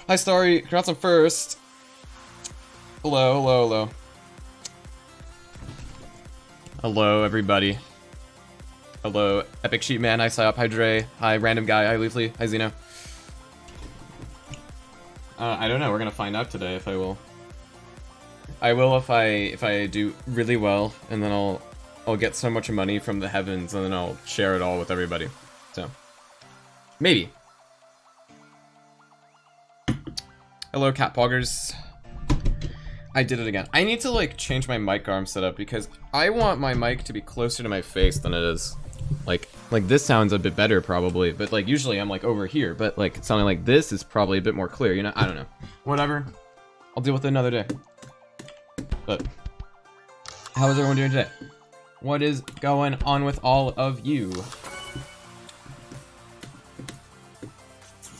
Hi, Starry. Congrats on first. Hello, hello, hello. Hello, everybody. Hello, Epic Sheep Man. Hi, Psyop. Hi, Dre. Hi, Random Guy. Hi, Leafly. Hi, Xeno. I don't know. We're gonna find out today if I will. I will if I do really well, and then I'll get so much money from the heavens, and then I'll share it all with everybody. So maybe. Hello, cat poggers. I did it again. I need to like change my mic arm setup because I want my mic to be closer to my face than it is. Like this sounds a bit better probably, but like usually I'm like over here, but like sounding like this is probably a bit more clear, you know? I don't know. Whatever. I'll deal with it another day. But how is everyone doing today? What is going on with all of you?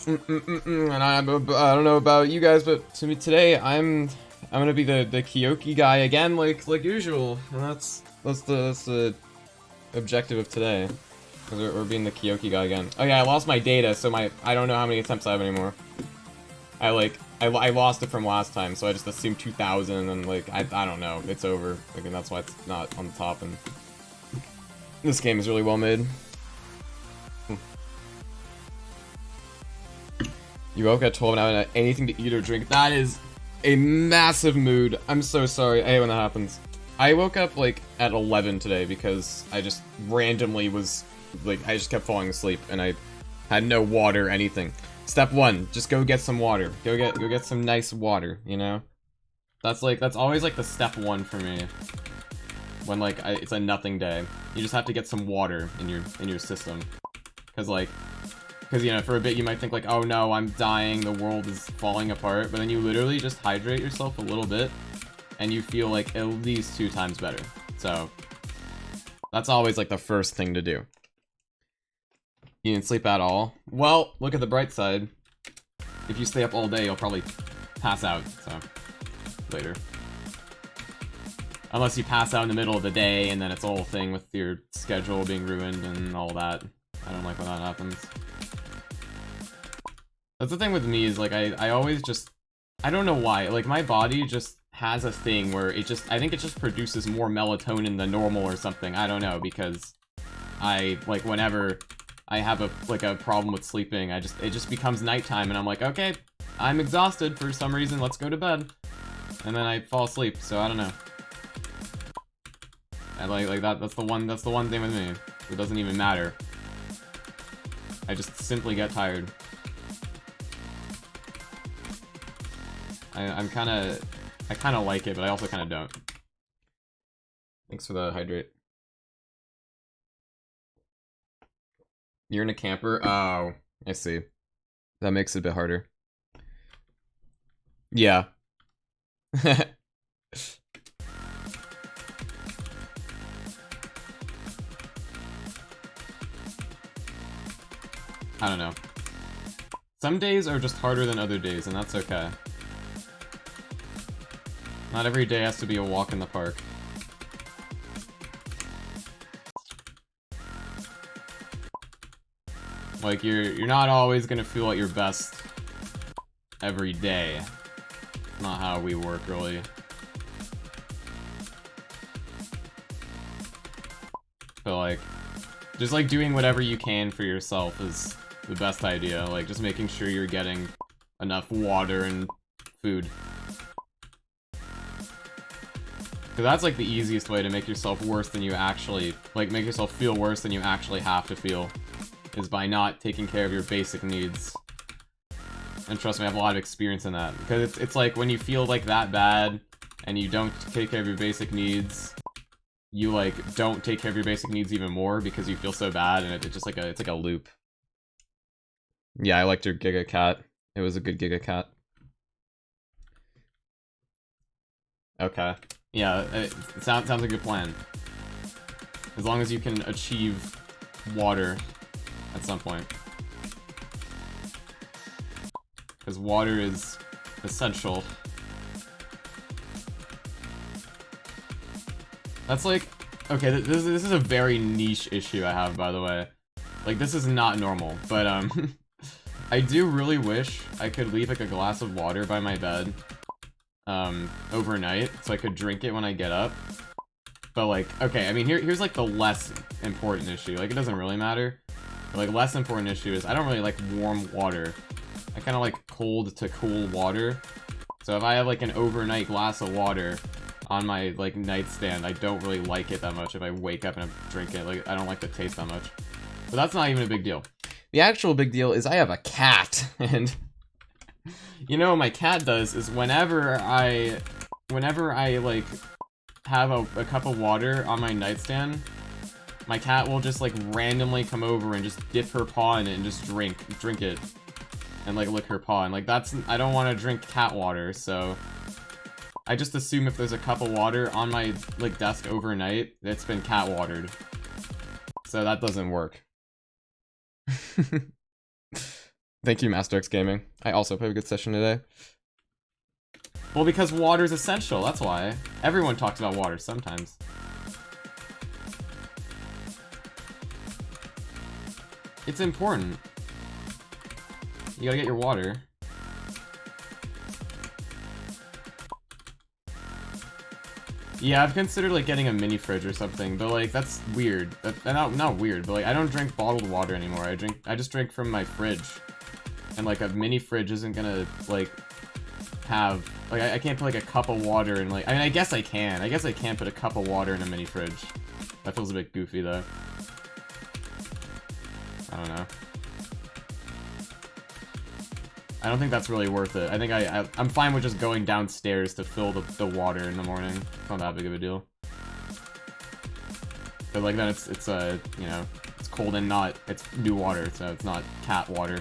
And I don't know about you guys, but to me today I'm gonna be the kyouki guy again, like usual, and that's the objective of today. Because we're being the kyouki guy again. Oh yeah, I lost my data, so I don't know how many attempts I have anymore. I lost it from last time, so I just assumed 2,000, and like I don't know, it's over. Like, and that's why it's not on the top. And this game is really well made. You woke at 12 and I haven't had anything to eat or drink. That is a massive mood. I'm so sorry. I hate when that happens. I woke up like at 11 today because I just randomly was like, I just kept falling asleep and I had no water, anything. Step 1, just go get some water. Go get some nice water, you know? That's always like the step 1 for me. When like it's a nothing day. You just have to get some water in your system. Because, you know, for a bit you might think like, oh no, I'm dying, the world is falling apart, but then you literally just hydrate yourself a little bit, and you feel like at least 2 times better. So, that's always like the first thing to do. You didn't sleep at all? Well, look at the bright side. If you stay up all day, you'll probably pass out, so, later. Unless you pass out in the middle of the day, and then it's a whole thing with your schedule being ruined and all that. I don't like when that happens. That's the thing with me is, like, I always just... I don't know why. Like, my body just has a thing where it just... I think it just produces more melatonin than normal or something. I don't know, because like, whenever I have a problem with sleeping, it just becomes nighttime, and I'm like, okay, I'm exhausted for some reason, let's go to bed. And then I fall asleep, so I don't know. I like that, that's the one thing with me. It doesn't even matter. I just simply get tired. I kind of like it, but I also kind of don't. Thanks for the hydrate. You're in a camper? Oh, I see. That makes it a bit harder. Yeah. I don't know. Some days are just harder than other days, and that's okay. Not every day has to be a walk in the park. Like, you're not always gonna feel at your best every day. Not how we work, really. But, like, just, like, doing whatever you can for yourself is the best idea. Like, just making sure you're getting enough water and food. Because that's, like, the easiest way to make yourself worse than you actually... Like, make yourself feel worse than you actually have to feel. Is by not taking care of your basic needs. And trust me, I have a lot of experience in that. Because it's like, when you feel, like, that bad, and you don't take care of your basic needs, you, like, don't take care of your basic needs even more because you feel so bad, and it's just like it's like a loop. Yeah, I liked your Giga Cat. It was a good Giga Cat. Okay. Yeah, it sounds like a good plan. As long as you can achieve water at some point. Because water is essential. That's like... Okay, this is a very niche issue I have, by the way. Like, this is not normal, but, I do really wish I could leave, like, a glass of water by my bed, overnight, so I could drink it when I get up. But, like, okay, I mean, here's, like, the less important issue. Like, it doesn't really matter. But, like, less important issue is I don't really like warm water. I kind of like cold to cool water. So if I have, like, an overnight glass of water on my, like, nightstand, I don't really like it that much if I wake up and drink it. Like, I don't like the taste that much. But that's not even a big deal. The actual big deal is I have a cat, and you know what my cat does is whenever I like have a cup of water on my nightstand, my cat will just like randomly come over and just dip her paw in it and just drink it and like lick her paw, and like I don't want to drink cat water, so I just assume if there's a cup of water on my like desk overnight, it's been cat watered. So that doesn't work. Thank you, Master X Gaming. I also played a good session today. Well, because water is essential, that's why. Everyone talks about water sometimes. It's important. You gotta get your water. Yeah, I've considered like getting a mini fridge or something, but like that's weird. Not weird, but like I don't drink bottled water anymore. I just drink from my fridge, and like a mini fridge isn't gonna like have like I can't put like a cup of water in like I mean I guess I can. I guess I can put a cup of water in a mini fridge. That feels a bit goofy though. I don't know. I don't think that's really worth it. I think I'm fine with just going downstairs to fill the water in the morning. It's not that big of a deal. But like then it's you know, it's cold and it's new water, so it's not cat water.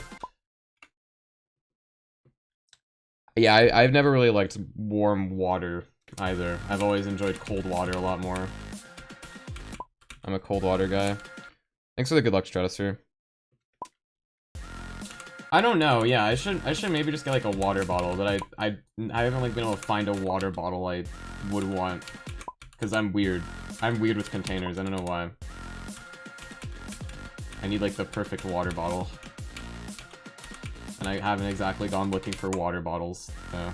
Yeah, I've never really liked warm water either. I've always enjoyed cold water a lot more. I'm a cold water guy. Thanks for the good luck, Stratosphere. I don't know, yeah, I should maybe just get like a water bottle, but I haven't like been able to find a water bottle I would want. Cause I'm weird. I'm weird with containers, I don't know why. I need like the perfect water bottle. And I haven't exactly gone looking for water bottles, so.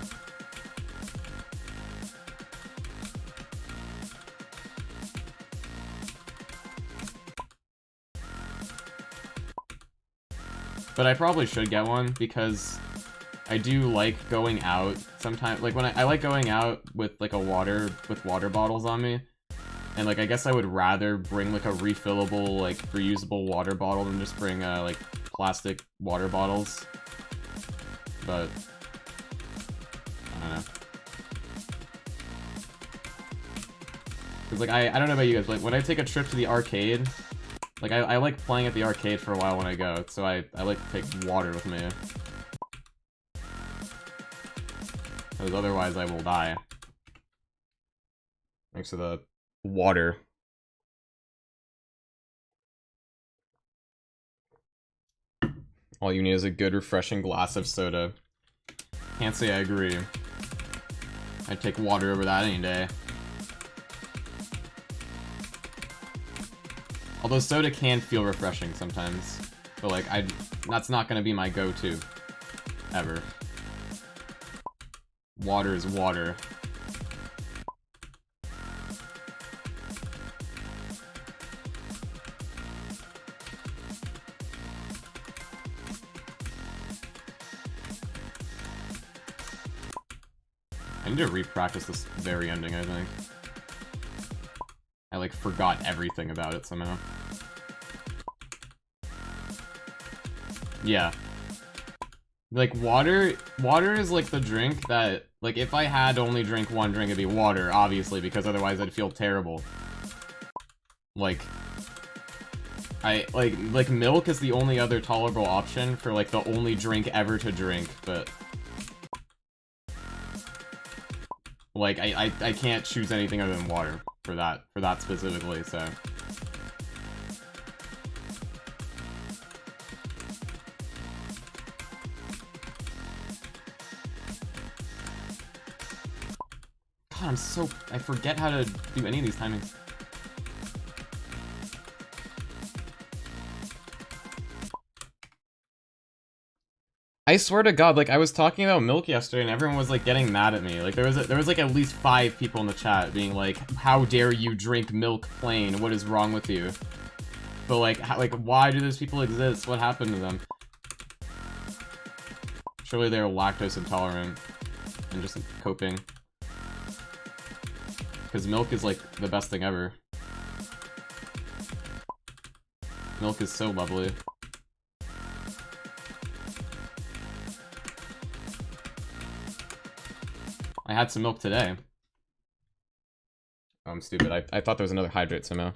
But I probably should get one, because I do like going out sometimes. Like, when I like going out with, like, water bottles on me. And, like, I guess I would rather bring, like, a refillable, like, reusable water bottle than just bring, like, plastic water bottles. But, I don't know. Because, like, I don't know about you guys, but like, when I take a trip to the arcade... Like, I like playing at the arcade for a while when I go, so I like to take water with me. Because otherwise I will die. Thanks to the water. All you need is a good, refreshing glass of soda. Can't say I agree. I'd take water over that any day. Although soda can feel refreshing sometimes, but like that's not gonna be my go-to, ever. Water is water. I need to re-practice this very ending, I think. I like forgot everything about it somehow. Yeah. Like water is like the drink that like if I had to only drink one drink it'd be water, obviously, because otherwise I'd feel terrible. Like like milk is the only other tolerable option for like the only drink ever to drink, but like I can't choose anything other than water for that specifically, so. God, I forget how to do any of these timings. I swear to God, like I was talking about milk yesterday and everyone was like getting mad at me. Like there was like at least 5 people in the chat being like, "How dare you drink milk plain? What is wrong with you?" But like why do those people exist? What happened to them? Surely they're lactose intolerant and just coping. Because milk is like the best thing ever. Milk is so lovely. I had some milk today. Oh, I'm stupid. I thought there was another hydrate somehow.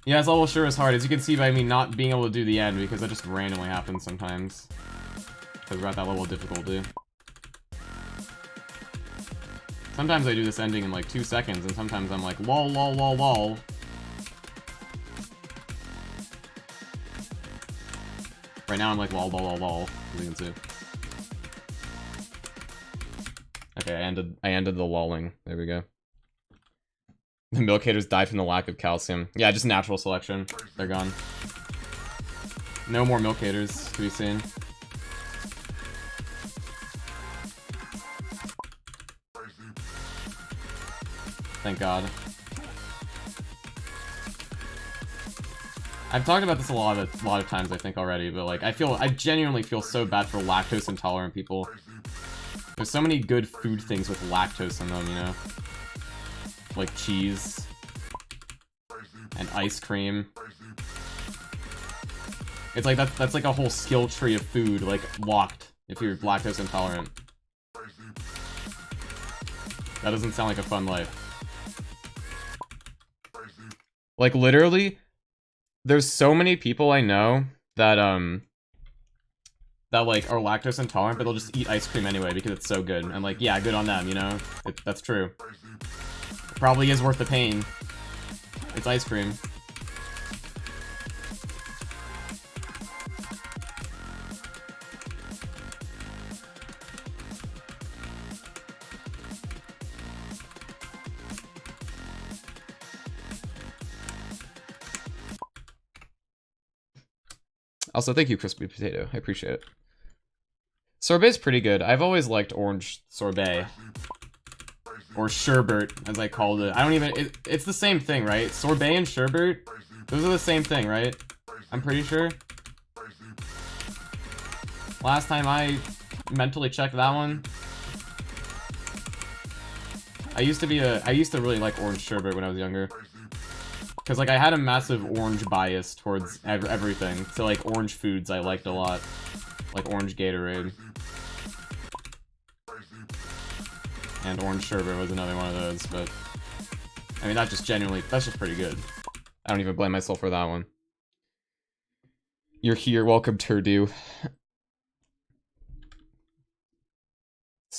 Yeah, this level sure is hard, as you can see by me not being able to do the end, because that just randomly happens sometimes. Because we're at that level of difficulty. Sometimes I do this ending in like 2 seconds, and sometimes I'm like, lol, lol, lol, lol. Right now I'm like, lol, lol, lol, lol, as you can see. Okay, I ended the lolling. There we go. The milk haters died from the lack of calcium. Yeah, just natural selection. They're gone. No more milk haters to be seen. Thank God. I've talked about this a lot of times, I think, already, but like I genuinely feel so bad for lactose intolerant people. There's so many good food things with lactose in them, you know? Like cheese. And ice cream. It's like, that's like a whole skill tree of food, like, locked, if you're lactose intolerant. That doesn't sound like a fun life. Like, literally, there's so many people I know that, that like are lactose intolerant, but they'll just eat ice cream anyway because it's so good. And like, yeah, good on them, you know? That's true. It probably is worth the pain. It's ice cream. Also, thank you, Crispy Potato. I appreciate it. Sorbet's pretty good. I've always liked orange sorbet. Or sherbet, as I called it. I don't even... It's the same thing, right? Sorbet and sherbet? Those are the same thing, right? I'm pretty sure. Last time I mentally checked that one. I used to really like orange sherbet when I was younger. Because, like, I had a massive orange bias towards everything. So, like, orange foods I liked a lot. Like orange Gatorade. And orange sherbet was another one of those, but... I mean, that's just pretty good. I don't even blame myself for that one. You're here, welcome, Turdu.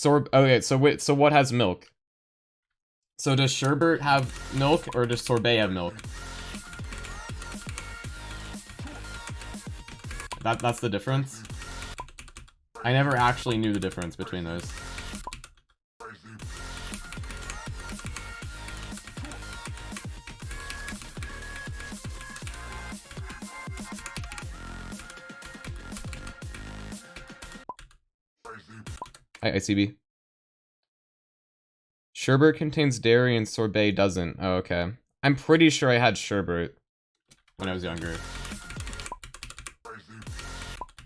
Okay, so wait, so what has milk? So does sherbet have milk, or does sorbet have milk? That's the difference? I never actually knew the difference between those. Hi, ICB. Sherbet contains dairy and sorbet doesn't. Oh, okay. I'm pretty sure I had sherbet when I was younger.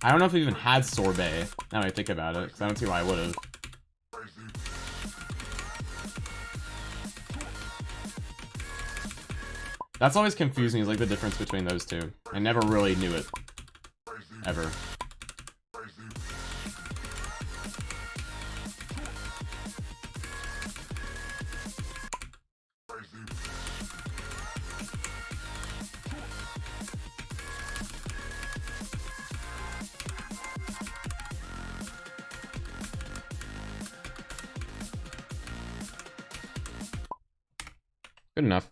I don't know if we even had sorbet, now that I think about it, because I don't see why I would've. That's always confusing, is like the difference between those two. I never really knew it. Ever. Good enough.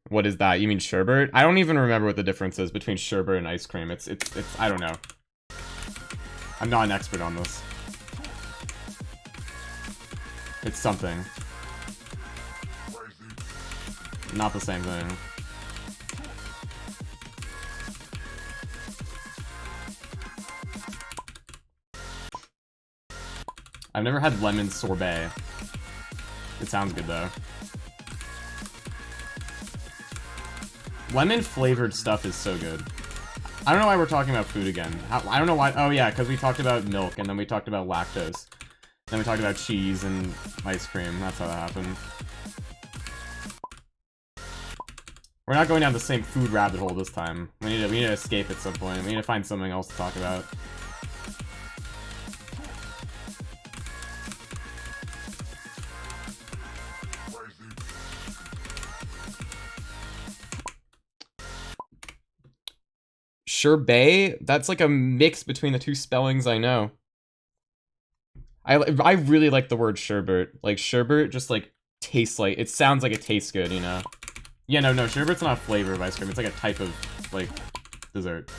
What is that? You mean sherbet? I don't even remember what the difference is between sherbet and ice cream. It's I don't know. I'm not an expert on this. It's something. Not the same thing. I've never had lemon sorbet. It sounds good though. Lemon flavored stuff is so good. I don't know why we're talking about food again. I don't know why. Oh yeah, because we talked about milk and then we talked about lactose. Then we talked about cheese and ice cream. That's how that happened. We're not going down the same food rabbit hole this time. We need to escape at some point. We need to find something else to talk about. Sherbet? That's like a mix between the two spellings I know. I really like the word sherbet. Like, sherbet just, like, tastes like... It sounds like it tastes good, you know? Yeah, no, sherbet's not a flavor of ice cream. It's like a type of, like, dessert.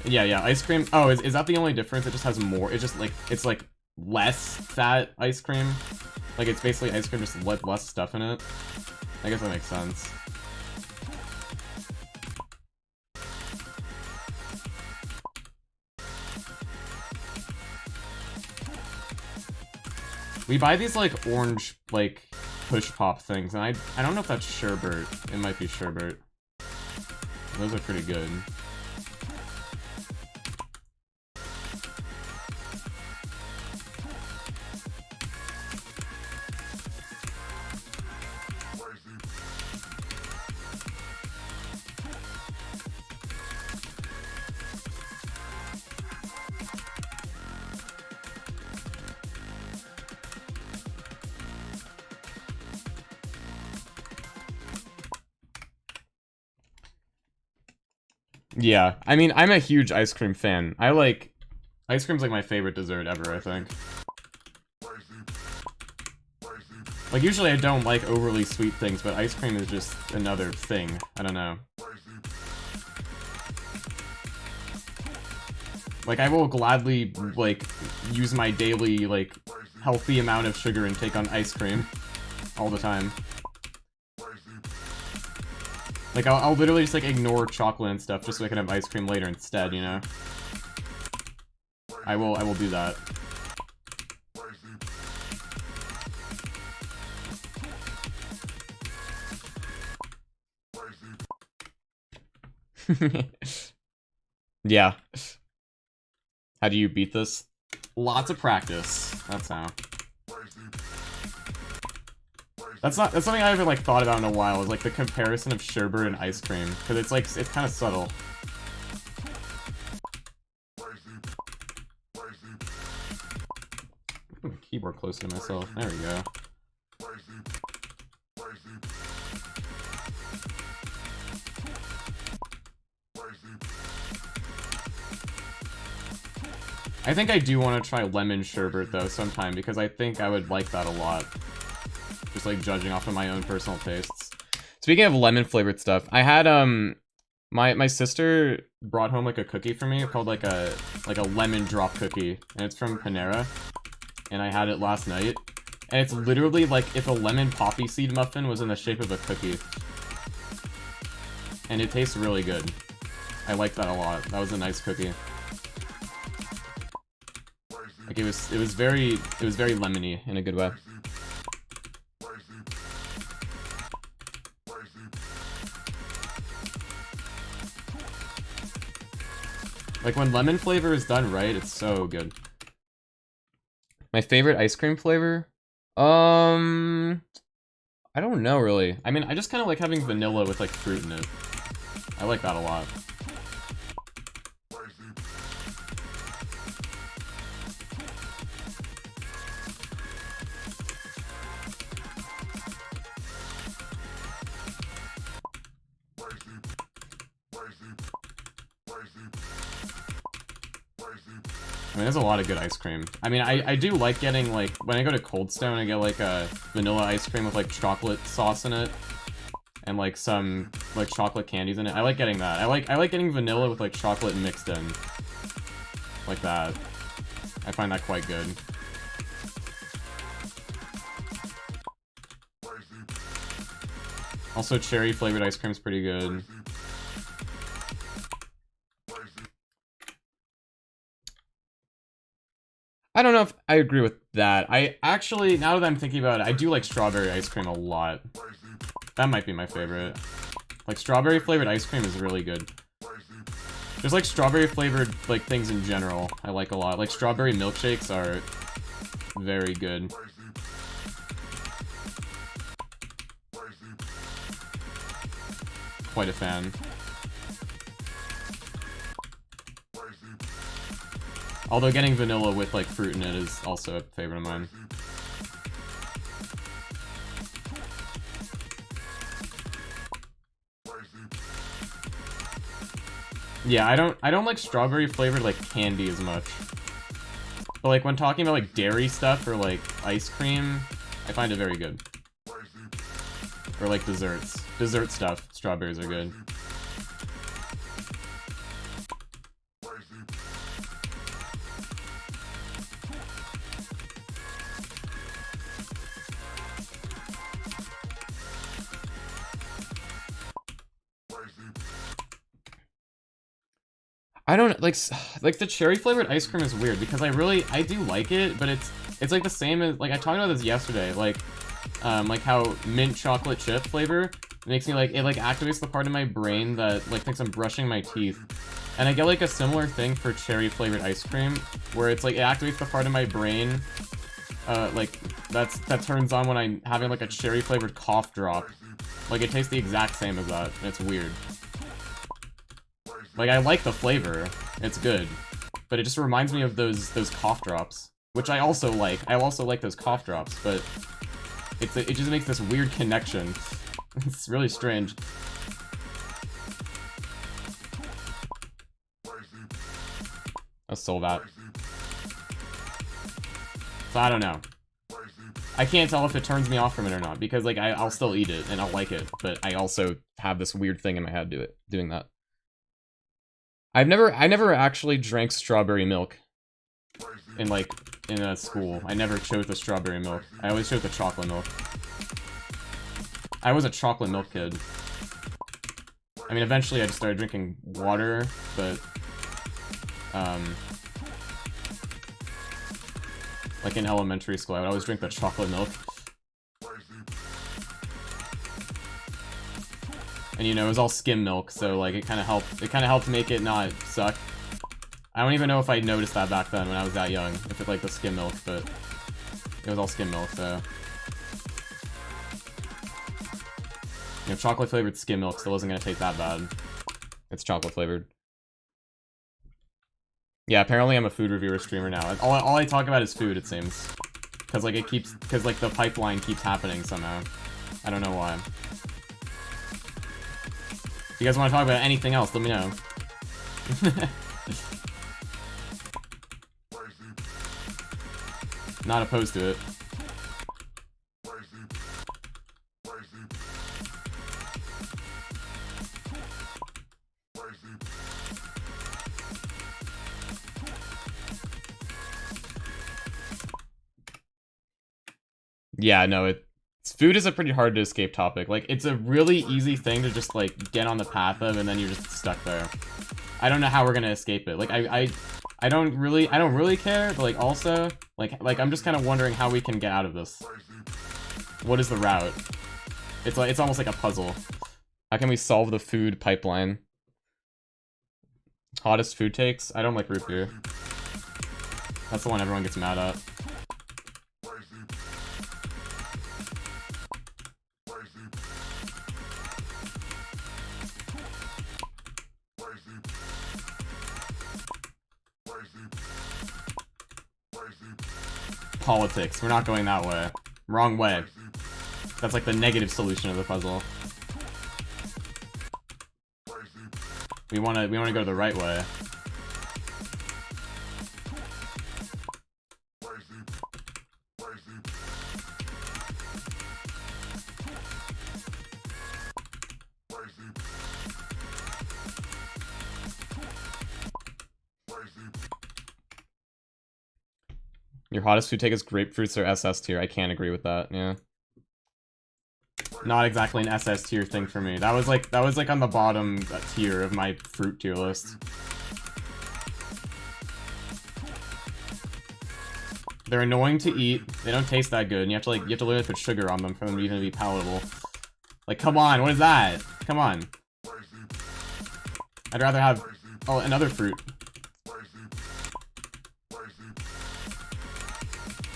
Yeah, ice cream... Oh, is that the only difference? It just has more... It's just, like... It's, like, less fat ice cream. Like, it's basically ice cream just with less stuff in it. I guess that makes sense. We buy these, like, orange, like, push pop things, and I don't know if that's sherbet. It might be sherbet. Those are pretty good. Yeah, I mean, I'm a huge ice cream fan. Ice cream's like my favorite dessert ever, I think. Like, usually I don't like overly sweet things, but ice cream is just another thing. I don't know. Like, I will gladly, like, use my daily, like, healthy amount of sugar intake on ice cream all the time. Like, I'll literally just, like, ignore chocolate and stuff just so I can have ice cream later instead, you know? I will do that. Yeah. How do you beat this? Lots of practice. That's how. That's something I haven't, like, thought about in a while, is, like, the comparison of sherbet and ice cream. Because it's, like, it's kind of subtle. Put my keyboard closer to myself. There we go. I think I do want to try lemon sherbet, though, sometime, because I think I would like that a lot. Just, like, judging off of my own personal tastes. Speaking of lemon-flavored stuff, I had, my sister brought home, like, a cookie for me called, like a lemon drop cookie, and it's from Panera, and I had it last night, and it's literally like if a lemon poppy seed muffin was in the shape of a cookie. And it tastes really good. I like that a lot. That was a nice cookie. Like, it was very lemony in a good way. Like, when lemon flavor is done right, it's so good. My favorite ice cream flavor? I don't know, really. I mean, I just kind of like having vanilla with, like, fruit in it. I like that a lot. I mean, there's a lot of good ice cream. I mean, I do like getting, like, when I go to Cold Stone, I get, like, a vanilla ice cream with, like, chocolate sauce in it. And, like, some, like, chocolate candies in it. I like getting that. I like getting vanilla with, like, chocolate mixed in. Like that. I find that quite good. Also, cherry flavored ice cream's pretty good. I don't know if I agree with that. I actually, now that I'm thinking about it, I do like strawberry ice cream a lot. That might be my favorite. Like, strawberry flavored ice cream is really good. There's like strawberry flavored like things in general I like a lot. Like strawberry milkshakes are very good. Quite a fan. Although getting vanilla with like fruit in it is also a favorite of mine. Yeah, I don't like strawberry flavored like candy as much. But like when talking about like dairy stuff or like ice cream, I find it very good. Or like desserts. Dessert stuff, strawberries are good. I don't like the cherry flavored ice cream is weird because I do like it, but it's like the same as like I talked about this yesterday, like how mint chocolate chip flavor makes me like it like activates the part of my brain that like thinks I'm brushing my teeth. And I get like a similar thing for cherry flavored ice cream where it's like it activates the part of my brain like that turns on when I'm having like a cherry flavored cough drop. Like it tastes the exact same as that, and it's weird. Like, I like the flavor. It's good. But it just reminds me of those cough drops. Which I also like. I also like those cough drops, but it just makes this weird connection. It's really strange. I sold that. So I don't know. I can't tell if it turns me off from it or not, because like I'll still eat it and I'll like it, but I also have this weird thing in my head doing that. I never actually drank strawberry milk in a school. I never chose the strawberry milk. I always chose the chocolate milk. I was a chocolate milk kid. I mean, eventually I just started drinking water, but like in elementary school, I would always drink the chocolate milk. And you know, it was all skim milk, so like it kind of helped make it not suck. I don't even know if I noticed that back then when I was that young, if it like the skim milk, but it was all skim milk, so. You know, chocolate flavored skim milk still isn't gonna taste that bad. It's chocolate flavored. Yeah, apparently I'm a food reviewer streamer now. All I talk about is food, it seems. Cause like cause the pipeline keeps happening somehow. I don't know why. If you guys want to talk about anything else, let me know. Not opposed to it. Yeah, no, food is a pretty hard to escape topic. Like, it's a really easy thing to just, like, get on the path of, and then you're just stuck there. I don't know how we're gonna escape it. Like, I don't really care, but, like, also, like, I'm just kind of wondering how we can get out of this. What is the route? It's almost like a puzzle. How can we solve the food pipeline? Hottest food takes? I don't like root beer. That's the one everyone gets mad at. Politics. We're not going that way. Wrong way. That's like the negative solution of the puzzle. We wanna go the right way. Your hottest food take is grapefruits or SS tier. I can't agree with that, yeah. Not exactly an SS tier thing for me. That was like on the bottom tier of my fruit tier list. They're annoying to eat. They don't taste that good, and you have to literally put sugar on them for them to even be palatable. Like, come on, what is that? Come on. I'd rather have another fruit.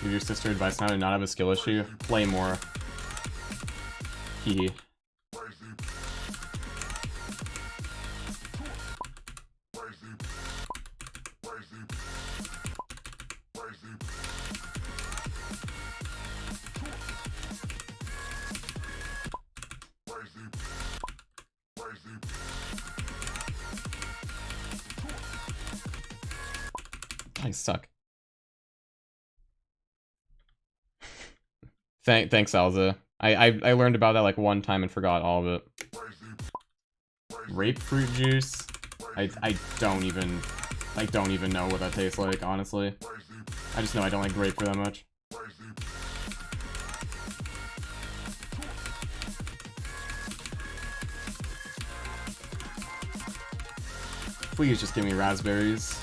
Give your sister advice now to not have a skill issue. Play more. Hee. I suck. Thanks, Alza. I learned about that like one time and forgot all of it. Grapefruit juice? I don't even know what that tastes like, honestly. I just know I don't like grapefruit that much. Please just give me raspberries.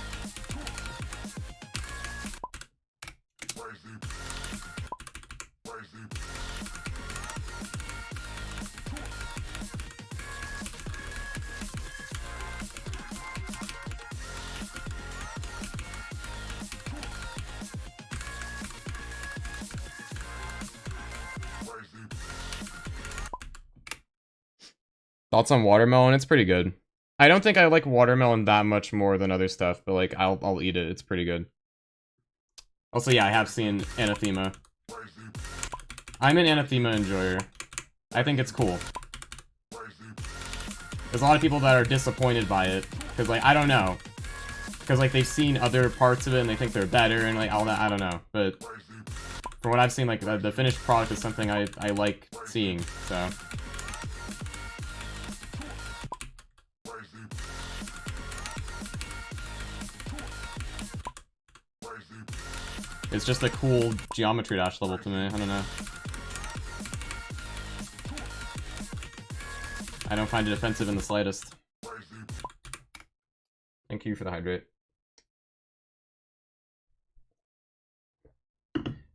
Thoughts on watermelon? It's pretty good. I don't think I like watermelon that much more than other stuff, but like I'll eat it. It's pretty good. Also, yeah, I have seen Anathema. I'm an Anathema enjoyer. I think it's cool. There's a lot of people that are disappointed by it because like I don't know, because like they've seen other parts of it and they think they're better and like all that. I don't know, but from what I've seen, like the finished product is something I like seeing. So. It's just a cool Geometry Dash level to me, I don't know. I don't find it offensive in the slightest. Thank you for the hydrate.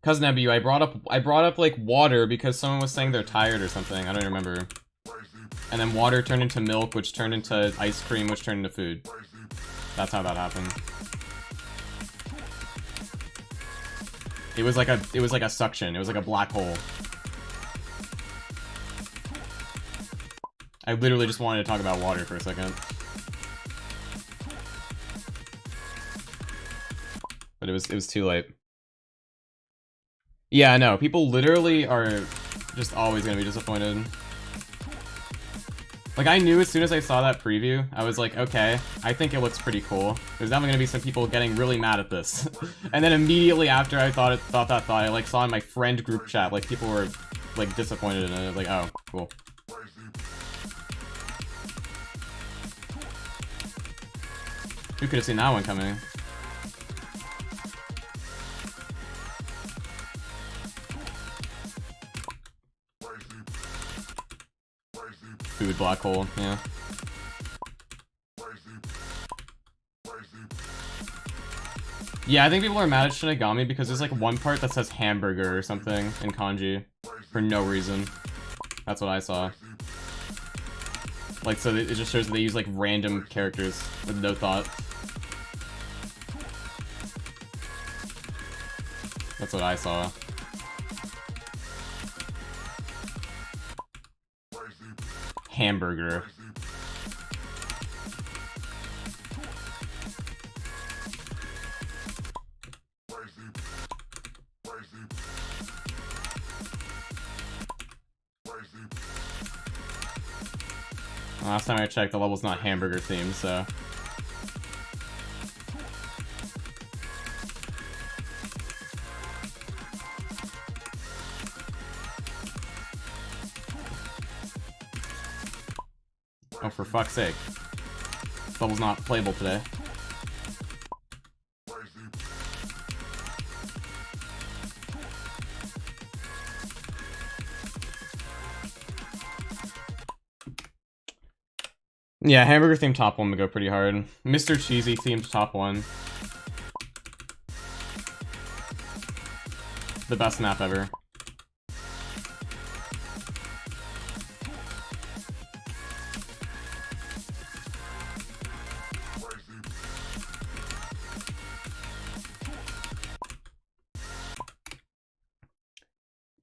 Cousin Ebu, I brought up like water because someone was saying they're tired or something, I don't remember. And then water turned into milk, which turned into ice cream, which turned into food. That's how that happened. It was like a suction. It was like a black hole. I literally just wanted to talk about water for a second. But it was too late. Yeah, no, people literally are just always gonna be disappointed. Like, I knew as soon as I saw that preview, I was like, okay, I think it looks pretty cool. There's definitely gonna be some people getting really mad at this. And then immediately after I thought that, I like saw in my friend group chat, like people were like disappointed in it. I was like, oh, cool. Who could have seen that one coming? Food black hole, yeah. Yeah, I think people are mad at Shinigami because there's like one part that says hamburger or something in kanji for no reason. That's what I saw. Like, so it just shows that they use like random characters with no thought. That's what I saw. Hamburger. Last time I checked, the level's not hamburger themed, so... Oh, for fuck's sake. This level's not playable today. Yeah, hamburger themed top 1 would go pretty hard. Mr. Cheesy themed top 1. The best map ever.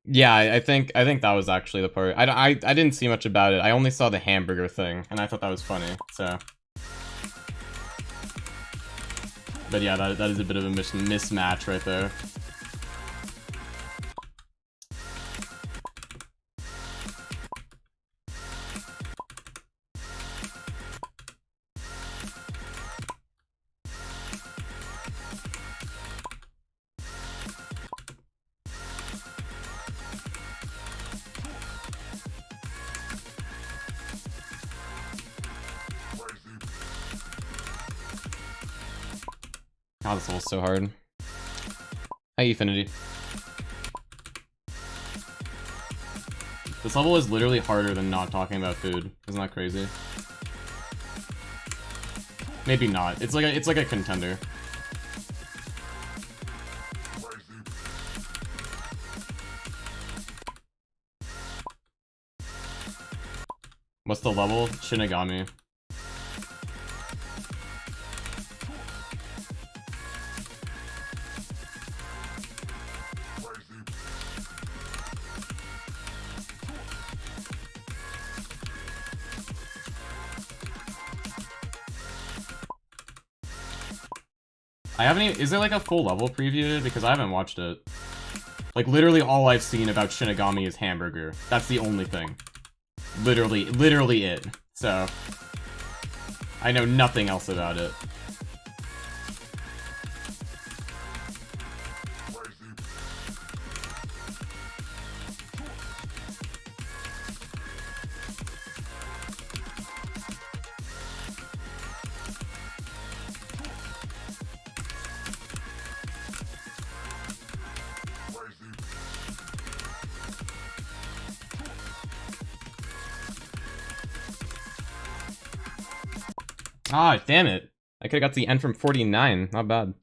Yeah, I think that was actually the part. I didn't see much about it. I only saw the hamburger thing, and I thought that was funny, so. But yeah, that is a bit of a mismatch right there. God, this level's so hard. Hi, Efinity. This level is literally harder than not talking about food. Isn't that crazy? Maybe not. It's like a contender. What's the level? Shinigami. I haven't even, is there like a full level previewed? Because I haven't watched it. Like literally all I've seen about Shinigami is hamburger. That's the only thing. Literally it. So I know nothing else about it. Ah, damn it. I could've got the end from 49. Not bad.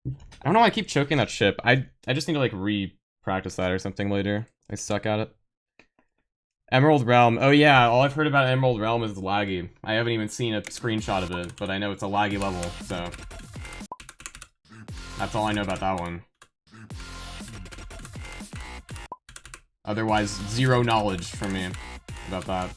I don't know why I keep choking that ship. I just need to, like, re-practice that or something later. I suck at it. Emerald Realm. Oh yeah, all I've heard about Emerald Realm is laggy. I haven't even seen a screenshot of it, but I know it's a laggy level, so... That's all I know about that one. Otherwise, zero knowledge from me about that.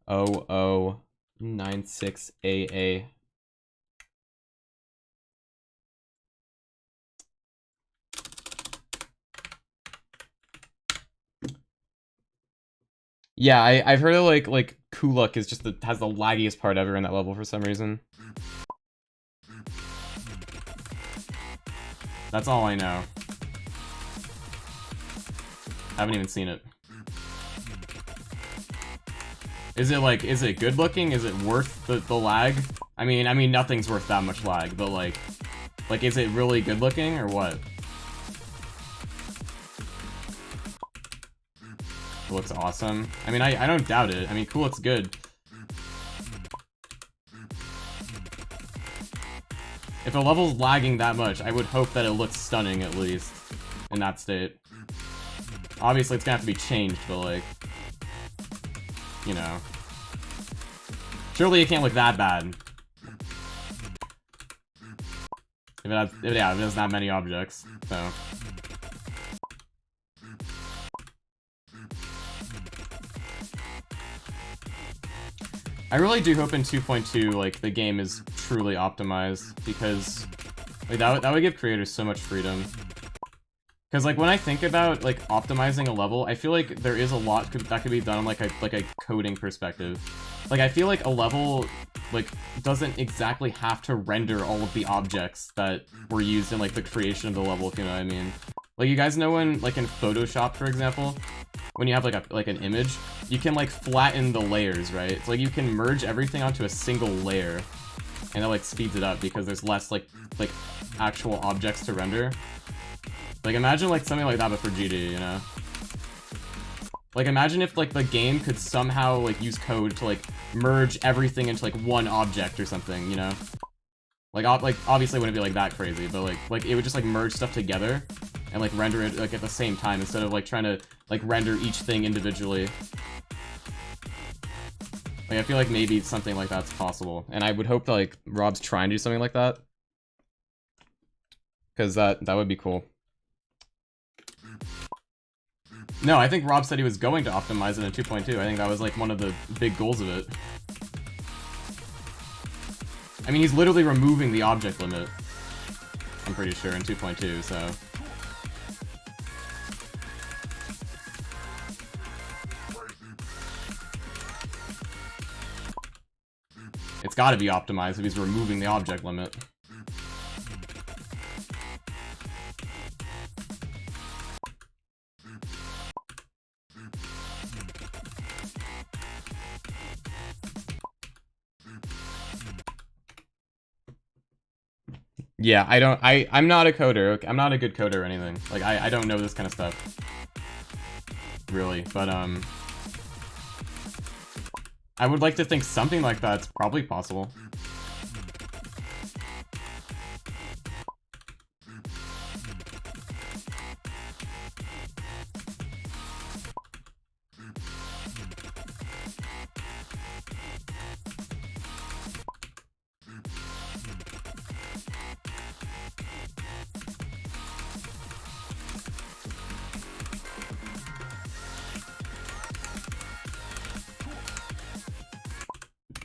OO96AA. Yeah, I've heard of like Kuluk is just has the laggiest part ever in that level for some reason. That's all I know. Haven't even seen it. Is it good looking? Is it worth the lag? I mean nothing's worth that much lag, but like is it really good looking or what? It looks awesome. I mean, I don't doubt it. I mean, cool looks good. If a level's lagging that much, I would hope that it looks stunning at least in that state. Obviously, it's gonna have to be changed, but like, you know, surely it can't look that bad. If it doesn't have many objects, so. I really do hope in 2.2, like, the game is truly optimized, because, like, that would give creators so much freedom. Because, like, when I think about, like, optimizing a level, I feel like there is a lot that could be done on, like a coding perspective. Like, I feel like a level, like, doesn't exactly have to render all of the objects that were used in, like, the creation of the level, if you know what I mean. Like, you guys know when, like, in Photoshop, for example, when you have, like, an image, you can, like, flatten the layers, right? It's like you can merge everything onto a single layer, and it, like, speeds it up because there's less, like actual objects to render. Like, imagine, like, something like that, but for GD, you know? Like, imagine if, like, the game could somehow, like, use code to, like, merge everything into, like, one object or something, you know? Like, obviously it wouldn't be, like, that crazy, but, like, it would just, like, merge stuff together and, like, render it, like, at the same time instead of, like, trying to, like, render each thing individually. Like, I feel like maybe something like that's possible. And I would hope that, like, Rob's trying to do something like that. Because that would be cool. No, I think Rob said he was going to optimize it in 2.2. I think that was, like, one of the big goals of it. I mean, he's literally removing the object limit, I'm pretty sure, in 2.2, so... It's gotta be optimized if he's removing the object limit. Yeah, I'm not a coder. Okay? I'm not a good coder or anything. Like, I don't know this kind of stuff. Really, but, I would like to think something like that's probably possible.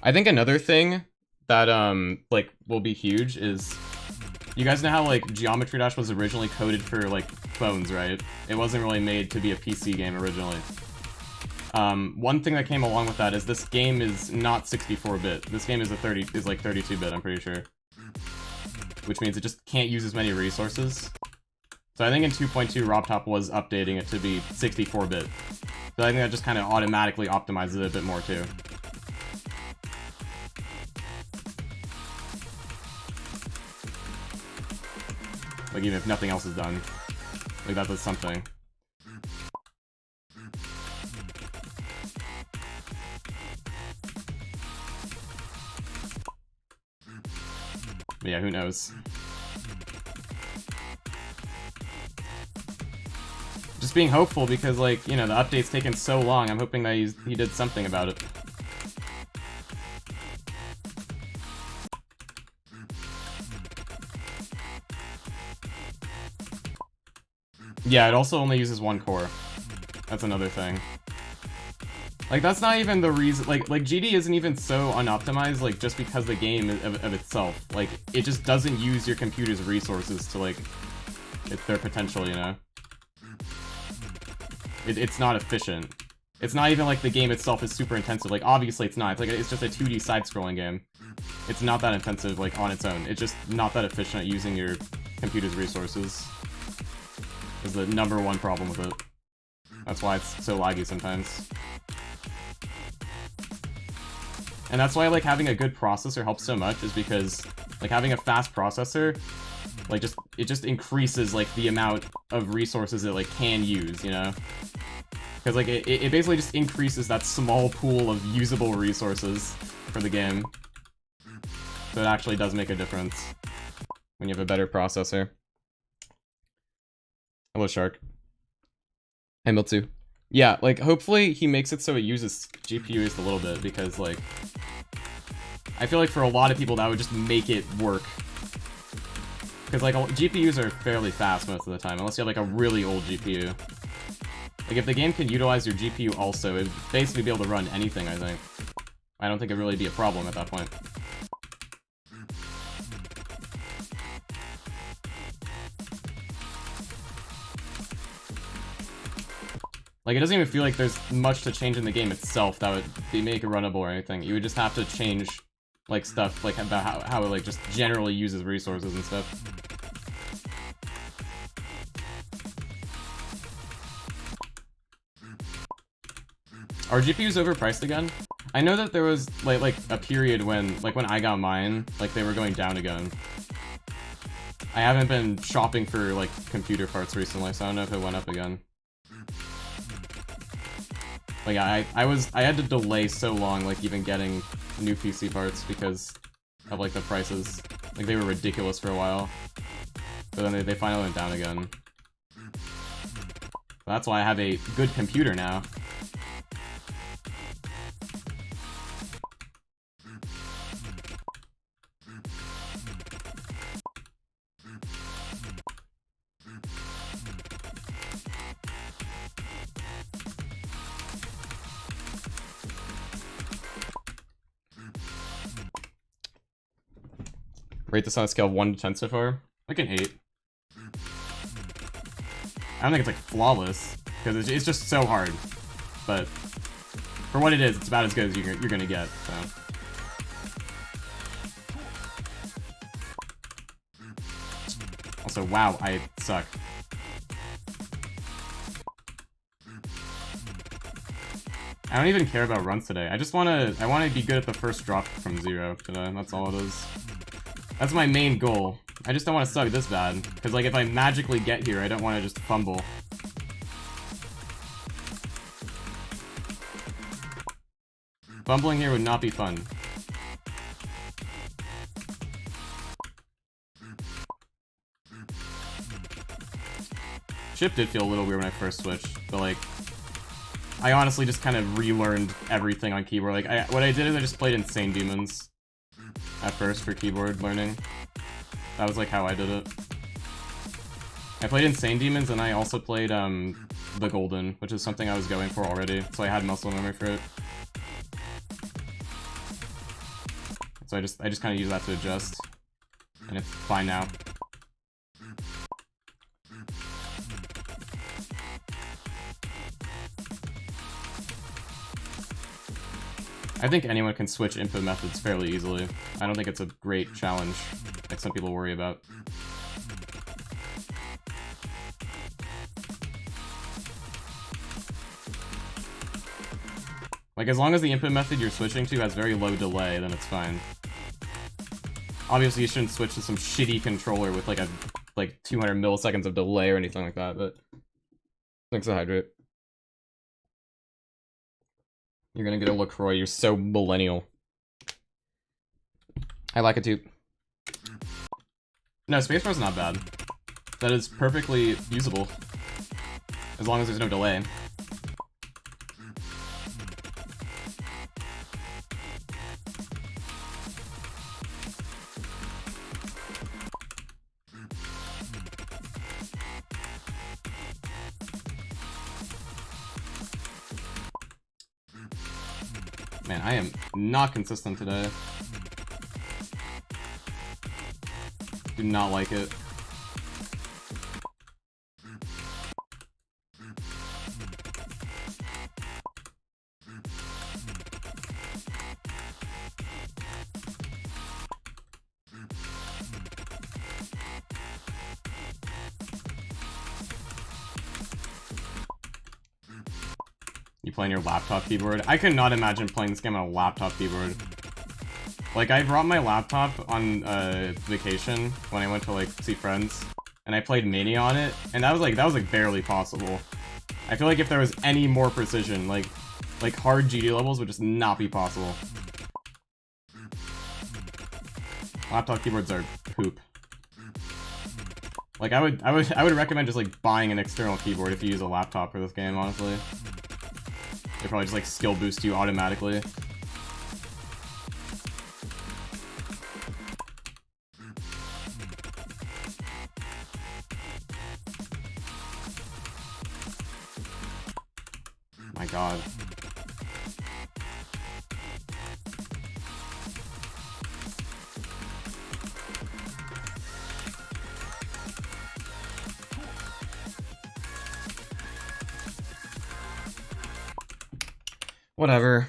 I think another thing that, like, will be huge is... You guys know how, like, Geometry Dash was originally coded for, like, phones, right? It wasn't really made to be a PC game originally. One thing that came along with that is this game is not 64-bit. This game is like 32-bit, I'm pretty sure. Which means it just can't use as many resources. So I think in 2.2, RobTop was updating it to be 64-bit. So I think that just kind of automatically optimizes it a bit more, too. Like, even if nothing else is done. Like, that does something. But yeah, who knows? Just being hopeful because, like, you know, the update's taken so long, I'm hoping that he did something about it. Yeah, it also only uses one core. That's another thing. Like, that's not even the reason, like GD isn't even so unoptimized, like, just because the game of itself. Like, it just doesn't use your computer's resources to, like, their potential, you know? It's not efficient. It's not even like the game itself is super intensive. Like, obviously it's not. It's just a 2D side-scrolling game. It's not that intensive, like, on its own. It's just not that efficient at using your computer's resources. Is the #1 problem with it. That's why it's so laggy sometimes. And that's why, like, having a good processor helps so much, is because, like, having a fast processor, like, it just increases, like, the amount of resources it, like, can use, you know? Because, like, it basically just increases that small pool of usable resources for the game. So it actually does make a difference when you have a better processor. Hello, Shark. Hey, Miltzu. Yeah, like, hopefully he makes it so it uses GPU just a little bit, because, like, I feel like for a lot of people that would just make it work. Because, like, GPUs are fairly fast most of the time, unless you have, like, a really old GPU. Like, if the game could utilize your GPU also, it'd basically be able to run anything, I think. I don't think it'd really be a problem at that point. Like, it doesn't even feel like there's much to change in the game itself that would make it runnable or anything. You would just have to change, like, stuff, like, about how it, like, just generally uses resources and stuff. Are GPUs overpriced again? I know that there was like a period when I got mine, like they were going down again. I haven't been shopping for like computer parts recently, so I don't know if it went up again. Like I had to delay so long, like even getting new PC parts because of like the prices. Like they were ridiculous for a while, but then they finally went down again. That's why I have a good computer now. Rate this on a scale of 1 to 10 so far? Like an 8. I don't think it's like flawless, because it's just so hard. But for what it is, it's about as good as you're gonna get, so. Also, wow, I suck. I don't even care about runs today. I wanna be good at the first drop from 0 today. That's all it is. That's my main goal. I just don't want to suck this bad. Because, like, if I magically get here, I don't want to just fumble. Fumbling here would not be fun. Chip did feel a little weird when I first switched, but, like, I honestly just kind of relearned everything on keyboard. Like, what I did is I just played Insane Demons at first for keyboard learning. That was like how I did it. I played Insane Demons and I also played the Golden, which is something I was going for already, so I had muscle memory for it. So I just kind of use that to adjust, and it's fine now. I think anyone can switch input methods fairly easily. I don't think it's a great challenge, like some people worry about. Like, as long as the input method you're switching to has very low delay, then it's fine. Obviously, you shouldn't switch to some shitty controller with, like 200 milliseconds of delay or anything like that, but... Thanks to Hydrate. You're gonna get a LaCroix, you're so millennial. I like it too. No, Spacebar's not bad. That is perfectly usable. As long as there's no delay. Man, I am not consistent today. Do not like it. You play on your laptop keyboard? I could not imagine playing this game on a laptop keyboard. Like, I brought my laptop on vacation when I went to, like, see friends, and I played Mania on it, and that was like barely possible. I feel like if there was any more precision, like hard GD levels would just not be possible. Laptop keyboards are poop. Like, I would recommend just, like, buying an external keyboard if you use a laptop for this game, honestly. They probably just, like, skill boost you automatically. My god. Whatever.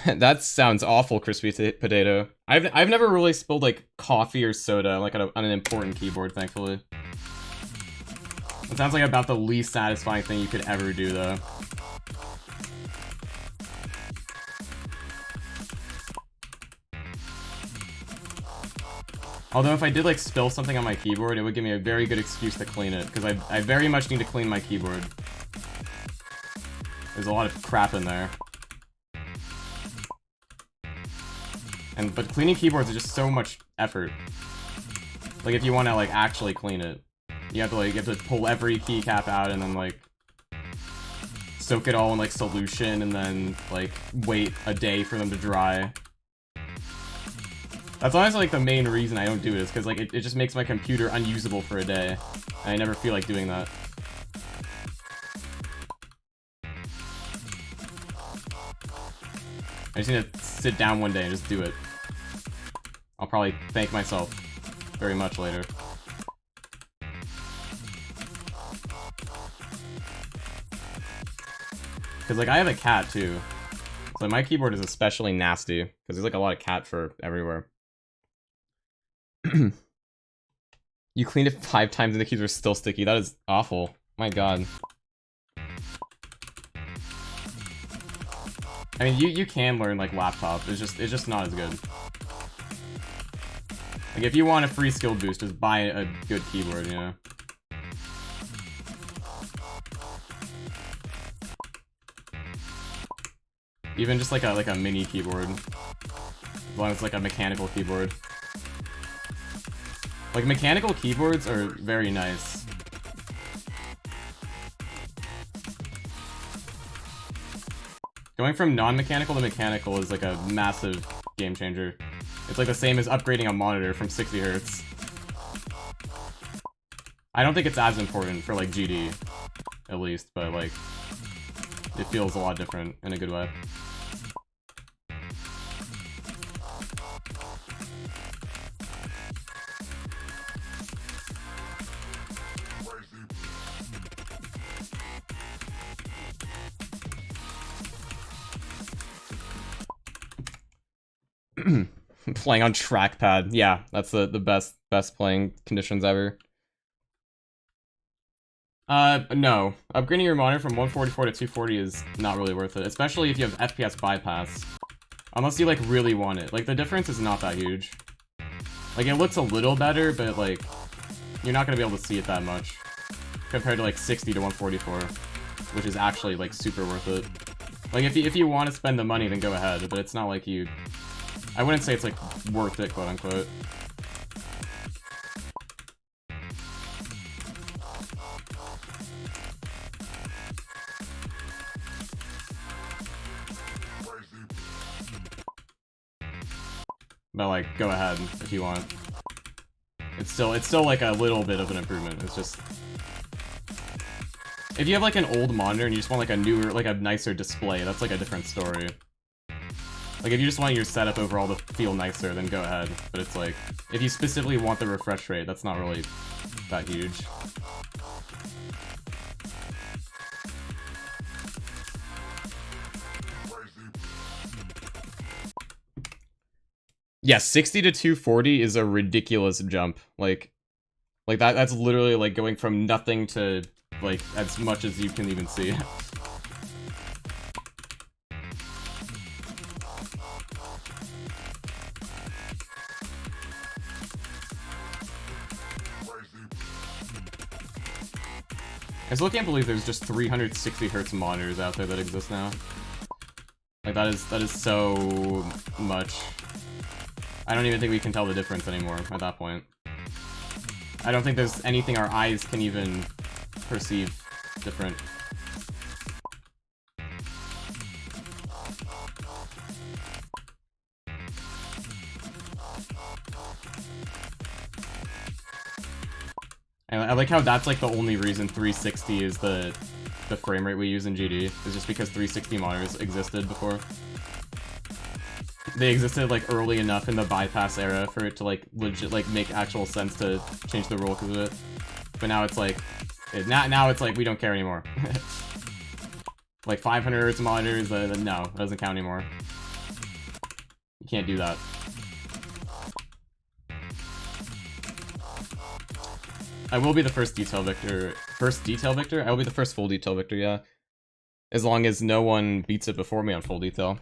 That sounds awful, crispy potato. I've never really spilled like coffee or soda like on an important keyboard, thankfully. It sounds like about the least satisfying thing you could ever do, though. Although if I did, like, spill something on my keyboard, it would give me a very good excuse to clean it, because I very much need to clean my keyboard. There's a lot of crap in there. But cleaning keyboards is just so much effort. Like, if you want to, like, actually clean it, you have to pull every keycap out and then, like, soak it all in, like, solution and then, like, wait a day for them to dry. That's honestly, like, the main reason I don't do it, is because, like, it just makes my computer unusable for a day. And I never feel like doing that. I just need to sit down one day and just do it. I'll probably thank myself very much later. Because, like, I have a cat, too. So my keyboard is especially nasty, because there's, like, a lot of cat fur everywhere. You cleaned it 5 times and the keys are still sticky. That is awful. My god. I mean, you can learn, like, laptop. It's just not as good. Like, if you want a free skill boost, just buy a good keyboard, you know? Even just like a mini keyboard. As long as it's like a mechanical keyboard. Like, mechanical keyboards are very nice. Going from non-mechanical to mechanical is like a massive game changer. It's like the same as upgrading a monitor from 60 Hz. I don't think it's as important for, like, GD, at least, but, like, it feels a lot different in a good way. Playing on trackpad. Yeah, that's the best playing conditions ever. No. Upgrading your monitor from 144 to 240 is not really worth it, especially if you have FPS bypass. Unless you, like, really want it. Like, the difference is not that huge. Like, it looks a little better, but, like, you're not gonna be able to see it that much. Compared to, like, 60 to 144, which is actually, like, super worth it. Like, if you want to spend the money, then go ahead, but it's not like you... I wouldn't say it's, like, worth it, quote-unquote. But, like, go ahead if you want. It's still like a little bit of an improvement. It's just... If you have, like, an old monitor and you just want, like, a newer, like, a nicer display, that's, like, a different story. Like, if you just want your setup overall to feel nicer, then go ahead. But it's like, if you specifically want the refresh rate, that's not really that huge. Yeah, 60 to 240 is a ridiculous jump. Like that's literally, like, going from nothing to, like, as much as you can even see. I still can't believe there's just 360 Hz monitors out there that exist now. Like, that is so much. I don't even think we can tell the difference anymore at that point. I don't think there's anything our eyes can even perceive different. I like how that's, like, the only reason 360 is the frame rate we use in GD, is just because 360 monitors existed before. They existed, like, early enough in the bypass era for it to, like, legit, like, make actual sense to change the rule because of it. But now it's like, now it's like, we don't care anymore. Like, 500 Hz monitors, no, it doesn't count anymore. You can't do that. I will be the first detail victor. First detail victor? I will be the first full detail victor, yeah. As long as no one beats it before me on full detail.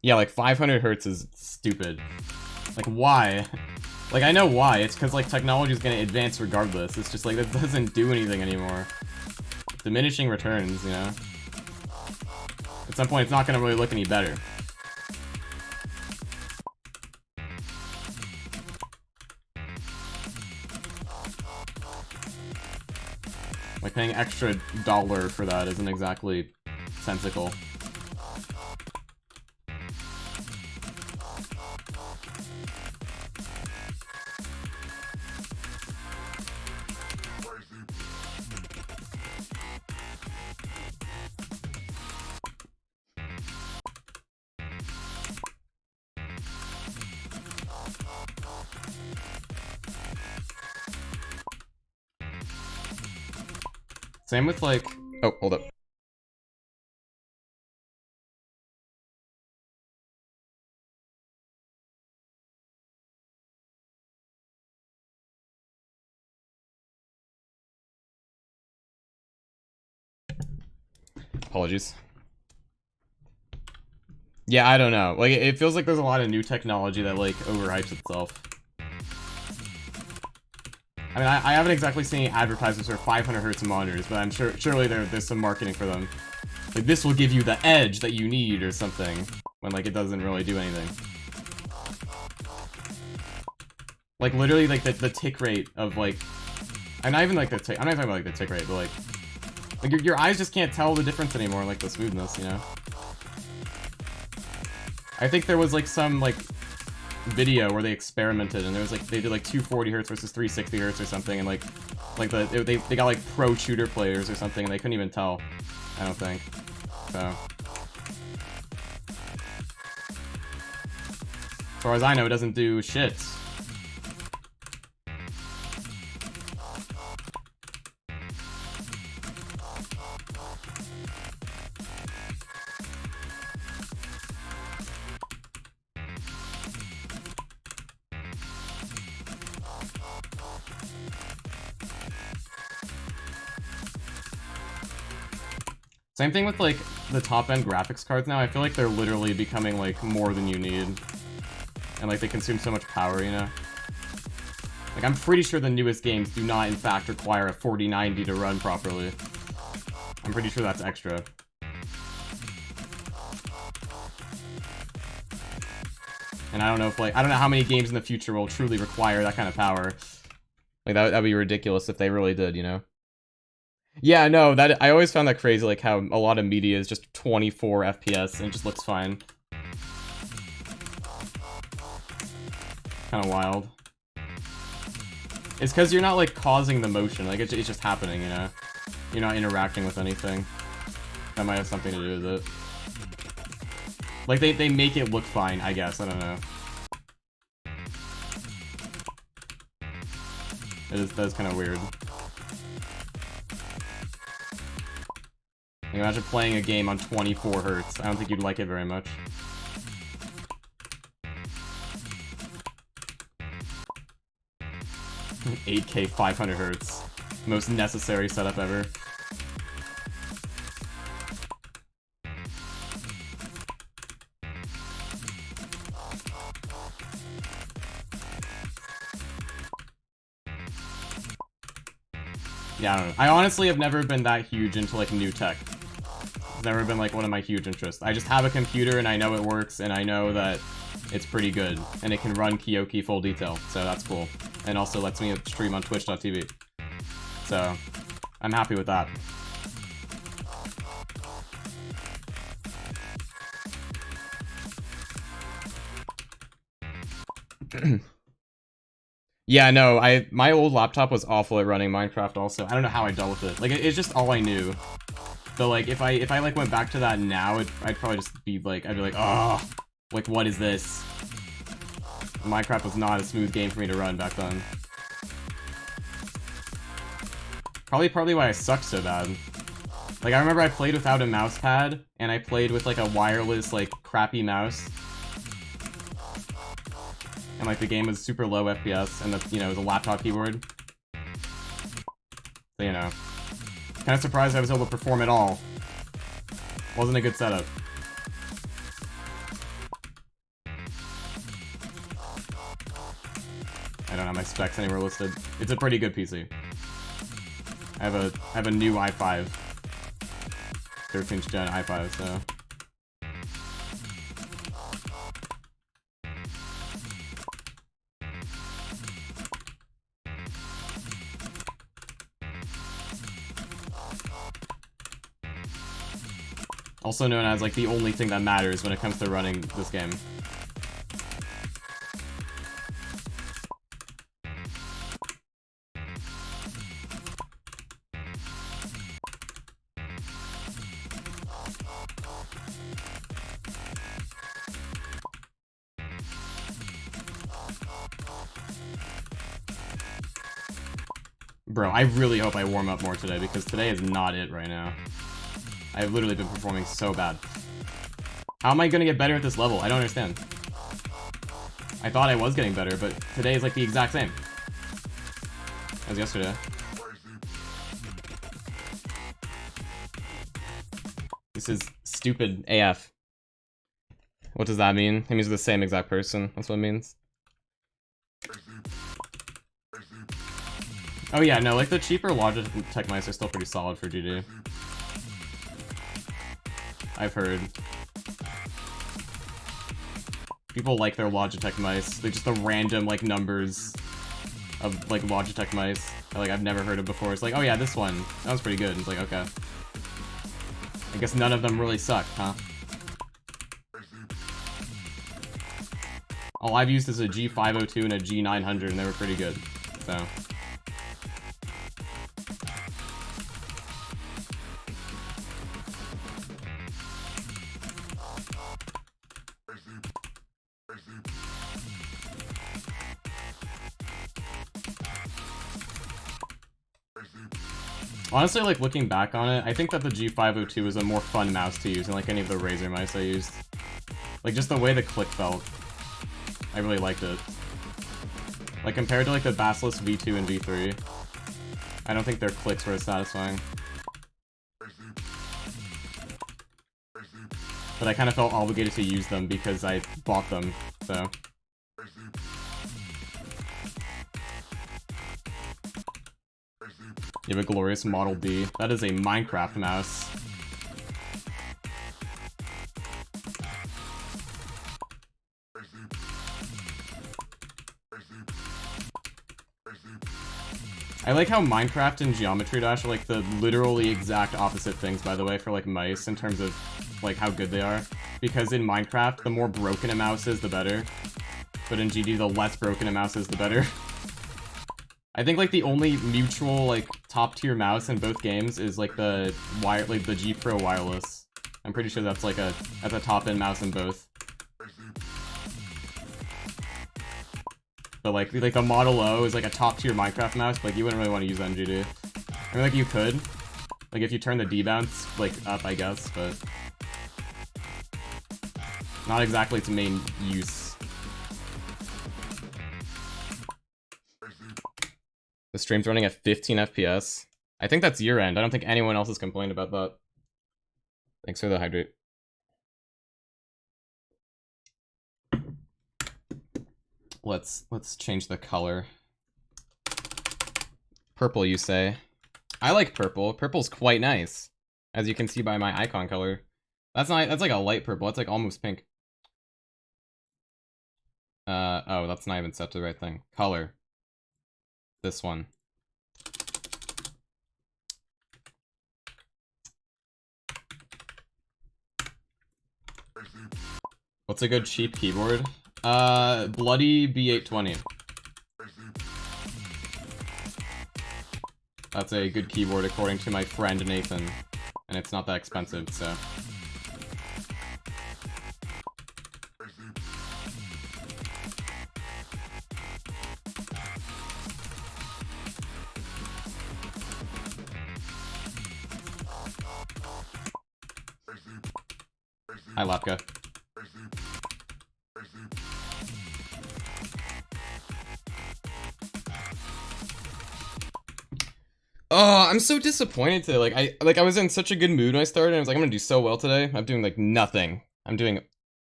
Yeah, like 500 hertz is stupid. Like, why? Like, I know why. It's because, like, technology is going to advance regardless. It's just, like, that doesn't do anything anymore. Diminishing returns, you know? At some point, it's not going to really look any better. Like, paying extra $1 for that isn't exactly sensical. Same with, like... Oh, hold up. Apologies. Yeah, I don't know. Like, it feels like there's a lot of new technology that, like, overhypes itself. I mean, I haven't exactly seen advertisements for 500 hertz monitors, but I'm surely there's some marketing for them. Like, this will give you the edge that you need or something, when, like, it doesn't really do anything. Like, literally, like, the tick rate of, like... I'm not even, like, the tick... I'm not talking about, like, the tick rate, but, like your eyes just can't tell the difference anymore, like, the smoothness, you know? I think there was, like, some, like, video where they experimented, and there was, like, they did, like, 240 hertz versus 360 hertz or something, and, like they got, like, pro shooter players or something, and they couldn't even tell, I don't think. So... as far as I know, it doesn't do shit. Same thing with, like, the top-end graphics cards now. I feel like they're literally becoming, like, more than you need. And, like, they consume so much power, you know? Like, I'm pretty sure the newest games do not, in fact, require a 4090 to run properly. I'm pretty sure that's extra. And I don't know if, like, I don't know how many games in the future will truly require that kind of power. Like, that'd be ridiculous if they really did, you know? Yeah, no, that I always found that crazy, like how a lot of media is just 24 FPS and it just looks fine. Kind of wild. It's because you're not, like, causing the motion, like, it's just happening, you know? You're not interacting with anything. That might have something to do with it. Like, they make it look fine, I guess, I don't know. That's kind of weird. Like, imagine playing a game on 24 hertz. I don't think you'd like it very much. $8K 500 hertz. Most necessary setup ever. Yeah, I don't know. I honestly have never been that huge into, like, new tech. It's never been, like, one of my huge interests. I just have a computer and I know it works and I know that it's pretty good. And it can run kyouki full detail, so that's cool. And also lets me stream on twitch.tv. So, I'm happy with that. Yeah, no, my old laptop was awful at running Minecraft also. I don't know how I dealt with it. Like, it's just all I knew. So, like, if I like, went back to that now, I'd probably just be like, I'd be like, oh, like, what is this? Minecraft was not a smooth game for me to run back then. Probably why I sucked so bad. Like, I remember I played without a mouse pad, and I played with, like, a wireless, like, crappy mouse. And, like, the game was super low FPS, and, the, you know, it was a laptop keyboard. So, you know. Kind of surprised I was able to perform at all. Wasn't a good setup. I don't have my specs anywhere listed. It's a pretty good PC. I have a new i5. 13th gen i5, so. Also known as, like, the only thing that matters when it comes to running this game. Bro, I really hope I warm up more today, because today is not it right now. I've literally been performing so bad. How am I gonna get better at this level? I don't understand. I thought I was getting better, but today is like the exact same as yesterday. This is stupid AF. What does that mean? It means we're the same exact person. That's what it means. Oh yeah, no, like the cheaper Logitech mice are still pretty solid for GD. I've heard. People like their Logitech mice. They're just the random, like, numbers of, like, Logitech mice. Like, I've never heard of before. It's like, oh yeah, this one. That was pretty good. It's like, okay. I guess none of them really suck, huh? All I've used is a G502 and a G900, and they were pretty good. So... Honestly, like, looking back on it, I think that the G502 is a more fun mouse to use than, like, any of the Razer mice I used. Like, just the way the click felt. I really liked it. Like, compared to, like, the Basilisk V2 and V3, I don't think their clicks were as satisfying. But I kind of felt obligated to use them because I bought them, so... You have a glorious Model D. That is a Minecraft mouse. I like how Minecraft and Geometry Dash are like the literally exact opposite things, by the way, for like mice in terms of like how good they are. Because in Minecraft, the more broken a mouse is, the better. But in GD, the less broken a mouse is, the better. I think like the only mutual like top tier mouse in both games is like the the G Pro wireless. I'm pretty sure that's like a top end mouse in both. But like the Model O is like a top tier Minecraft mouse, but like you wouldn't really want to use that in GD. I mean, like you could, like if you turn the D bounce like up, I guess, but not exactly its main use. The stream's running at 15 FPS. I think that's your end. I don't think anyone else has complained about that. Thanks for the hydrate. Let's change the color. Purple, you say? I like purple. Purple's quite nice, as you can see by my icon color. That's not. That's like a light purple. That's like almost pink. Oh, that's not even set to the right thing. Color. This one. What's a good cheap keyboard? Bloody B820. That's a good keyboard according to my friend Nathan. And it's not that expensive, so... Hi, Lapka. Oh, I'm so disappointed today. I was in such a good mood when I started. And I was like, I'm gonna do so well today. I'm doing like nothing. I'm doing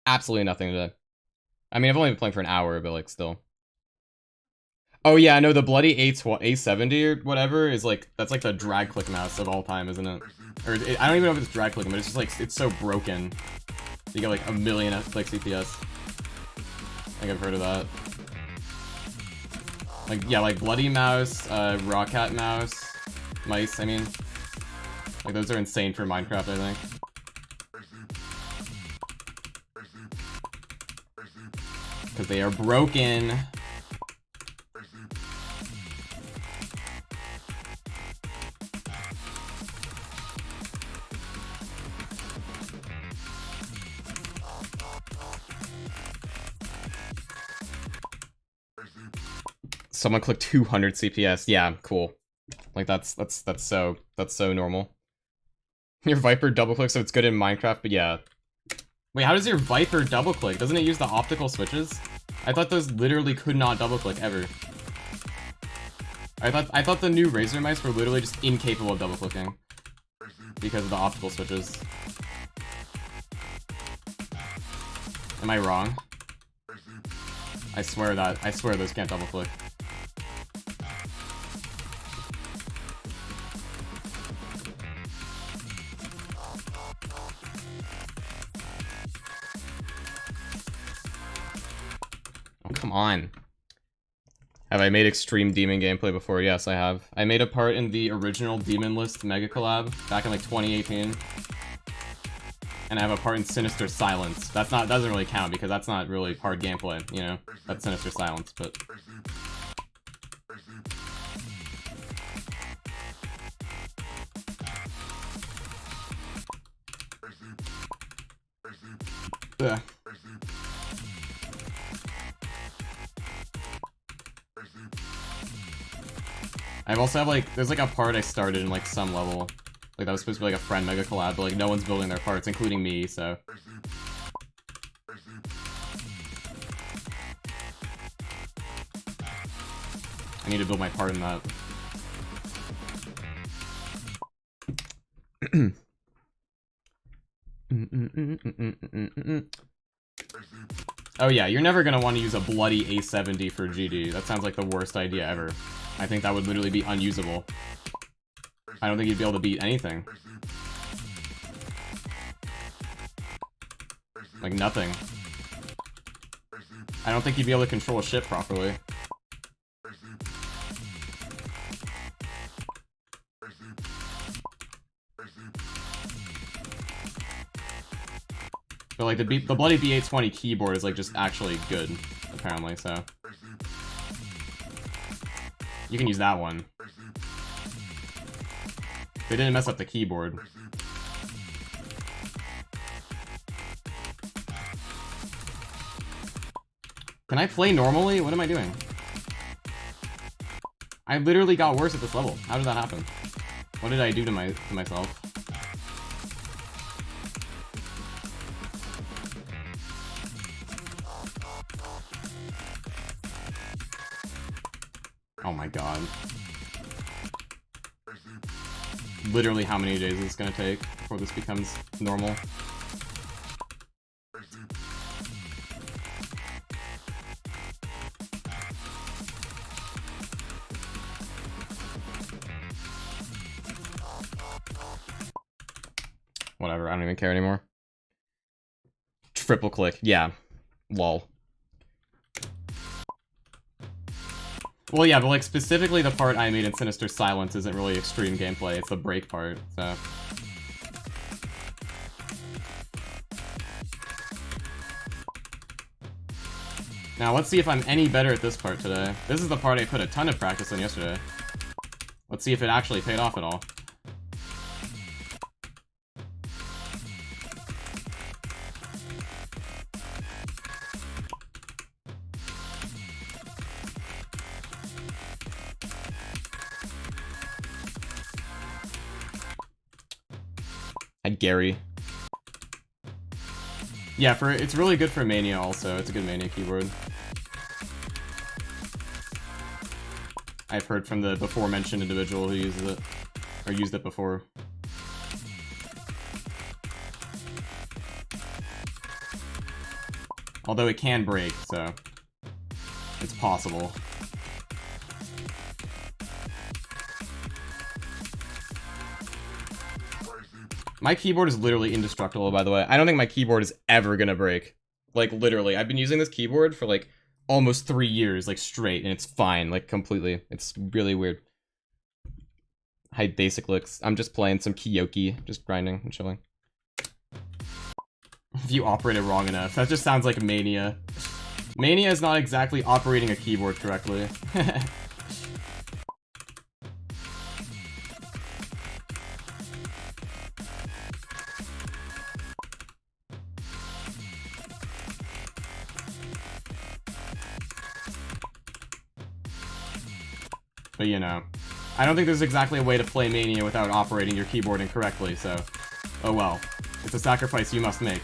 absolutely nothing today. I mean, I've only been playing for an hour, but like still. Oh yeah, I know the bloody A70 or whatever is like that's like the drag click mouse of all time, isn't it? I don't even know if it's drag clicking, but it's just like it's so broken. You get like a million like CPS. I think I've heard of that. Like yeah, like bloody mouse, raw cat mouse, mice. I mean, like those are insane for Minecraft, I think. Because they are broken. Someone clicked 200 CPS. Yeah, cool. Like that's so normal. Your Viper double click, so it's good in Minecraft, but yeah. Wait, how does your Viper double click? Doesn't it use the optical switches? I thought those literally could not double click ever. I thought the new Razer mice were literally just incapable of double clicking because of the optical switches. Am I wrong? I swear those can't double click. Oh, come on. Have I made extreme demon gameplay before? Yes, I have. I made a part in the original Demon List Mega Collab back in like 2018. And I have a part in Sinister Silence. That doesn't really count because that's not really hard gameplay, you know? That's Sinister Silence, but... Ugh. I also have like, there's like a part I started in like some level. Like that was supposed to be like a friend mega collab, but like no one's building their parts, including me, so. I need to build my part in that. Oh yeah, you're never gonna want to use a bloody A70 for GD. That sounds like the worst idea ever. I think that would literally be unusable. I don't think you'd be able to beat anything. Like nothing. I don't think you'd be able to control a ship properly. But like the bloody B820 keyboard is like just actually good, apparently, so. You can use that one. They didn't mess up the keyboard. Can I play normally? What am I doing? I literally got worse at this level. How did that happen? What did I do to myself? Oh my god. Literally how many days is this gonna take before this becomes normal? Whatever, I don't even care anymore. Triple click, yeah. Lol. Well, yeah, but like specifically the part I made in Sinister Silence isn't really extreme gameplay, it's the break part, so. Now let's see if I'm any better at this part today. This is the part I put a ton of practice in yesterday. Let's see if it actually paid off at all. Had Gary. Yeah, it's really good for Mania also. It's a good Mania keyboard. I've heard from the before-mentioned individual who uses it. Or used it before. Although it can break, so... it's possible. My keyboard is literally indestructible, by the way. I don't think my keyboard is ever gonna break. Like, literally. I've been using this keyboard for, like, almost 3 years, like, straight, and it's fine, like, completely. It's really weird. Hi, basic looks. I'm just playing some kyouki, just grinding and chilling. If you operate it wrong enough. That just sounds like mania. Mania is not exactly operating a keyboard correctly. But you know, I don't think there's exactly a way to play Mania without operating your keyboard incorrectly, so... oh well. It's a sacrifice you must make.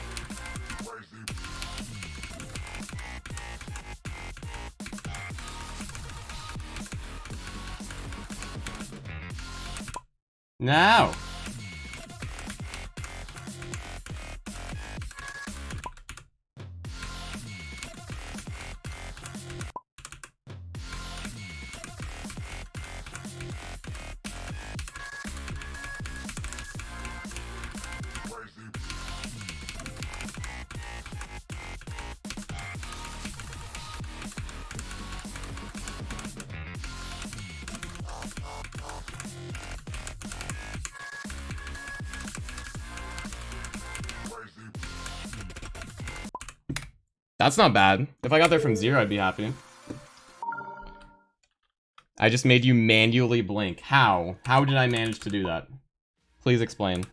Now! That's not bad. If I got there from 0, I'd be happy. I just made you manually blink. How? How did I manage to do that? Please explain.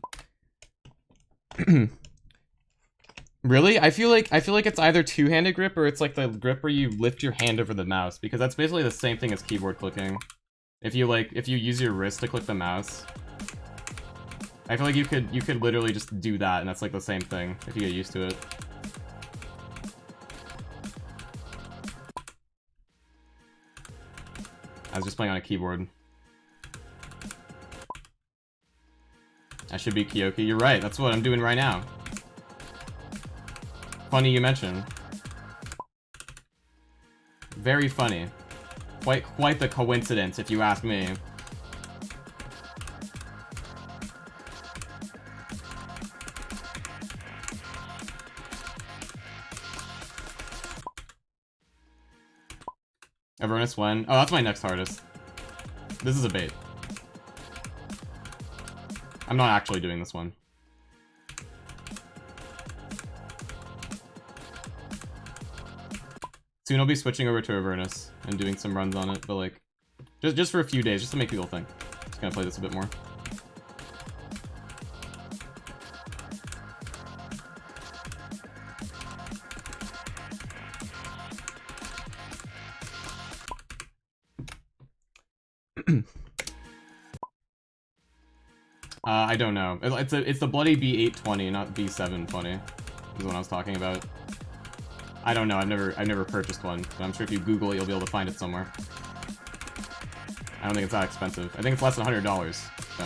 Really? I feel like it's either two-handed grip or it's like the grip where you lift your hand over the mouse, because that's basically the same thing as keyboard clicking. If you use your wrist to click the mouse. I feel like you could literally just do that, and that's like the same thing if you get used to it. I was just playing on a keyboard. I should be kyouki. You're right, that's what I'm doing right now. Funny you mention. Very funny. Quite the coincidence, if you ask me. Avernus when? Oh, that's my next hardest. This is a bait. I'm not actually doing this one. Soon I'll be switching over to Avernus and doing some runs on it, but like, just for a few days, just to make people think. Just gonna play this a bit more. I don't know. It's the bloody B820, not B720. Is what I was talking about. I don't know. I've never purchased one, but I'm sure if you Google it, you'll be able to find it somewhere. I don't think it's that expensive. I think it's less than $100. So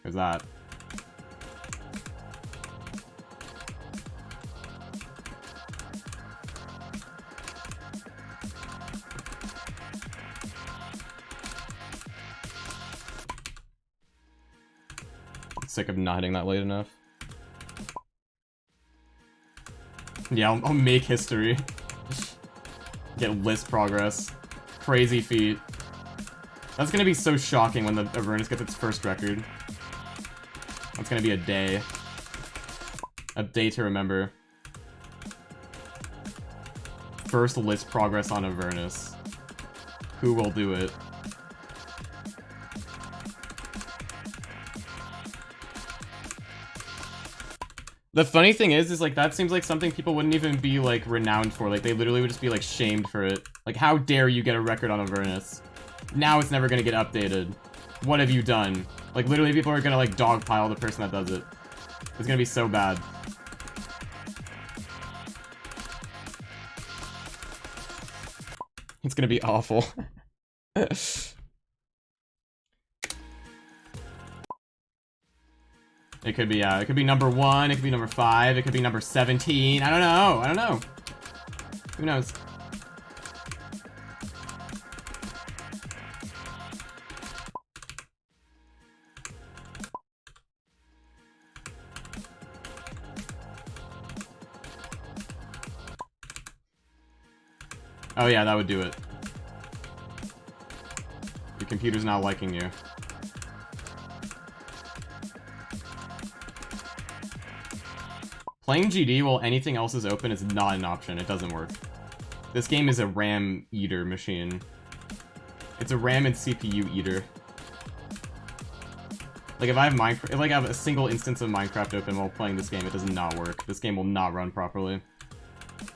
there's that. Sick of not hitting that late enough. Yeah, I'll make history. Get list progress. Crazy feat. That's gonna be so shocking when the Avernus gets its first record. That's gonna be a day. A day to remember. First list progress on Avernus. Who will do it? The funny thing is like, that seems like something people wouldn't even be, like, renowned for. Like, they literally would just be, like, shamed for it. Like, how dare you get a record on Avernus? Now it's never gonna get updated. What have you done? Like, literally people are gonna, like, dogpile the person that does it. It's gonna be so bad. It's gonna be awful. It could be, it could be number 1, it could be number 5, it could be number 17. I don't know, I don't know. Who knows? Oh yeah, that would do it. Your computer's not liking you. Playing GD while anything else is open is not an option. It doesn't work. This game is a RAM eater machine. It's a RAM and CPU eater. Like if I have Minecraft, if like I have a single instance of Minecraft open while playing this game, it does not work. This game will not run properly.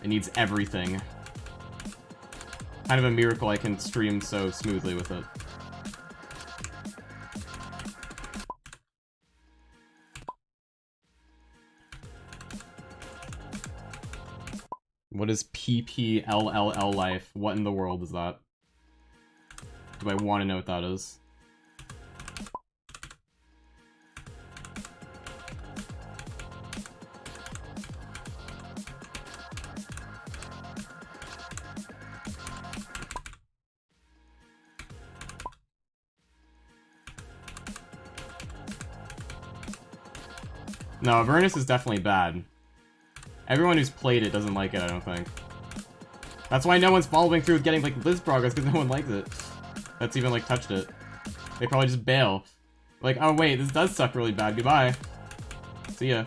It needs everything. Kind of a miracle I can stream so smoothly with it. What is PPLLL life? What in the world is that? Do I want to know what that is? No, Avernus is definitely bad. Everyone who's played it doesn't like it, I don't think. That's why no one's following through with getting, like, Liz progress, because no one likes it. That's even, like, touched it. They probably just bail. Like, oh wait, this does suck really bad, goodbye. See ya.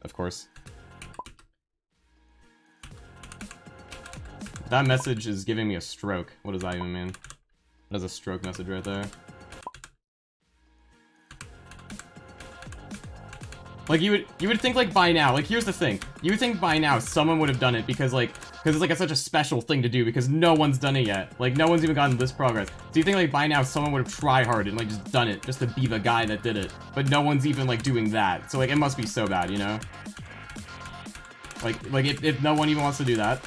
Of course. That message is giving me a stroke. What does that even mean? That is a stroke message right there. Like, you would think, like, by now, like, here's the thing. You would think by now someone would have done it because it's, like, such a special thing to do because no one's done it yet. Like, no one's even gotten this progress. So you think, like, by now someone would have tried hard and, like, just done it just to be the guy that did it. But no one's even, like, doing that. So, like, it must be so bad, you know? Like if no one even wants to do that.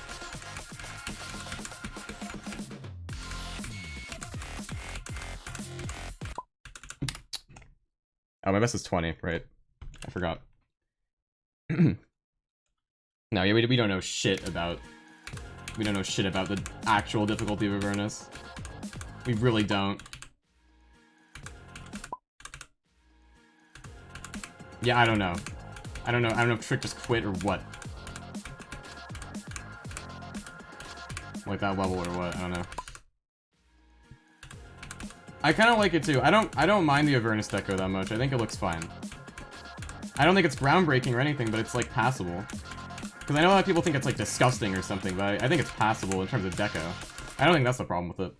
Oh, my best is 20, right? I forgot. No, yeah, we don't know shit about... We don't know shit about the actual difficulty of Avernus. We really don't. Yeah, I don't know. I don't know if Trick just quit or what. Like that level or what, I don't know. I kind of like it too. I don't mind the Avernus deco that much. I think it looks fine. I don't think it's groundbreaking or anything, but it's like passable. Because I know a lot of people think it's like disgusting or something, but I think it's passable in terms of deco. I don't think that's the problem with it.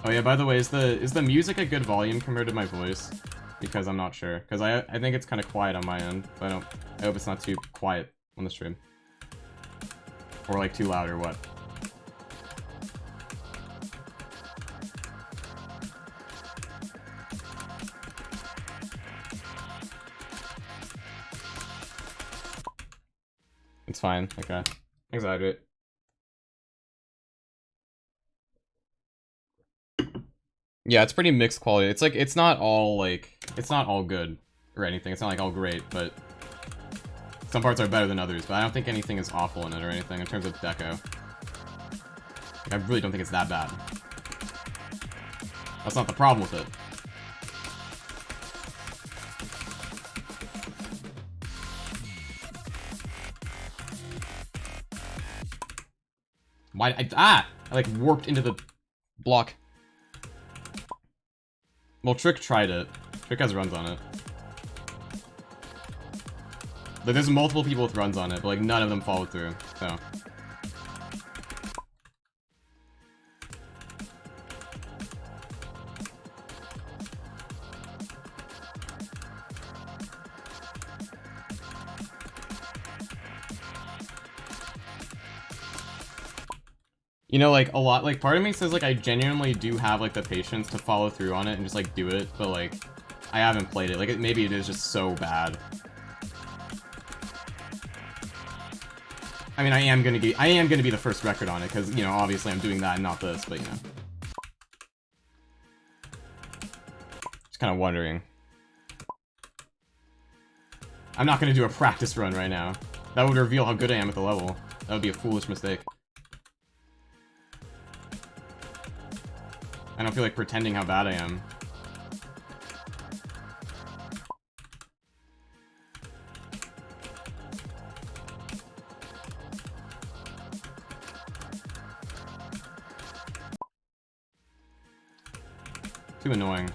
Oh yeah, by the way, is the music a good volume compared to my voice? Because I'm not sure. Because I think it's kind of quiet on my end, but I hope it's not too quiet on the stream. Or like too loud or what. It's fine, okay. Exaggerate. Yeah, it's pretty mixed quality. It's like, it's not all good or anything. It's not like all great, but some parts are better than others, but I don't think anything is awful in it or anything in terms of deco. Like, I really don't think it's that bad. That's not the problem with it. Why, I like warped into the block. Well, Trick tried it. Trick has runs on it. Like, there's multiple people with runs on it, but like none of them followed through, so. You know, like, a lot, like, part of me says, like, I genuinely do have, like, the patience to follow through on it and just, like, do it, but, like, I haven't played it. Like, maybe it is just so bad. I mean, I am gonna be the first record on it, because, you know, obviously I'm doing that and not this, but, you know. Just kind of wondering. I'm not gonna do a practice run right now. That would reveal how good I am at the level. That would be a foolish mistake. I don't feel like pretending how bad I am. Too annoying.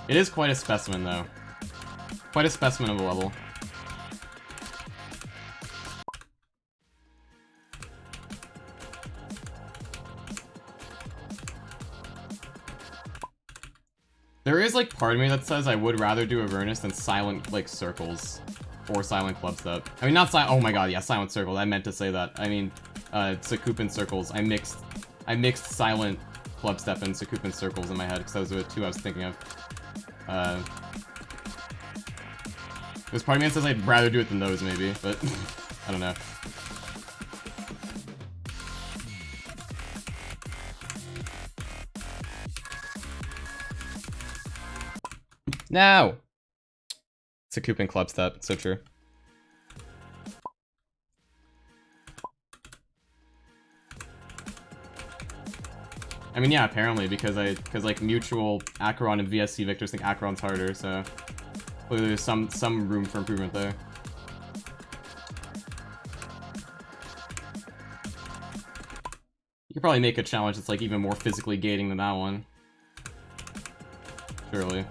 It is quite a specimen, though. Quite a specimen of a level. There is, like, part of me that says I would rather do Avernus than Silent, like, Circles. Or Silent Clubstep. I mean, not Silent- oh my god, yeah, Silent Circles. I meant to say that. I mean, Sakupin Circles. I mixed Silent Clubstep and Sakupin Circles in my head, because those were the two I was thinking of. There's part of me that says I'd rather do it than those, maybe, but I don't know. No! Sakupin Clubstep, so true. I mean, yeah, apparently, because like mutual Acheron and VSC victors think Acheron's harder, so clearly there's some room for improvement there. You could probably make a challenge that's like even more physically gating than that one. Surely.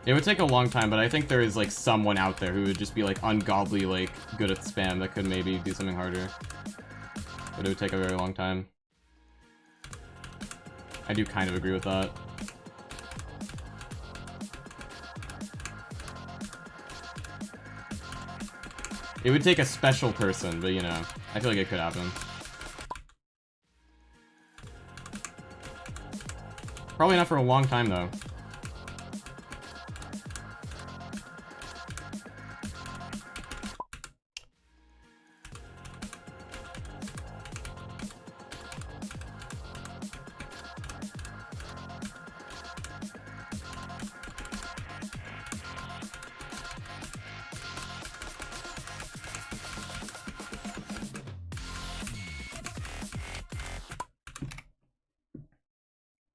It would take a long time, but I think there is, like, someone out there who would just be, like, ungodly, like, good at spam that could maybe do something harder. But it would take a very long time. I do kind of agree with that. It would take a special person, but, you know, I feel like it could happen. Probably not for a long time, though.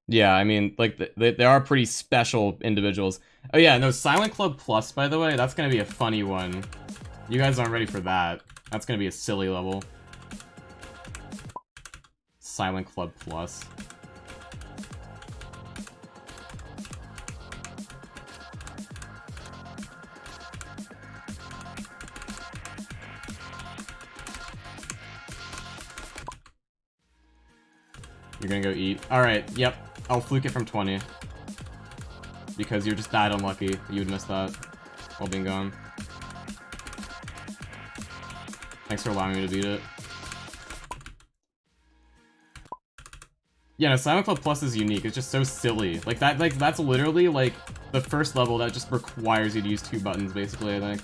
Yeah, I mean, like, they are pretty special individuals. Oh yeah, no, Silent Club Plus, by the way, that's gonna be a funny one. You guys aren't ready for that. That's gonna be a silly level. Silent Club Plus. You're gonna go eat. Alright, yep. I'll fluke it from 20. Because you're just that unlucky. You would miss that while being gone. Thanks for allowing me to beat it. Yeah, no, Silent Club Plus is unique. It's just so silly. Like, that's literally, like, the first level that just requires you to use 2 buttons, basically, I think.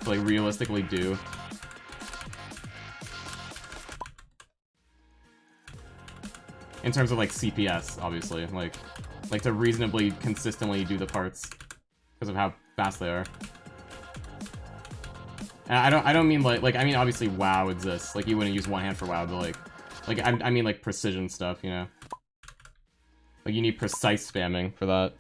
To, like, realistically do. In terms of, like, CPS, obviously. Like to reasonably, consistently do the parts. Because of how fast they are. And I don't mean, like, I mean, obviously, WoW exists. Like, you wouldn't use one hand for WoW, but, like, I mean, like, precision stuff, you know? Like, you need precise spamming for that.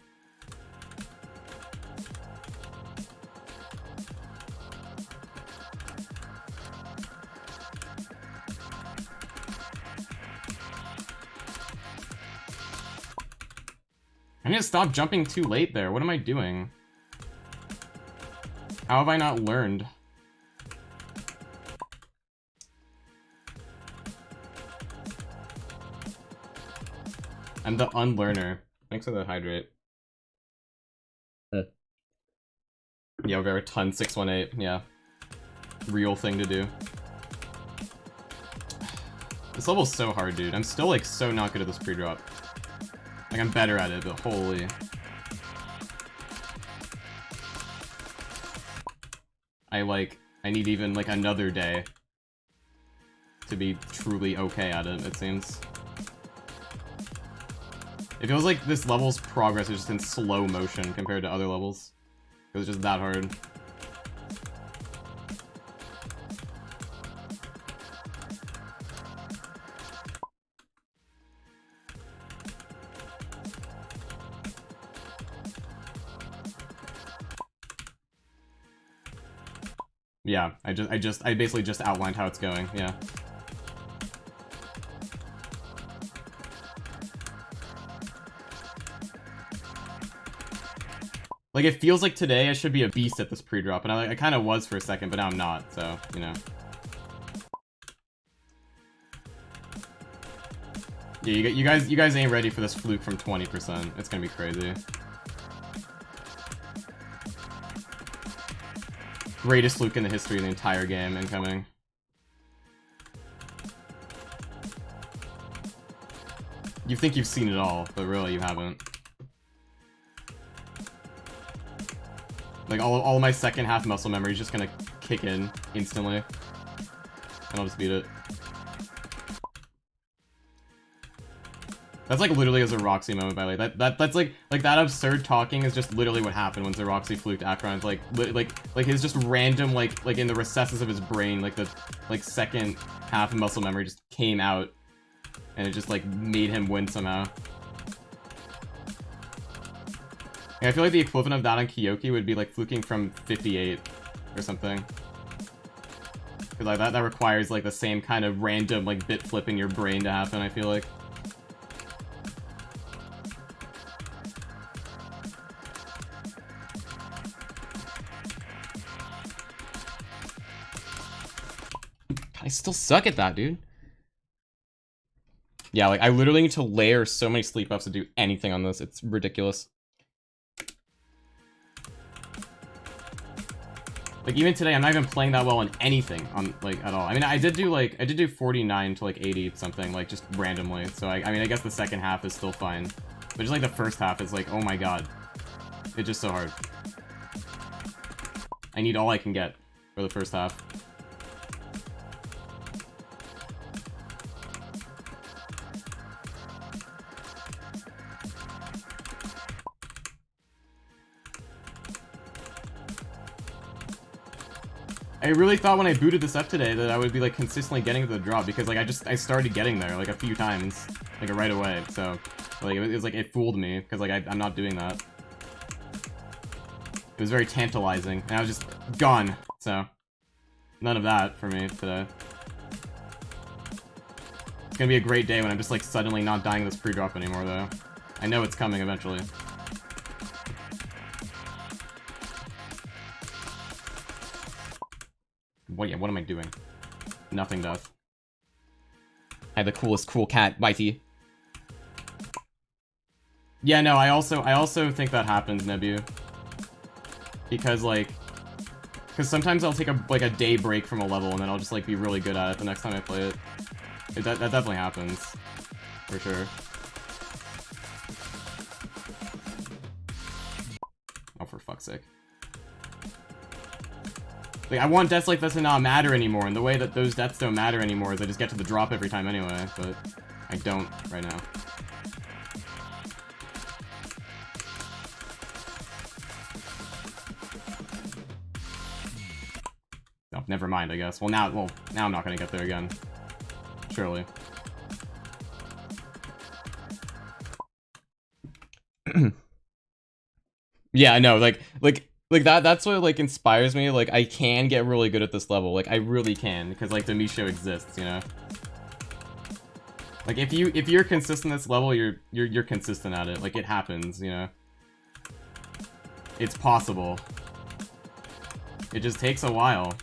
need to stop jumping too late there. What am I doing? How have I not learned? I'm the unlearner. Thanks for the hydrate. Yeah, we're a ton 618. Yeah. Real thing to do. This level's so hard, dude. I'm still, like, so not good at this pre-drop. Like, I'm better at it, but holy. I need even, like, another day to be truly okay at it, it seems. It feels like this level's progress is just in slow motion compared to other levels. It was just that hard. Yeah, I basically just outlined how it's going, yeah. Like, it feels like today I should be a beast at this pre-drop, and I kind of was for a second, but now I'm not, so, you know. Yeah, you guys ain't ready for this fluke from 20%. It's gonna be crazy. Greatest fluke in the history of the entire game incoming. You think you've seen it all, but really you haven't. Like, all my second half muscle memory is just gonna kick in instantly. And I'll just beat it. That's like literally a Zeroxy moment, by the way. That's like that absurd talking is just literally what happened when Zeroxy fluked Akron's like his just random like in the recesses of his brain, like the second half of muscle memory just came out and it just like made him win somehow. Like, I feel like the equivalent of that on Kyoki would be like fluking from 58 or something. Cause like that requires like the same kind of random like bit flip in your brain to happen, I feel like. I still suck at that, dude. Yeah, like, I literally need to layer so many sleep buffs to do anything on this. It's ridiculous. Like, even today, I'm not even playing that well in anything, on like, at all. I mean, I did do 49 to, like, 80 something, like, just randomly. So, I mean, I guess the second half is still fine. But just, like, the first half is like, oh my god. It's just so hard. I need all I can get for the first half. I really thought when I booted this up today that I would be like consistently getting to the drop because like I started getting there like a few times like right away, so like it was like it fooled me because like I'm not doing that. It was very tantalizing and I was just gone, so none of that for me today. It's gonna be a great day when I'm just like suddenly not dying this pre-drop anymore though. I know it's coming eventually. What am I doing? Nothing does. I have the coolest cool cat, Bitey. Yeah, no, I also think that happens, Nebu. Because sometimes I'll take a day break from a level and then I'll just like be really good at it the next time I play it. That definitely happens. For sure. Oh, for fuck's sake. Like, I want deaths like this to not matter anymore, and the way that those deaths don't matter anymore is I just get to the drop every time anyway, but I don't right now. Oh, never mind, I guess. Well, now I'm not gonna get there again. Surely. Yeah, no, like that's what like inspires me. Like I can get really good at this level. Like I really can because like Demisho exists, you know. Like, if you're consistent at this level, you're consistent at it. Like, it happens, you know? It's possible. It just takes a while.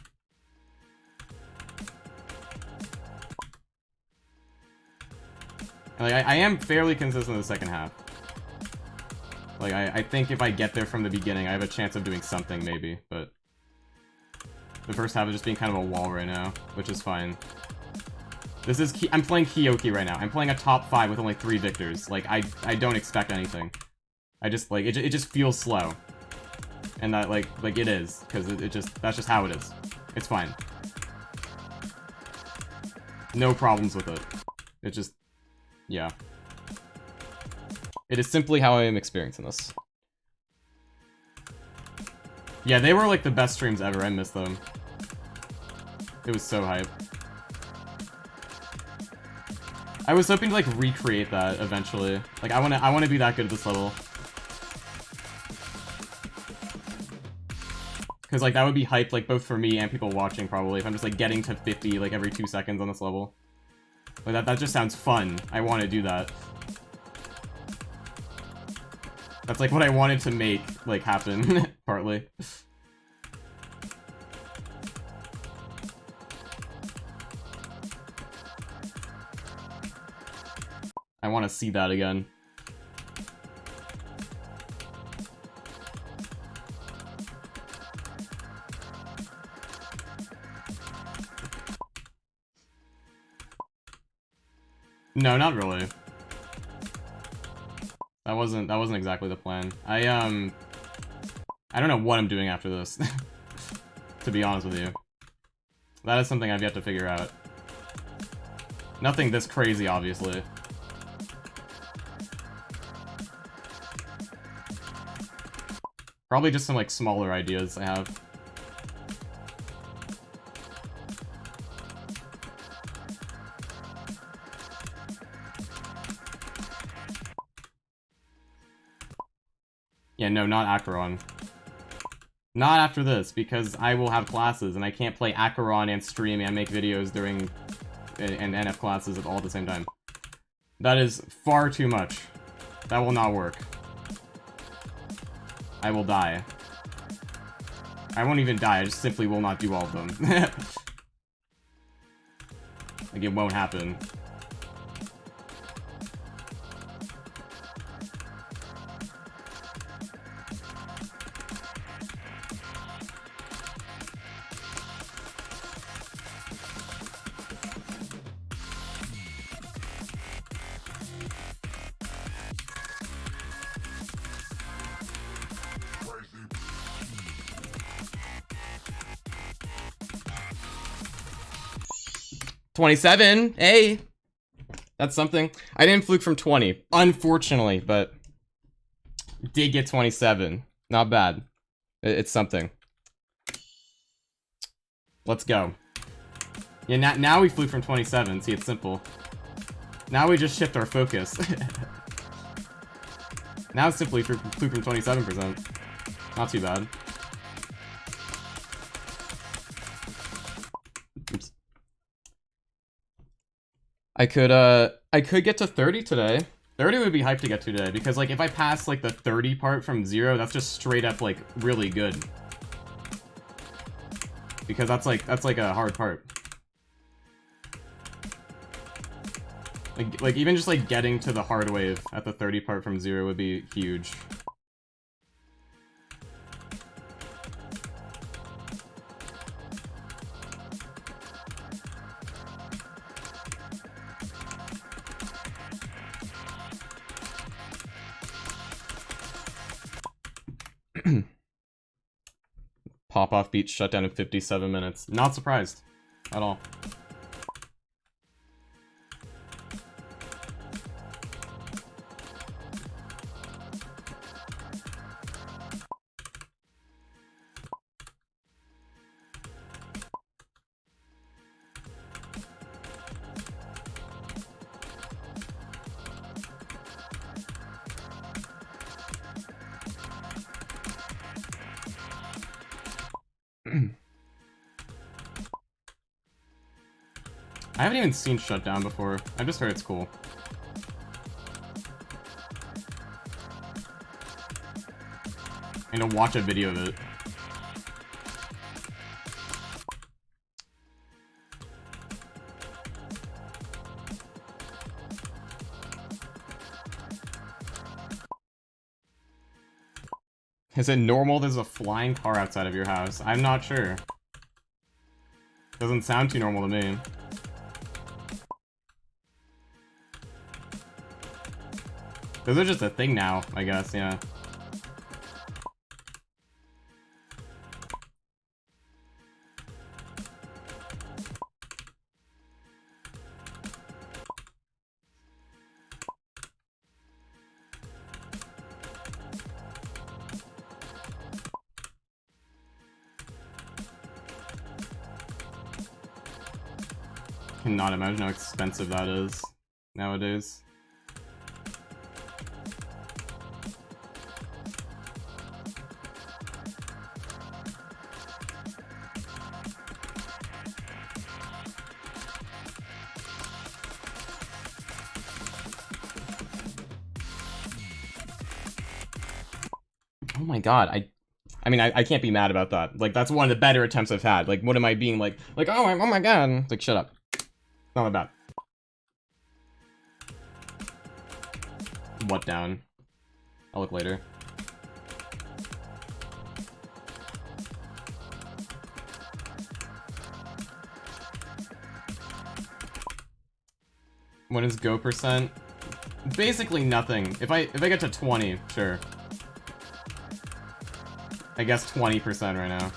Like, I am fairly consistent in the second half. Like, I think if I get there from the beginning, I have a chance of doing something, maybe, but... The first half is just being kind of a wall right now, which is fine. This is I'm playing Kyouki right now. I'm playing a top 5 with only 3 victors. Like, I don't expect anything. I just, like, it just feels slow. And that, like it is, because that's just how it is. It's fine. No problems with it. It just, yeah. It is simply how I am experiencing this. Yeah, they were, like, the best streams ever. I miss them. It was so hype. I was hoping to, like, recreate that eventually. Like, I wanna be that good at this level. Because, like, that would be hype, like, both for me and people watching, probably, if I'm just, like, getting to 50, like, every 2 seconds on this level. Like, that just sounds fun. I want to do that. That's, like, what I wanted to make, like, happen, partly. I want to see that again. No, not really. That wasn't exactly the plan. I don't know what I'm doing after this. To be honest with you. That is something I've yet to figure out. Nothing this crazy, obviously. Probably just some, like, smaller ideas I have. Yeah, no, not Acheron. Not after this, because I will have classes, and I can't play Acheron and stream and make videos during and NF classes all at the same time. That is far too much. That will not work. I will die. I won't even die, I just simply will not do all of them. Like, it won't happen. $27, hey! That's something. I didn't fluke from 20, unfortunately, but did get 27. Not bad. It's something. Let's go. Yeah, now we fluke from 27. See, it's simple. Now we just shift our focus. Now it's simply fluke from 27%. Not too bad. Oops. I could get to 30 today. 30 would be hype to get to today, because, like, if I pass, like, the 30 part from 0, that's just straight up, like, really good. Because that's like a hard part. Like even just, like, getting to the hard wave at the 30 part from 0 would be huge. Pop-off beat shut down in 57 minutes. Not surprised. At all. I haven't even seen Shutdown before. I've just heard it's cool. I'm gonna watch a video of it. Is it normal there's a flying car outside of your house? I'm not sure. Doesn't sound too normal to me. Those are just a thing now, I guess, yeah. Cannot imagine how expensive that is nowadays. Oh my god, I mean, I can't be mad about that. Like, that's one of the better attempts I've had. Like, what am I being like, oh my god. It's like, shut up. Not that bad. What down? I'll look later. What is go percent? Basically nothing. If I get to 20, sure. I guess 20% right now.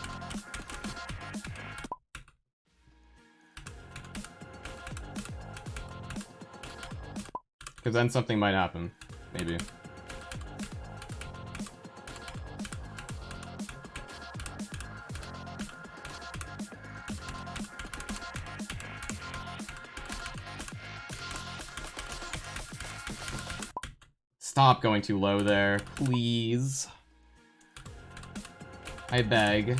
Because then something might happen. Maybe. Stop going too low there, please. I beg.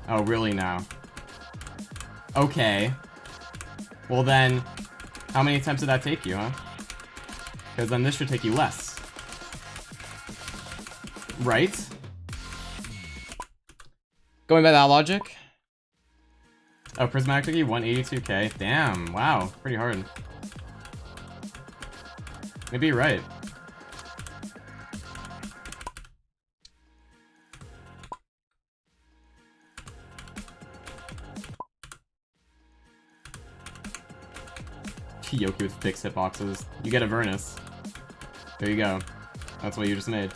Oh, really now? Okay. Well then, how many attempts did that take you, huh? Because then this should take you less. Right? Going by that logic? Oh, Prismatic took you 182k. Damn, wow, pretty hard. Maybe you're right. Kyouki with fixed hitboxes. You get Avernus. There you go. That's what you just made.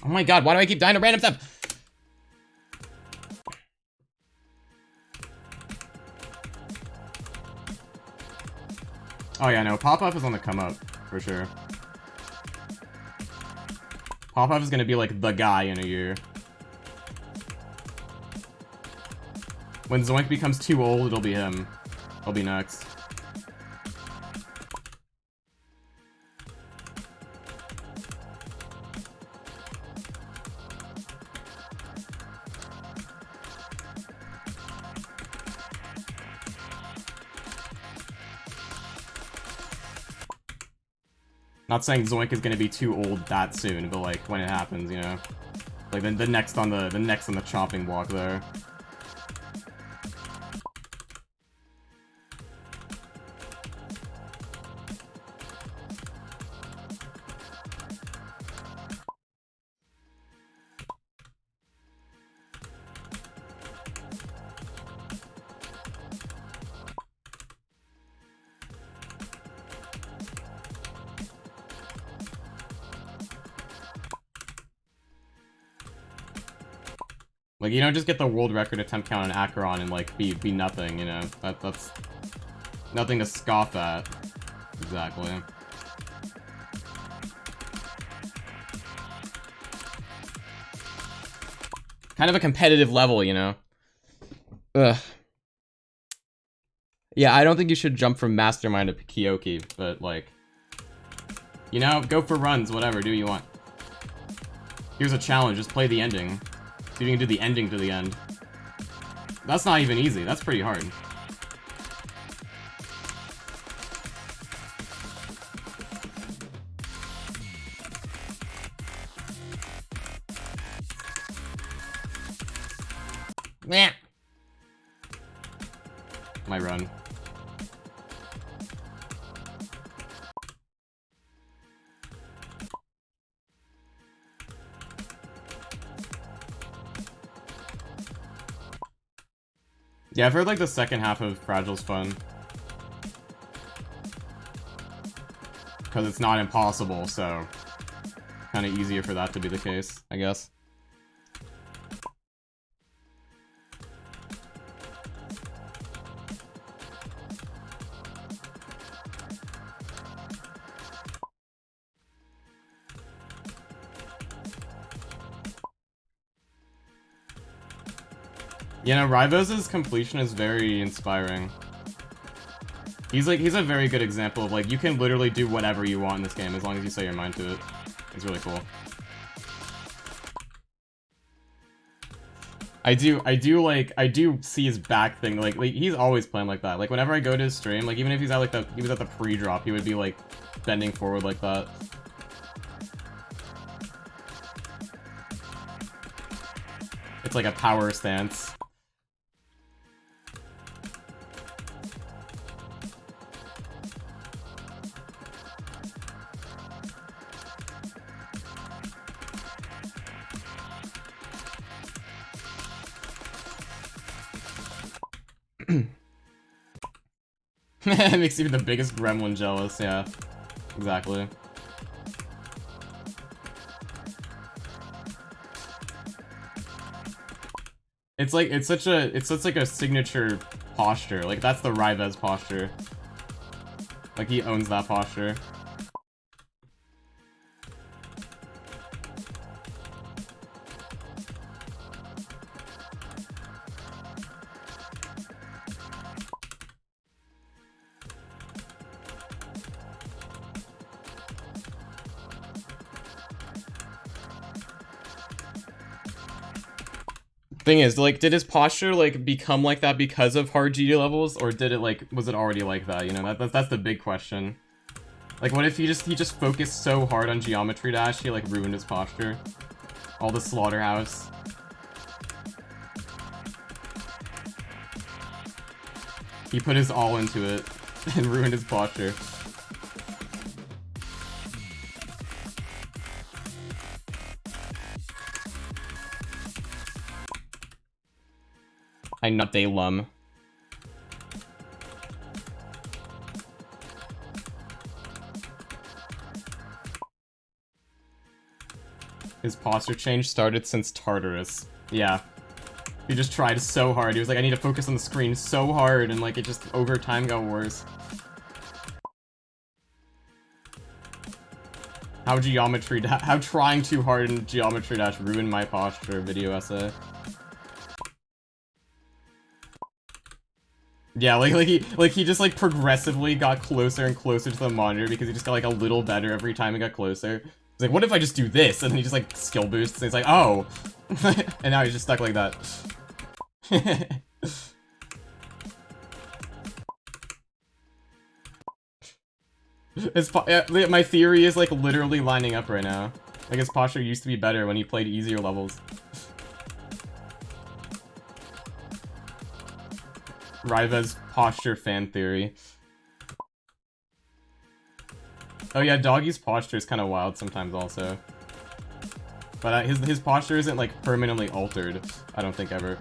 Oh my god, why do I keep dying to random stuff? Oh yeah, no, pop-up is on the come up, for sure. Pop-up is gonna be like the guy in a year. When Zoink becomes too old, it'll be him. It'll be next. Not saying Zoink is gonna be too old that soon, but like when it happens, you know, like the next on the chopping block there. Like, you don't just get the world record attempt count on Acheron and, like, be nothing, you know? That's nothing to scoff at. Exactly. Kind of a competitive level, you know? Ugh. Yeah, I don't think you should jump from Mastermind to kyouki, but, like... You know, go for runs, whatever, do what you want. Here's a challenge, just play the ending. See if you can do the ending to the end. That's not even easy, that's pretty hard. Meh. My run. Yeah, I've heard like the second half of Fragile's fun. Because it's not impossible, so kind of easier for that to be the case, I guess. You know, Rivos' completion is very inspiring. He's a very good example of, like, you can literally do whatever you want in this game as long as you set your mind to it. It's really cool. I do see his back thing, like he's always playing like that. Like, whenever I go to his stream, like, even if he's at, like, he was at the pre-drop, he would be, like, bending forward like that. It's like a power stance. It makes even the biggest gremlin jealous, yeah. Exactly. It's such like a signature posture. Like, that's the Rivez posture. Like, he owns that posture. Thing is, like, did his posture, like, become like that because of hard GD levels, or did it, like, was it already like that, you know? That's the big question. Like, what if he just focused so hard on Geometry Dash, he, like, ruined his posture? All the Slaughterhouse. He put his all into it, and ruined his posture. I not they lum. His posture change started since Tartarus. Yeah. He just tried so hard. He was like, I need to focus on the screen so hard, and, like, it just over time got worse. How trying too hard in Geometry Dash ruined my posture video essay. Yeah, like he just, like, progressively got closer and closer to the monitor because he just got, like, a little better every time he got closer. He's like, what if I just do this? And then he just, like, skill boosts, and he's like, oh! And now he's just stuck like that. My theory is, like, literally lining up right now. Like, his posture used to be better when he played easier levels. Rivez posture fan theory. Oh yeah, Doggy's posture is kind of wild sometimes also. But his posture isn't, like, permanently altered, I don't think, ever.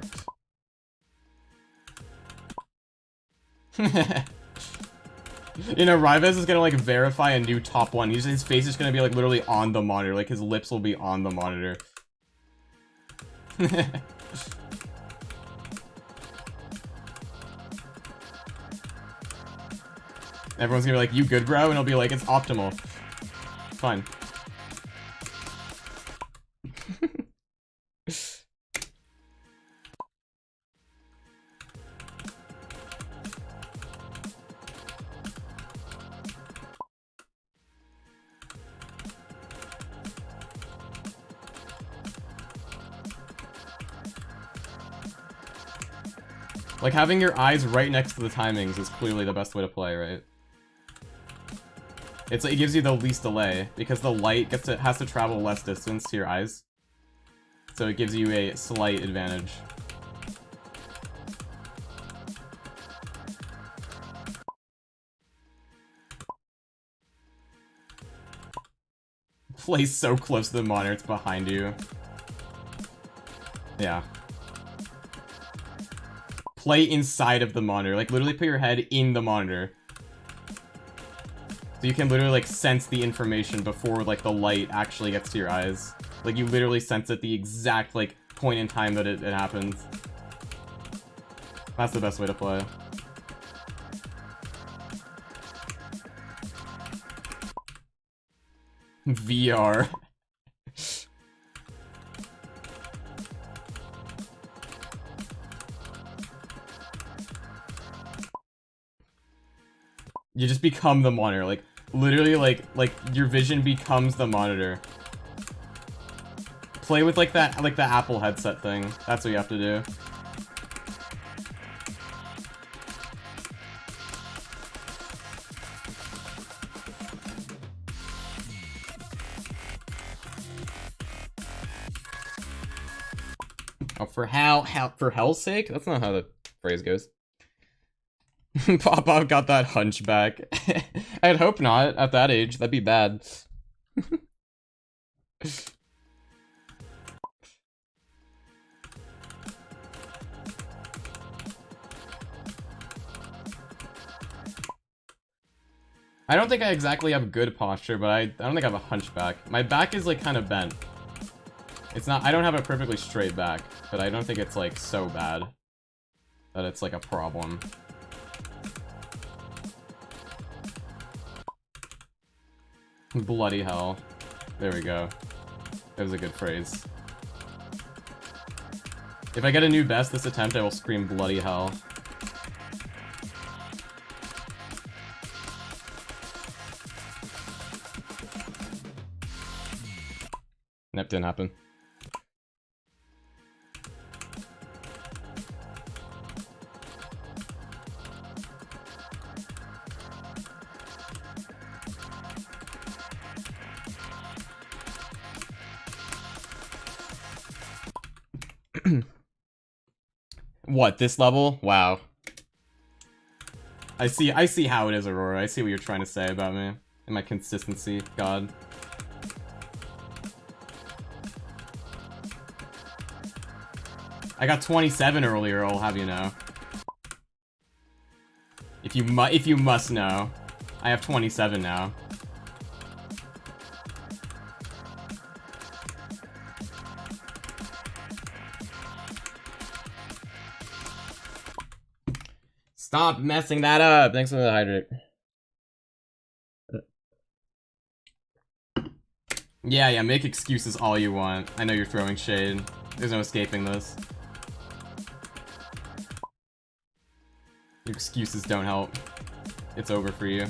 You know, Rivez is gonna, like, verify a new top 1. His face is gonna be, like, literally on the monitor. Like, his lips will be on the monitor. Everyone's gonna be like, you good, bro? And it'll be like, it's optimal. Fine. Like, having your eyes right next to the timings is clearly the best way to play, right? It gives you the least delay, because the light has to travel less distance to your eyes. So it gives you a slight advantage. Play so close to the monitor, it's behind you. Yeah. Play inside of the monitor. Like, literally put your head in the monitor. So you can literally, like, sense the information before, like, the light actually gets to your eyes. Like, you literally sense it the exact, like, point in time that it happens. That's the best way to play. VR. You just become the monitor, like, literally, like, your vision becomes the monitor. Play with, like, that, like, the Apple headset thing. That's what you have to do. Oh, for hell's sake? That's not how the phrase goes. Pop-Pop got that hunchback. I'd hope not, at that age. That'd be bad. I don't think I exactly have good posture, but I don't think I have a hunchback. My back is, like, kind of bent. It's not- I don't have a perfectly straight back, but I don't think it's, like, so bad that it's, like, a problem. Bloody hell. There we go. That was a good phrase. If I get a new best this attempt, I will scream bloody hell. That didn't happen. What, this level? Wow. I see how it is, Aurora. I see what you're trying to say about me. And my consistency, God. I got 27 earlier, I'll have you know. If you must know. I have 27 now. Stop messing that up. Thanks for the hydrate. Yeah, make excuses all you want. I know you're throwing shade. There's no escaping this. Your excuses don't help. It's over for you.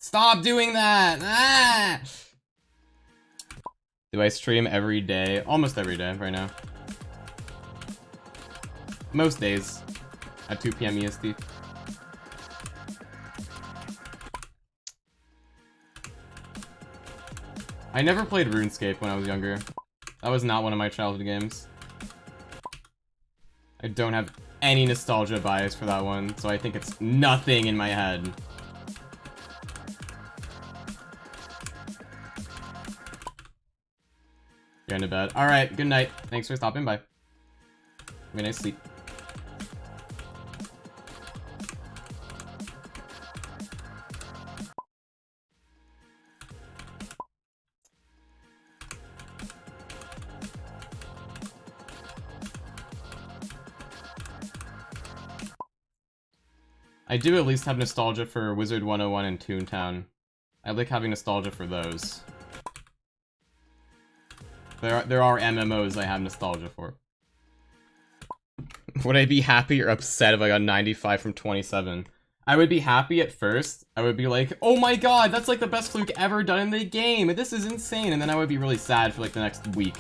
Stop doing that! Ah! Do I stream every day? Almost every day right now. Most days. At 2 PM EST. I never played RuneScape when I was younger. That was not one of my childhood games. I don't have any nostalgia bias for that one, so I think it's nothing in my head. Going to bed. Alright, good night. Thanks for stopping by. Have a nice sleep. I do at least have nostalgia for Wizard 101 and Toontown. I like having nostalgia for those. There are MMOs I have nostalgia for. Would I be happy or upset if I got 95 from 27? I would be happy at first. I would be like, oh my god, that's like the best fluke ever done in the game. This is insane. And then I would be really sad for like the next week.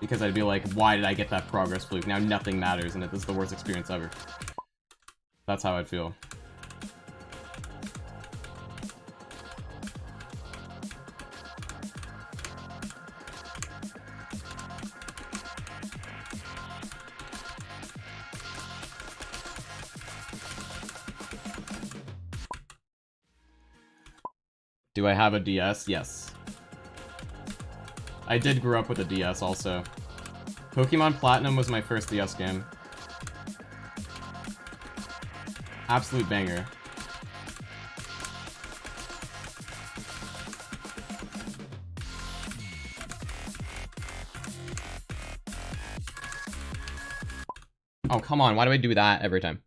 Because I'd be like, why did I get that progress fluke? Now nothing matters and this is the worst experience ever. That's how I'd feel. Do I have a DS? Yes. I did grow up with a DS also. Pokemon Platinum was my first DS game. Absolute banger. Oh, come on. Why do I do that every time?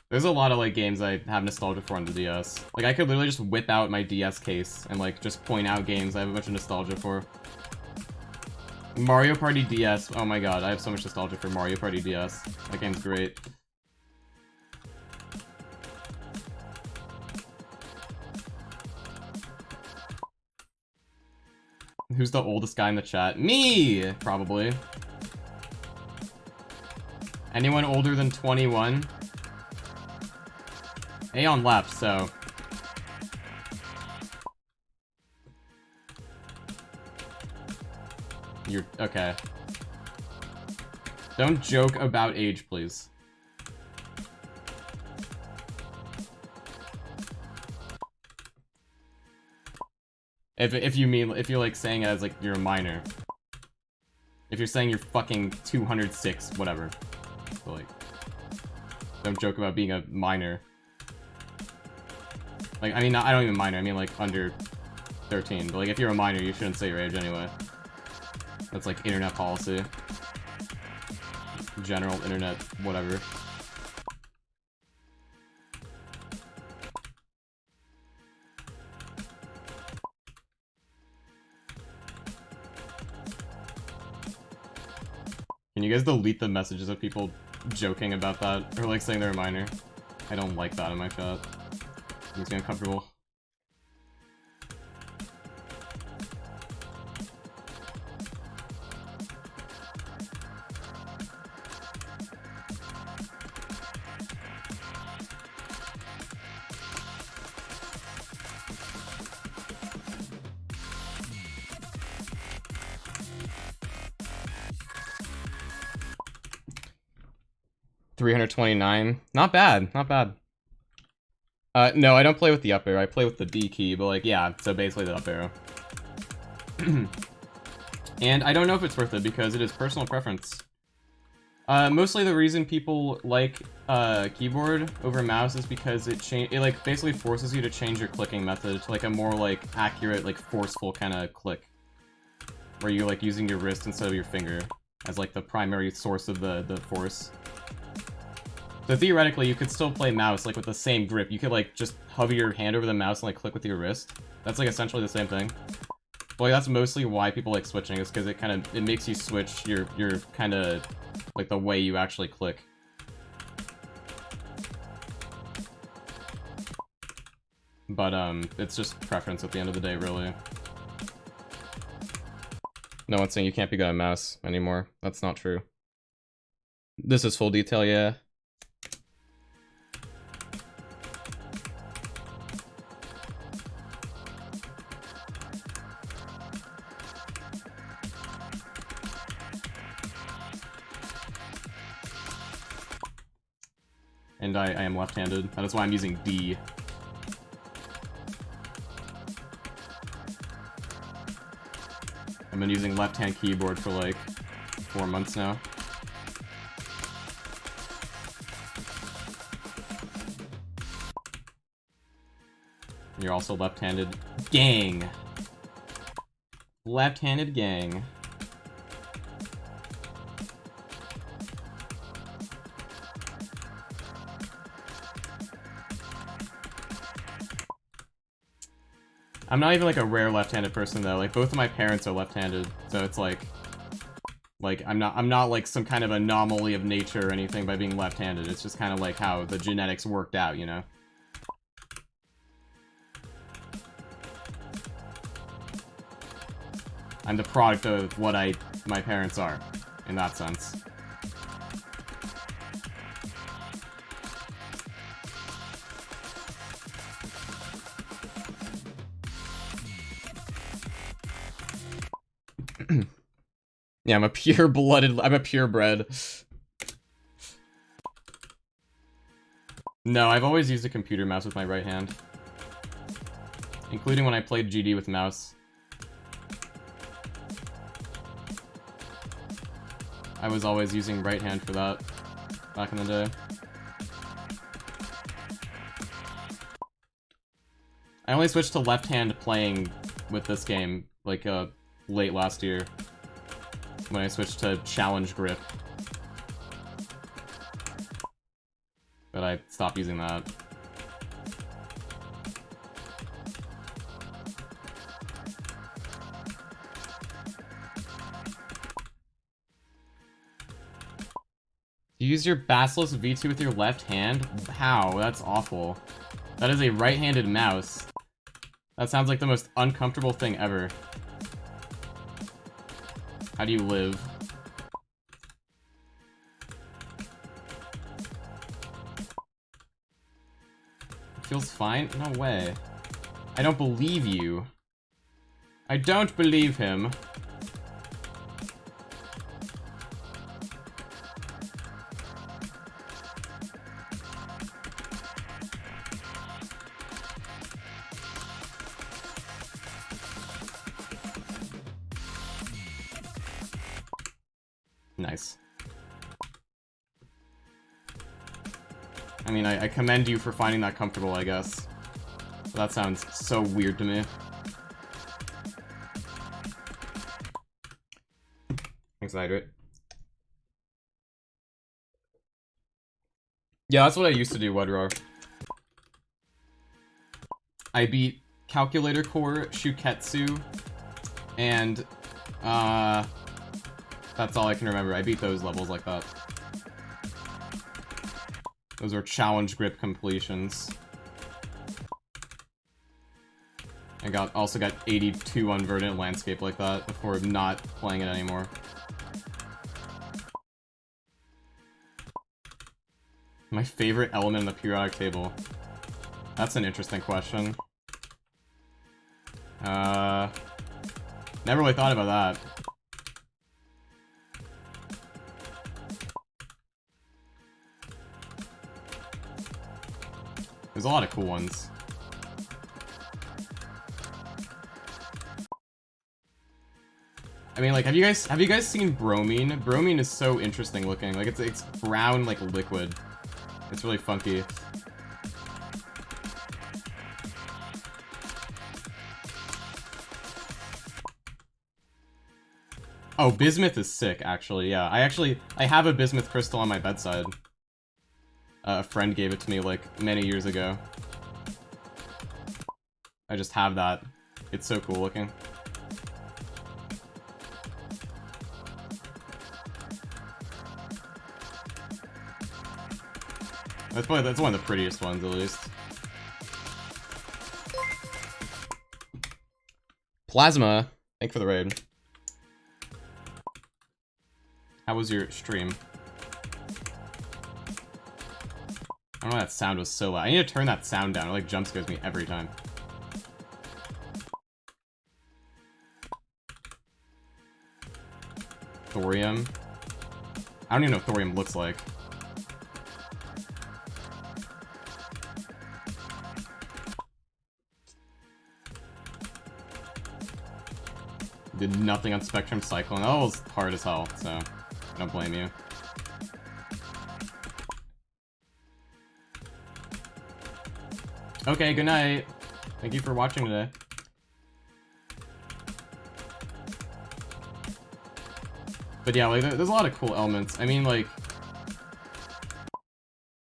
There's a lot of, like, games I have nostalgia for on the DS. Like, I could literally just whip out my DS case and, like, just point out games I have a bunch of nostalgia for. Mario Party DS. Oh my god, I have so much nostalgia for Mario Party DS. That game's great. Who's the oldest guy in the chat? Me! Probably. Anyone older than 21? Aeon left, so... You're... okay. Don't joke about age, please. If you're like saying it as like you're a minor. If you're saying you're fucking 206, whatever. But like, don't joke about being a minor. Like, I mean, I don't even minor, I mean like under 13. But like, if you're a minor, you shouldn't say your age anyway. That's like internet policy. General internet, whatever. Can you guys delete the messages of people joking about that? Or like saying they're a minor? I don't like that in my chat. It makes me uncomfortable. $329. Not bad, not bad. No, I don't play with the up arrow. I play with the D key, but like, yeah, so basically the up arrow. And I don't know if it's worth it because it is personal preference. Mostly the reason people like keyboard over mouse is because it like basically forces you to change your clicking method to like a more like accurate, like forceful kind of click, where you're like using your wrist instead of your finger as like the primary source of the force. So theoretically, you could still play mouse, like, with the same grip. You could, like, just hover your hand over the mouse and, like, click with your wrist. That's, like, essentially the same thing. But, like, that's mostly why people like switching, is because it makes you switch your kind of, like, the way you actually click. But, it's just preference at the end of the day, really. No one's saying you can't be good at mouse anymore. That's not true. This is full detail, yeah. And I am left-handed. That is why I'm using D. I've been using left-hand keyboard for like 4 months now. You're also left-handed. Gang! Left-handed gang. I'm not even like a rare left-handed person though. Like both of my parents are left-handed, so it's like I'm not like some kind of anomaly of nature or anything by being left-handed. It's just kind of like how the genetics worked out, you know? I'm the product of what my parents are, in that sense. Yeah, I'm a purebred. No, I've always used a computer mouse with my right hand. Including when I played GD with mouse. I was always using right hand for that, back in the day. I only switched to left hand playing with this game, like, late last year. When I switched to challenge grip. But I stopped using that. You use your Basilisk V2 with your left hand? How? That's awful. That is a right-handed mouse. That sounds like the most uncomfortable thing ever. How do you live? It feels fine? No way. I don't believe you. I don't believe him. Nice. I mean, I commend you for finding that comfortable, I guess. But that sounds so weird to me. Thanks, Hydrate. Yeah, that's what I used to do, Wedrar. I beat Calculator Core, Shuketsu, and, that's all I can remember. I beat those levels like that. Those are challenge grip completions. I also got 82 on Verdant Landscape like that before not playing it anymore. My favorite element in the periodic table. That's an interesting question. Never really thought about that. There's a lot of cool ones. I mean, like, have you guys seen bromine? Bromine is so interesting looking. Like, it's brown, like, liquid. It's really funky. Oh, bismuth is sick, actually, yeah. I have a bismuth crystal on my bedside. A friend gave it to me, like, many years ago. I just have that. It's so cool looking. That's one of the prettiest ones, at least. Plasma, thank you for the raid. How was your stream? I don't know why that sound was so loud. I need to turn that sound down. It like jump scares me every time. Thorium. I don't even know what thorium looks like. Did nothing on Spectrum Cyclone. That was hard as hell, so I don't blame you. Okay, good night. Thank you for watching today. But yeah, like, there's a lot of cool elements. I mean, like,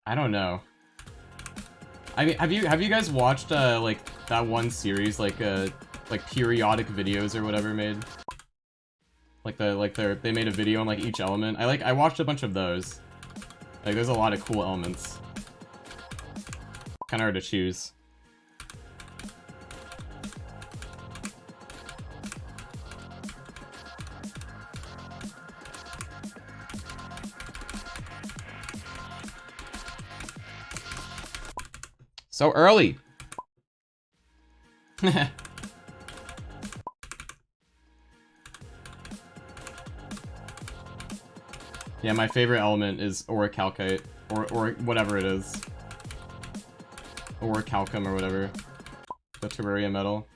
I don't know. I mean, have you guys watched like that one series, like periodic videos or whatever made. They made a video on like each element. I watched a bunch of those. Like there's a lot of cool elements. Kinda hard to choose. So early. Yeah, my favorite element is orichalcite, or whatever it is. Orichalcum or whatever. The terraria metal.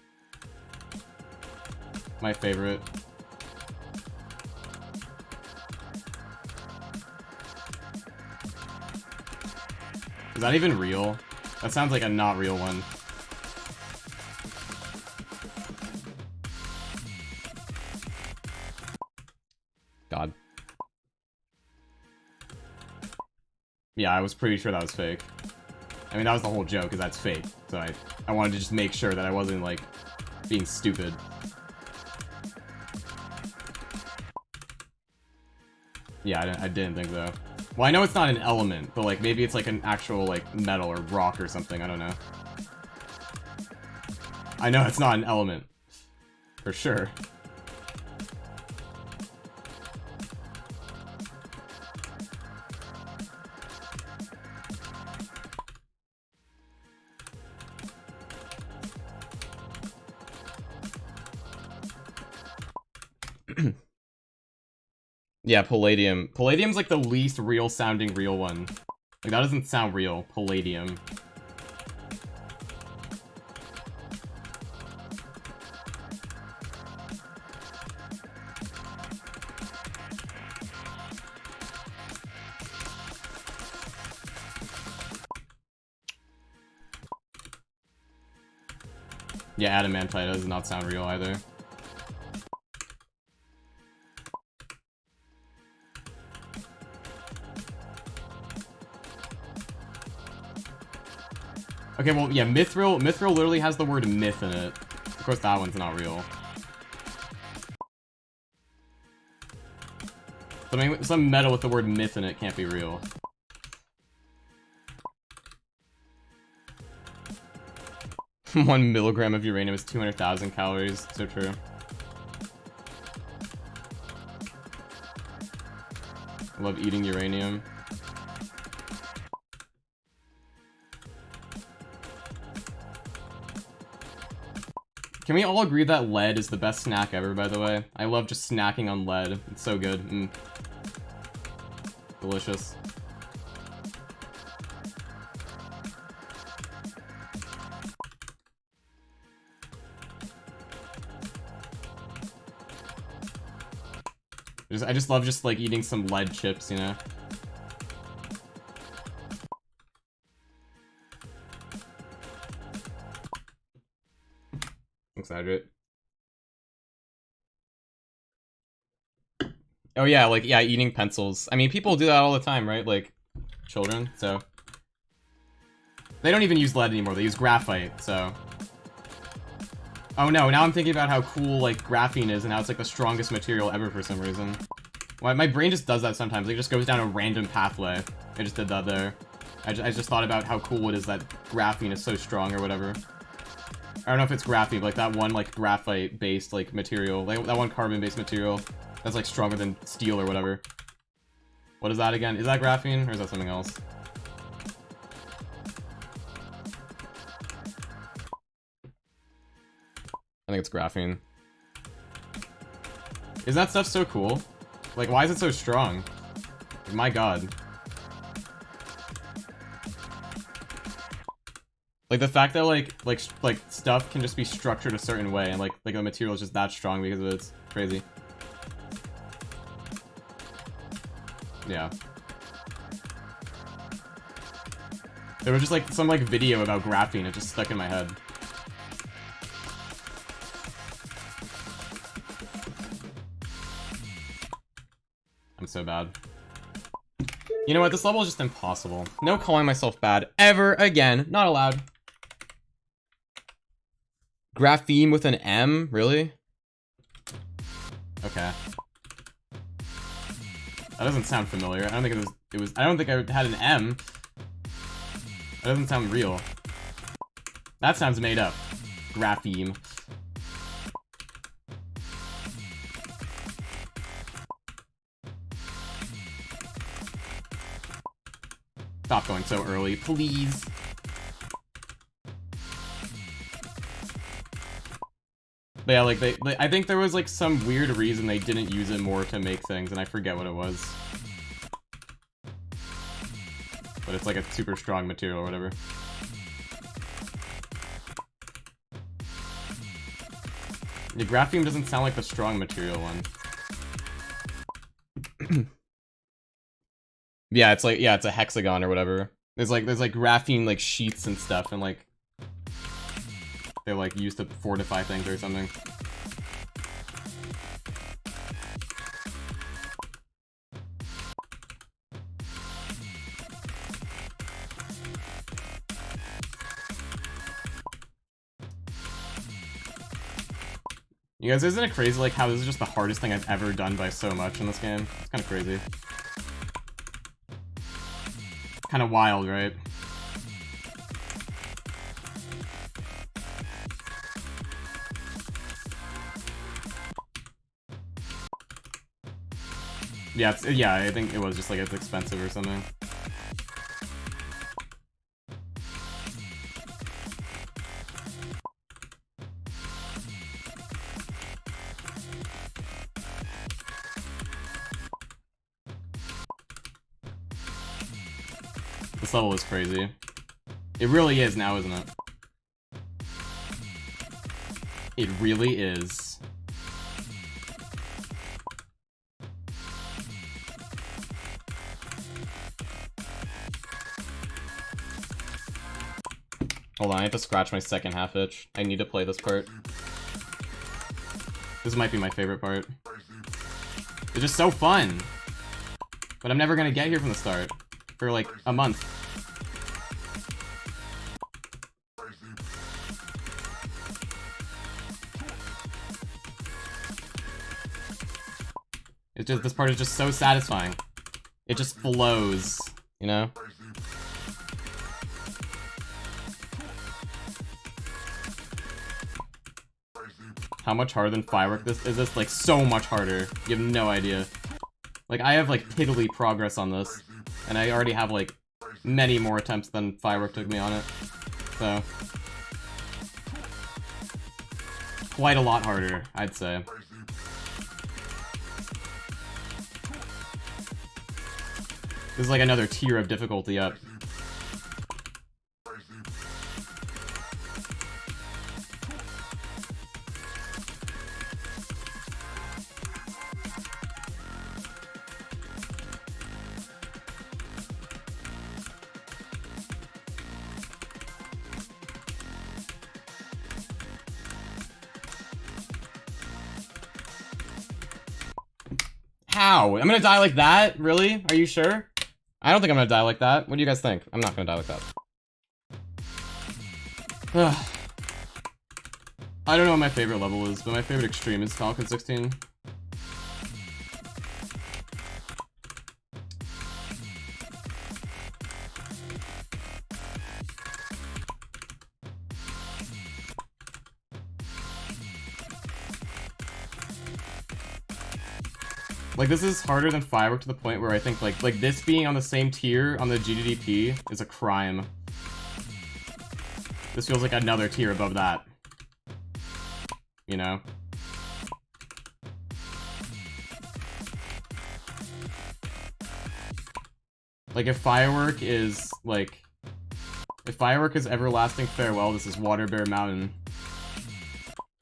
My favorite. Is that even real? That sounds like a not real one. God. Yeah, I was pretty sure that was fake. I mean, that was the whole joke, is that's fake. So I wanted to just make sure that I wasn't, like, being stupid. Yeah, I didn't think so. Well, I know it's not an element, but, like, maybe it's, like, an actual, like, metal or rock or something. I don't know. I know it's not an element. For sure. Yeah, palladium. Palladium's like the least real sounding real one. Like, that doesn't sound real. Palladium. Yeah, adamantite does not sound real either. Okay, well, yeah, mithril literally has the word myth in it. Of course, that one's not real. Some metal with the word myth in it can't be real. One milligram of uranium is 200,000 calories. So true. I love eating uranium. Can we all agree that lead is the best snack ever, by the way? I love just snacking on lead. It's so good. Delicious. I just love just like eating some lead chips, you know? Exaggerate. Oh yeah, like, yeah, eating pencils. I mean, people do that all the time, right? Like, children, so. They don't even use lead anymore, they use graphite, so. Oh no, now I'm thinking about how cool, like, graphene is and how it's, like, the strongest material ever for some reason. My brain just does that sometimes, it just goes down a random pathway. I just did that there. I just thought about how cool it is that graphene is so strong or whatever. I don't know if it's graphene, but like that one like graphite-based like material, like that one carbon-based material that's like stronger than steel or whatever. What is that again? Is that graphene or is that something else? I think it's graphene. Isn't that stuff so cool? Like, why is it so strong? Like, my god. Like, the fact that, like, stuff can just be structured a certain way, and, like a material is just that strong because of it, it's crazy. Yeah. There was just, like, some, like, video about graphene, it just stuck in my head. I'm so bad. You know what, this level is just impossible. No calling myself bad ever again. Not allowed. Grapheme with an M? Really? Okay. That doesn't sound familiar. I don't think it was I don't think I had an M. That doesn't sound real. That sounds made up. Grapheme. Stop going so early, please. But yeah, like, I think there was, like, some weird reason they didn't use it more to make things, and I forget what it was. But it's, like, a super strong material or whatever. The graphene doesn't sound like the strong material one. Yeah, it's a hexagon or whatever. There's like graphene, like, sheets and stuff, and, like, they're, like, used to fortify things or something. You guys, isn't it crazy, like, how this is just the hardest thing I've ever done by so much in this game? It's kind of crazy. Kind of wild, right? Yeah, yeah, I think it was just like it's expensive or something. This level is crazy. It really is now, isn't it? It really is. Hold on, I have to scratch my second half itch. I need to play this part. This might be my favorite part. It's just so fun! But I'm never gonna get here from the start. For like a month. It's just, this part is just so satisfying. It just flows, you know? How much harder than Firework this is? This like so much harder. You have no idea. Like, I have like piddly progress on this, and I already have like many more attempts than Firework took me on it. So quite a lot harder, I'd say. This is like another tier of difficulty up. How? I'm gonna die like that? Really? Are you sure? I don't think I'm gonna die like that. What do you guys think? I'm not gonna die like that. I don't know what my favorite level is, but my favorite extreme is Falcon 16. Like, this is harder than Firework to the point where I think, like this being on the same tier on the GDDP is a crime. This feels like another tier above that. You know? Like, if Firework is, like... If Firework is Everlasting Farewell, this is Water Bear Mountain.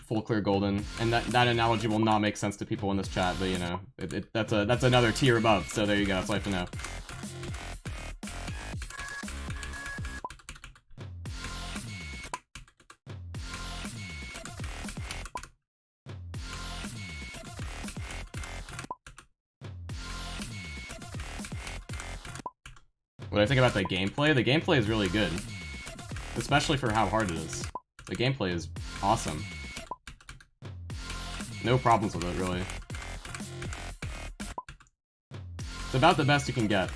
Full Clear Golden. And that analogy will not make sense to people in this chat, but you know, that's another tier above, so there you go, that's all I have to know. What I think about the gameplay is really good. Especially for how hard it is. The gameplay is awesome. No problems with it, really. It's about the best you can get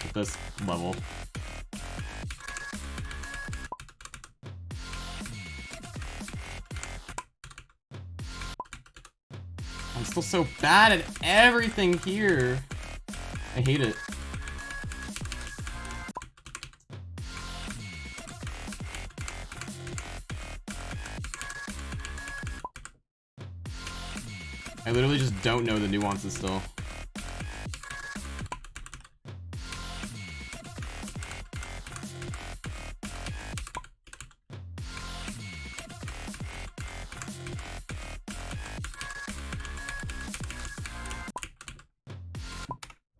at this level. I'm still so bad at everything here. I hate it. I literally just don't know the nuances still.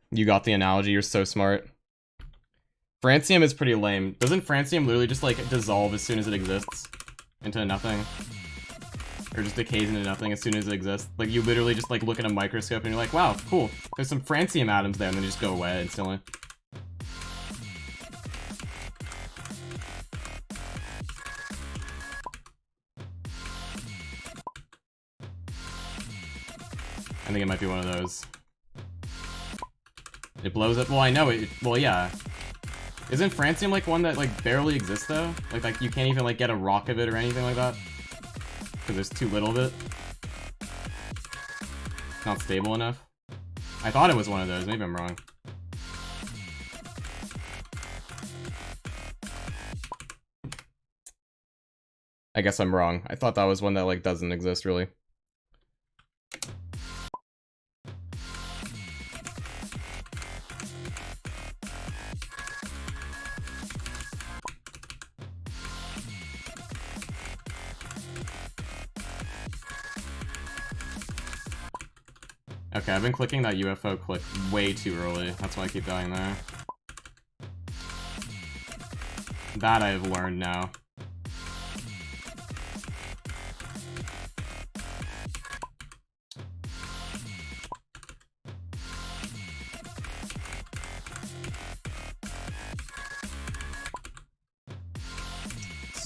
You got the analogy, you're so smart. Francium is pretty lame. Doesn't Francium literally just like dissolve as soon as it exists? Into nothing? Or just decays into nothing as soon as it exists? Like you literally just like look at a microscope and you're like, wow, cool. There's some Francium atoms there, and then they just go away instantly. I think it might be one of those. It blows up. Well, I know it. Well, yeah. Isn't Francium like one that like barely exists though? Like you can't even like get a rock of it or anything like that? Because there's too little of it. It's not stable enough. I thought it was one of those. Maybe I'm wrong. I guess I'm wrong. I thought that was one that like doesn't exist really. Okay, I've been clicking that UFO click way too early. That's why I keep dying there. That I've learned now.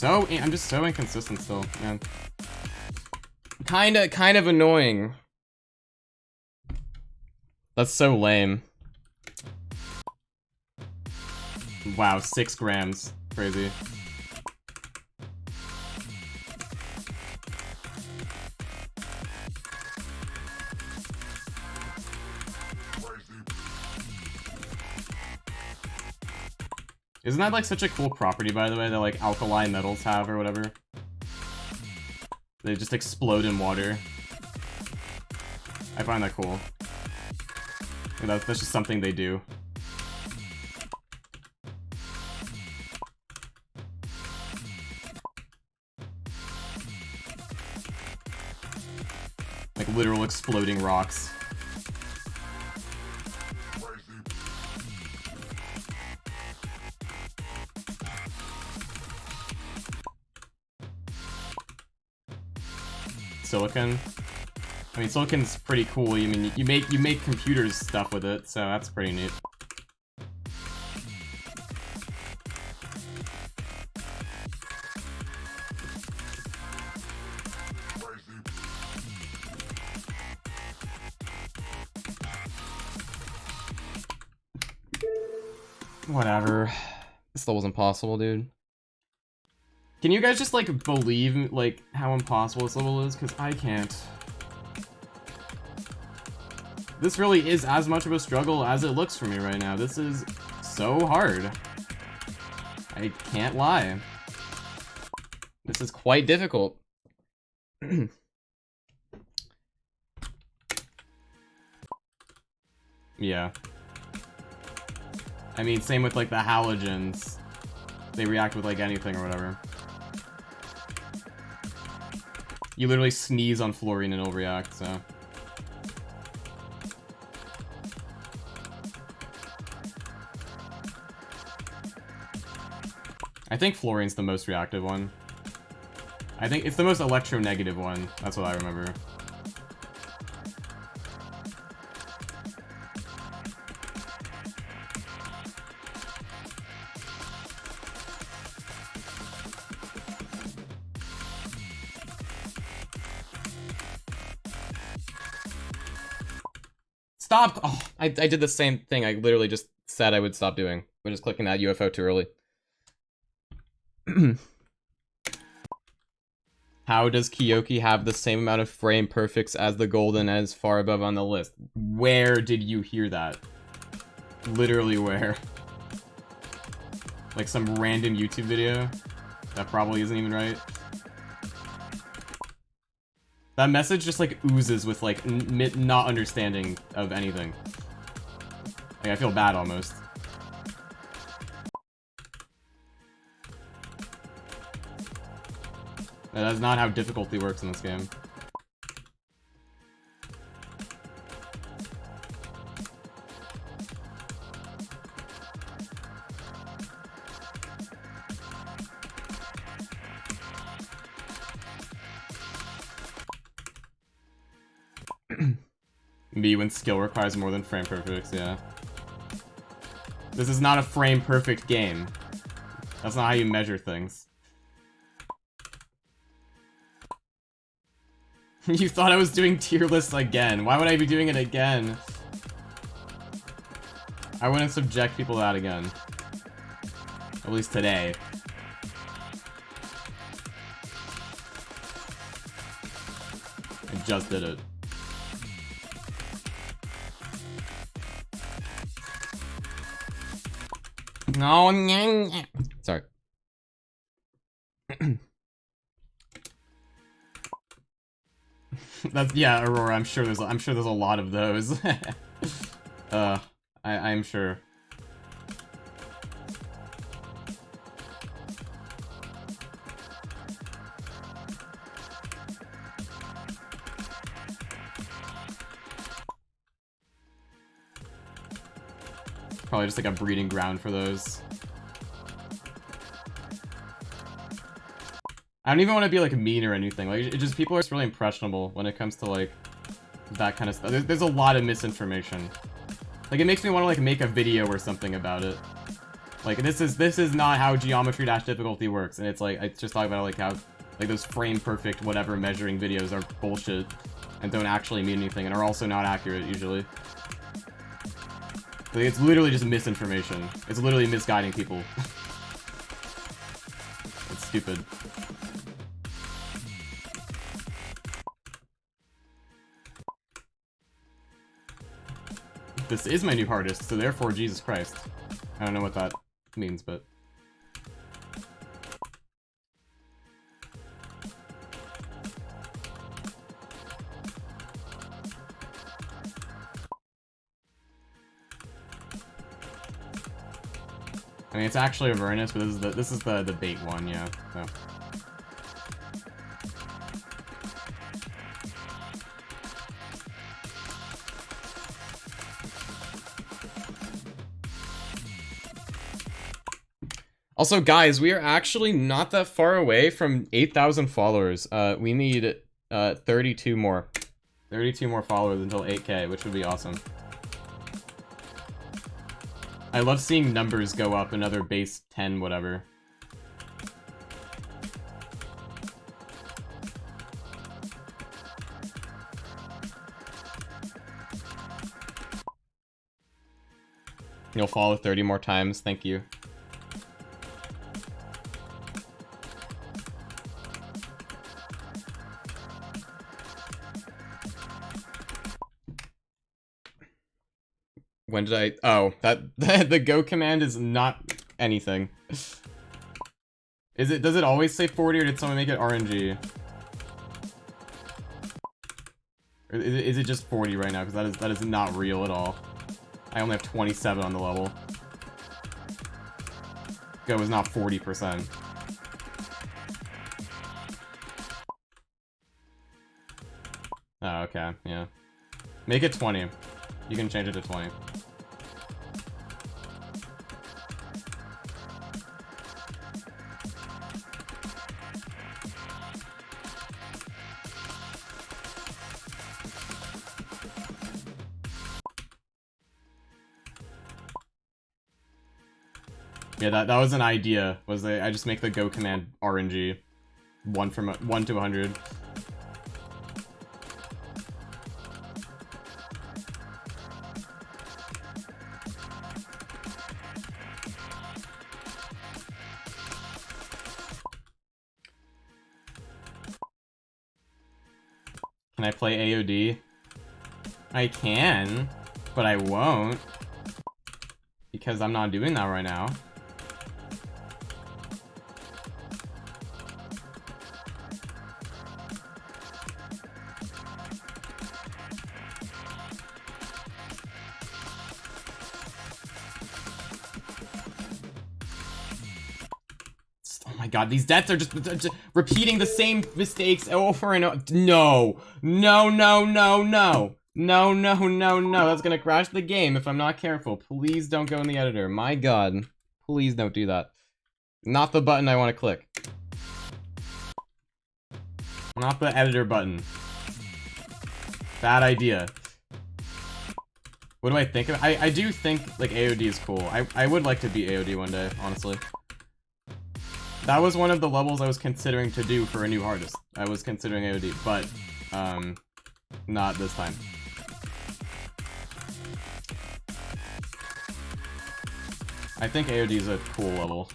I'm just so inconsistent still, man. Kind of annoying. That's so lame. Wow, 6 grams. Crazy. Isn't that like such a cool property, by the way, that like alkali metals have or whatever? They just explode in water. I find that cool. And that's just something they do. Like literal exploding rocks. Silicon. I mean, silicon's pretty cool. I mean, you make computers stuff with it, so that's pretty neat. Whatever. This level's impossible, dude. Can you guys just, like, believe, like, how impossible this level is? Because I can't. This really is as much of a struggle as it looks for me right now. This is so hard. I can't lie. This is quite difficult. Yeah. I mean, same with, like, the halogens. They react with, like, anything or whatever. You literally sneeze on fluorine and it'll react, so... I think fluorine's the most reactive one. I think it's the most electronegative one. That's what I remember. stop! Oh, I did the same thing I literally just said I would stop doing. We're just clicking that UFO too early. How does Kyoki have the same amount of frame perfects as the golden as far above on the list? Where did you hear that? Literally where? Like some random YouTube video? That probably isn't even right. That message just like oozes with like not understanding of anything. Like I feel bad almost. That's not how difficulty works in this game. Me when skill requires more than frame perfects, yeah. This is not a frame perfect game. That's not how you measure things. You thought I was doing tier lists again. Why would I be doing it again? I wouldn't subject people to that again. At least today. I just did it. No, sorry. That's yeah, Aurora. I'm sure there's a lot of those. I'm sure. Probably just like a breeding ground for those. I don't even want to be like mean or anything. Like, it just people are just really impressionable when it comes to like that kind of stuff. There's a lot of misinformation. Like it makes me want to like make a video or something about it. Like this is not how geometry dash difficulty works, and it's like I just talk about like how like those frame perfect whatever measuring videos are bullshit and don't actually mean anything and are also not accurate usually. Like it's literally just misinformation. It's literally misguiding people. It's stupid. This is my new hardest, so therefore Jesus Christ. I don't know what that means, but... I mean, it's actually Avernus, but this is the bait one, yeah. So. Also, guys, we are actually not that far away from 8,000 followers. We need 32 more. 32 more followers until 8K, which would be awesome. I love seeing numbers go up another base 10 whatever. You'll follow 30 more times, thank you. When did I... Oh, that the go command is not anything. Does it always say 40 or did someone make it RNG? Or is it just 40 right now? Because that is not real at all. I only have 27 on the level. Go is not 40%. Oh, okay, yeah. Make it 20. You can change it to 20. Yeah, that was an idea. I just make the go command RNG, 1 to 100. Can I play AOD? I can, but I won't. Because I'm not doing that right now. Oh my god, these deaths are just repeating the same mistakes over and over. No. No, no, no, no. No, no, no, no. That's gonna crash the game if I'm not careful. Please don't go in the editor. My god. Please don't do that. Not the button I want to click. Not the editor button. Bad idea. What do I think of it? I do think, like, AOD is cool. I would like to beat AOD one day, honestly. That was one of the levels I was considering to do for a new hardest. I was considering AOD, but, not this time. I think AOD is a cool level.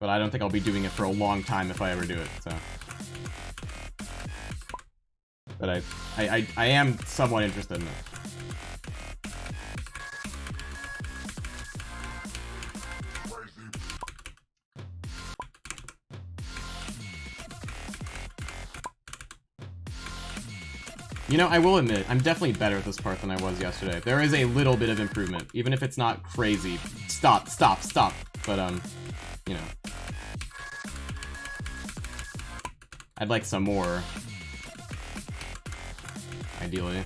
But I don't think I'll be doing it for a long time if I ever do it, so. But I am somewhat interested in it. You know, I will admit, I'm definitely better at this part than I was yesterday. There is a little bit of improvement, even if it's not crazy. Stop, stop, stop. But, you know. I'd like some more. Ideally.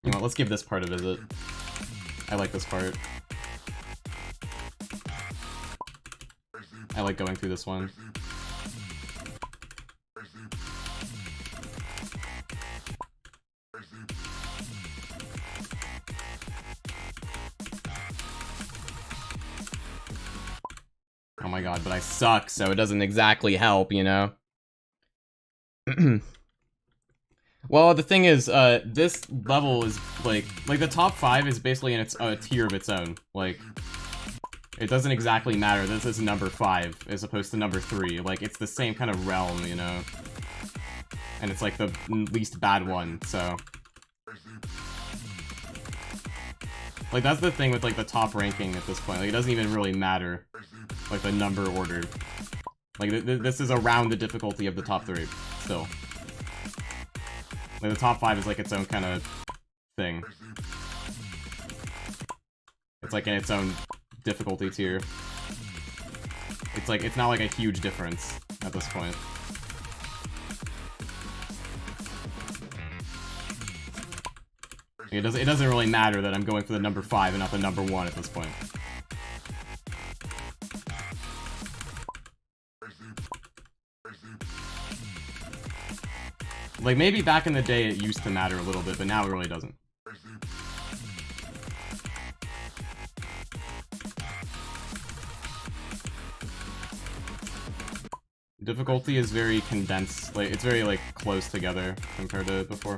You know what, let's give this part a visit. I like this part. I like going through this one. Oh my god, but I suck, so it doesn't exactly help, you know? Well, the thing is, this level is, like the top 5 is basically in its tier of its own. Like, it doesn't exactly matter. This is number 5 as opposed to number 3. Like, it's the same kind of realm, you know? And it's, like, the least bad one, so... Like, that's the thing with, like, the top ranking at this point. Like, it doesn't even really matter, like, the number ordered. Like, this is around the difficulty of the top 3, still. Like, the top 5 is, like, its own kind of thing. It's, like, in its own difficulty tier. It's, like, it's not, like, a huge difference at this point. It doesn't really matter that I'm going for the number 5 and not the number 1 at this point. Like, maybe back in the day it used to matter a little bit, but now it really doesn't. Difficulty is very condensed, like, it's very, like, close together compared to before.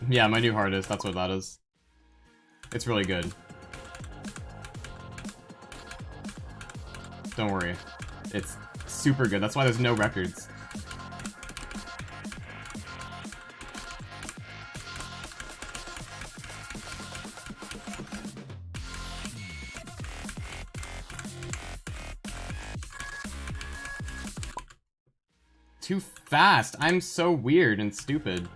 Yeah, my new hardest, that's what that is. It's really good. Don't worry. It's super good. That's why there's no records. Too fast. I'm so weird and stupid.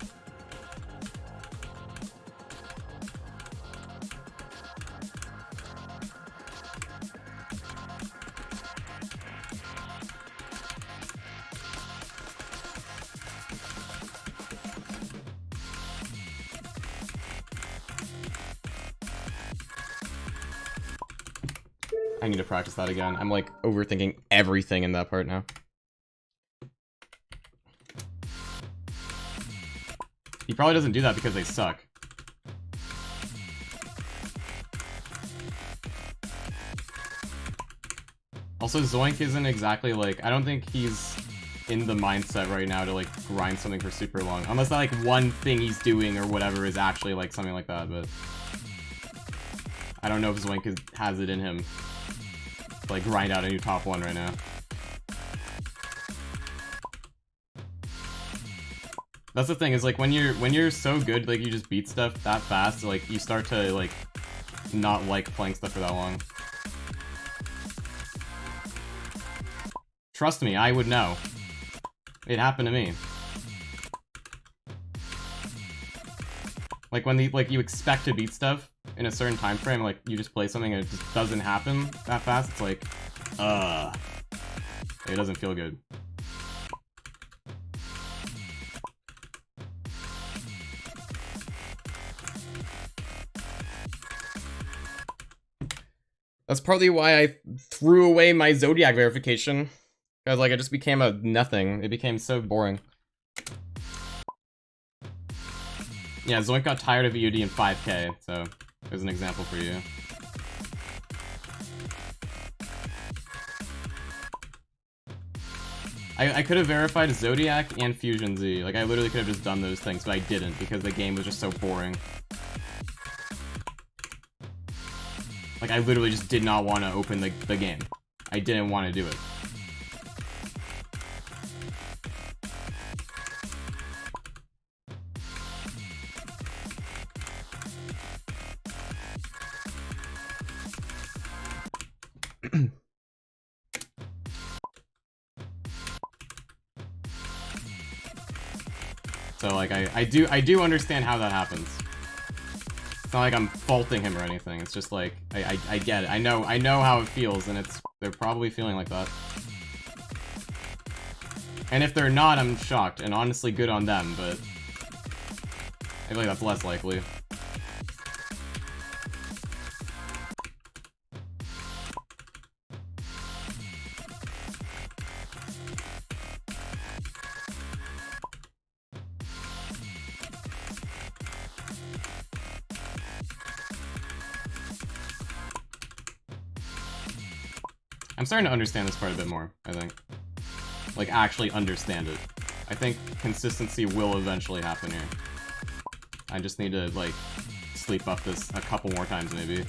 I need to practice that again. I'm like overthinking everything in that part now. He probably doesn't do that because they suck. Also, Zoink isn't exactly, like, I don't think he's in the mindset right now to, like, grind something for super long. Unless that, like, one thing he's doing or whatever is actually, like, something like that, but... I don't know if Zoink has it in him to, like, grind out a new top 1 right now. That's the thing, is, like, when you're so good, like, you just beat stuff that fast, like, you start to, like, not like playing stuff for that long. Trust me, I would know. It happened to me. Like when you expect to beat stuff in a certain time frame, like you just play something and it just doesn't happen that fast, it's like, it doesn't feel good. That's partly why I threw away my Zodiac verification. Because, like, it just became a nothing. It became so boring. Yeah, Zoink got tired of EOD in 5K, so there's an example for you. I could have verified Zodiac and Fusion Z. Like, I literally could have just done those things, but I didn't because the game was just so boring. Like, I literally just did not want to open the game. I didn't want to do it. So, like, I do understand how that happens. It's not like I'm faulting him or anything. It's just like I get it. I know how it feels, and they're probably feeling like that. And if they're not, I'm shocked. And honestly, good on them. But I feel like that's less likely. I'm starting to understand this part a bit more, I think. Like, actually understand it. I think consistency will eventually happen here. I just need to, like, sleep up this a couple more times, maybe.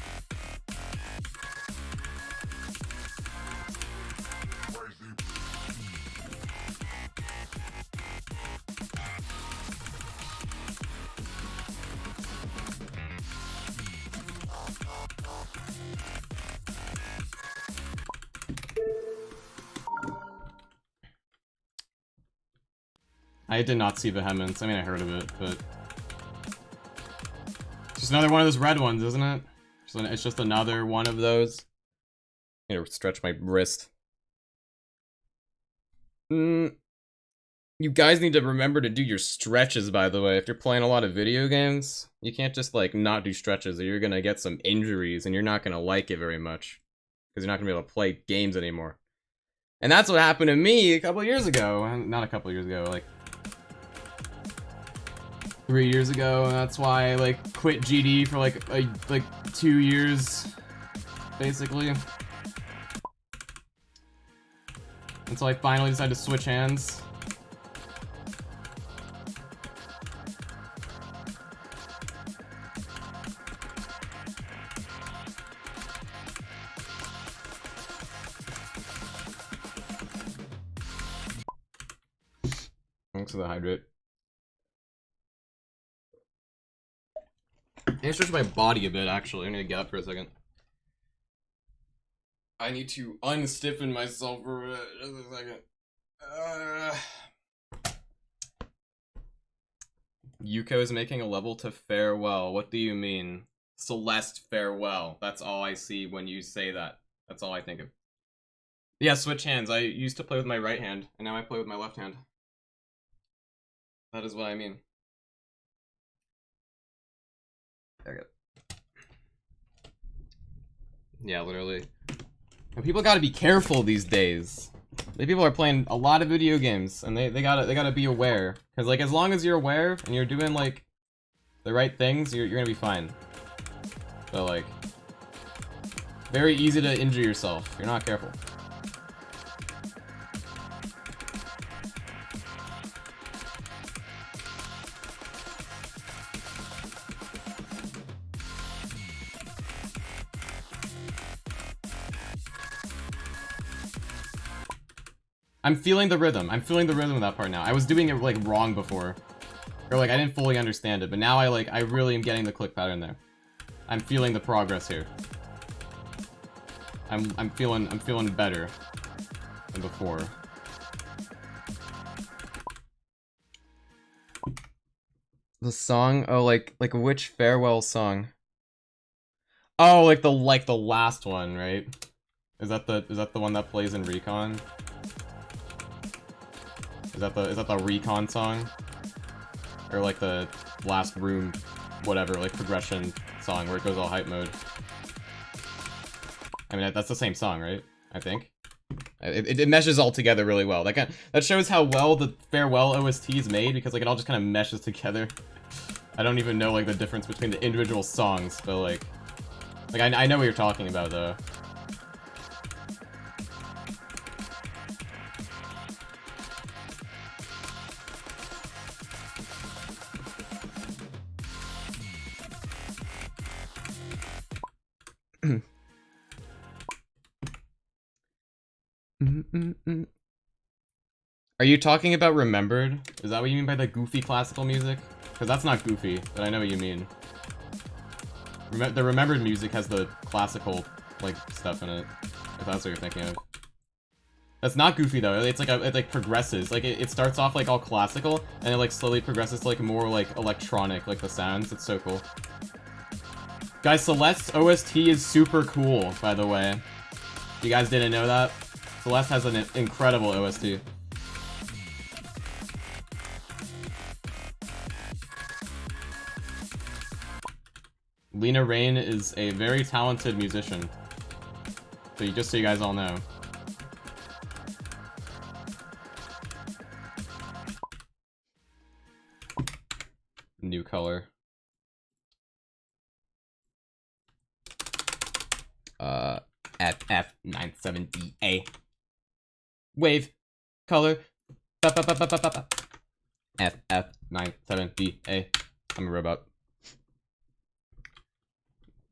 I did not see Vehemence. I mean, I heard of it, but... It's just another one of those red ones, isn't it? It's just another one of those. I'm gonna stretch my wrist. You guys need to remember to do your stretches, by the way. If you're playing a lot of video games, you can't just, like, not do stretches, or you're gonna get some injuries, and you're not gonna like it very much. Because you're not gonna be able to play games anymore. And that's what happened to me a couple years ago. Not a couple years ago, like... 3 years ago, and that's why I, like, quit GD for, like 2 years, basically. Until I finally decided to switch hands. Thanks for the hydrate. I need to stretch my body a bit, actually. I need to get up for a second. I need to unstiffen myself for just a second. Yuko is making a level to farewell. What do you mean? Celeste farewell. That's all I see when you say that. That's all I think of. Yeah, switch hands. I used to play with my right hand, and now I play with my left hand. That is what I mean. Okay. Yeah, literally. And people gotta be careful these days. People are playing a lot of video games, and they gotta be aware. Cause like as long as you're aware and you're doing like the right things, you're gonna be fine. But like, very easy to injure yourself if you're not careful. I'm feeling the rhythm. I'm feeling the rhythm of that part now. I was doing it like wrong before. Or like I didn't fully understand it, but now I really am getting the click pattern there. I'm feeling the progress here. I'm feeling better than before. The song? Oh, like which farewell song? Oh, like the last one, right? Is that the one that plays in Recon? Is that the Recon song? Or like the last room, whatever, like progression song where it goes all hype mode? I mean, that's the same song, right? I think. It meshes all together really well. That shows how well the farewell OST is made, because like it all just kind of meshes together. I don't even know like the difference between the individual songs, but like I know what you're talking about though. Are you talking about Remembered? Is that what you mean by the goofy classical music? Because that's not goofy, but I know what you mean. The Remembered music has the classical, like, stuff in it, if that's what you're thinking of. That's not goofy, though. It's like, it like progresses. Like, it starts off, like, all classical, and it, like, slowly progresses to, like, more, like, electronic, like, the sounds. It's so cool. Guys, Celeste's OST is super cool, by the way. You guys didn't know that? Celeste has an incredible OST. Lena Raine is a very talented musician. So just so you guys all know. New color. FF97DA. Wave. Color. FF97DA. I'm a robot.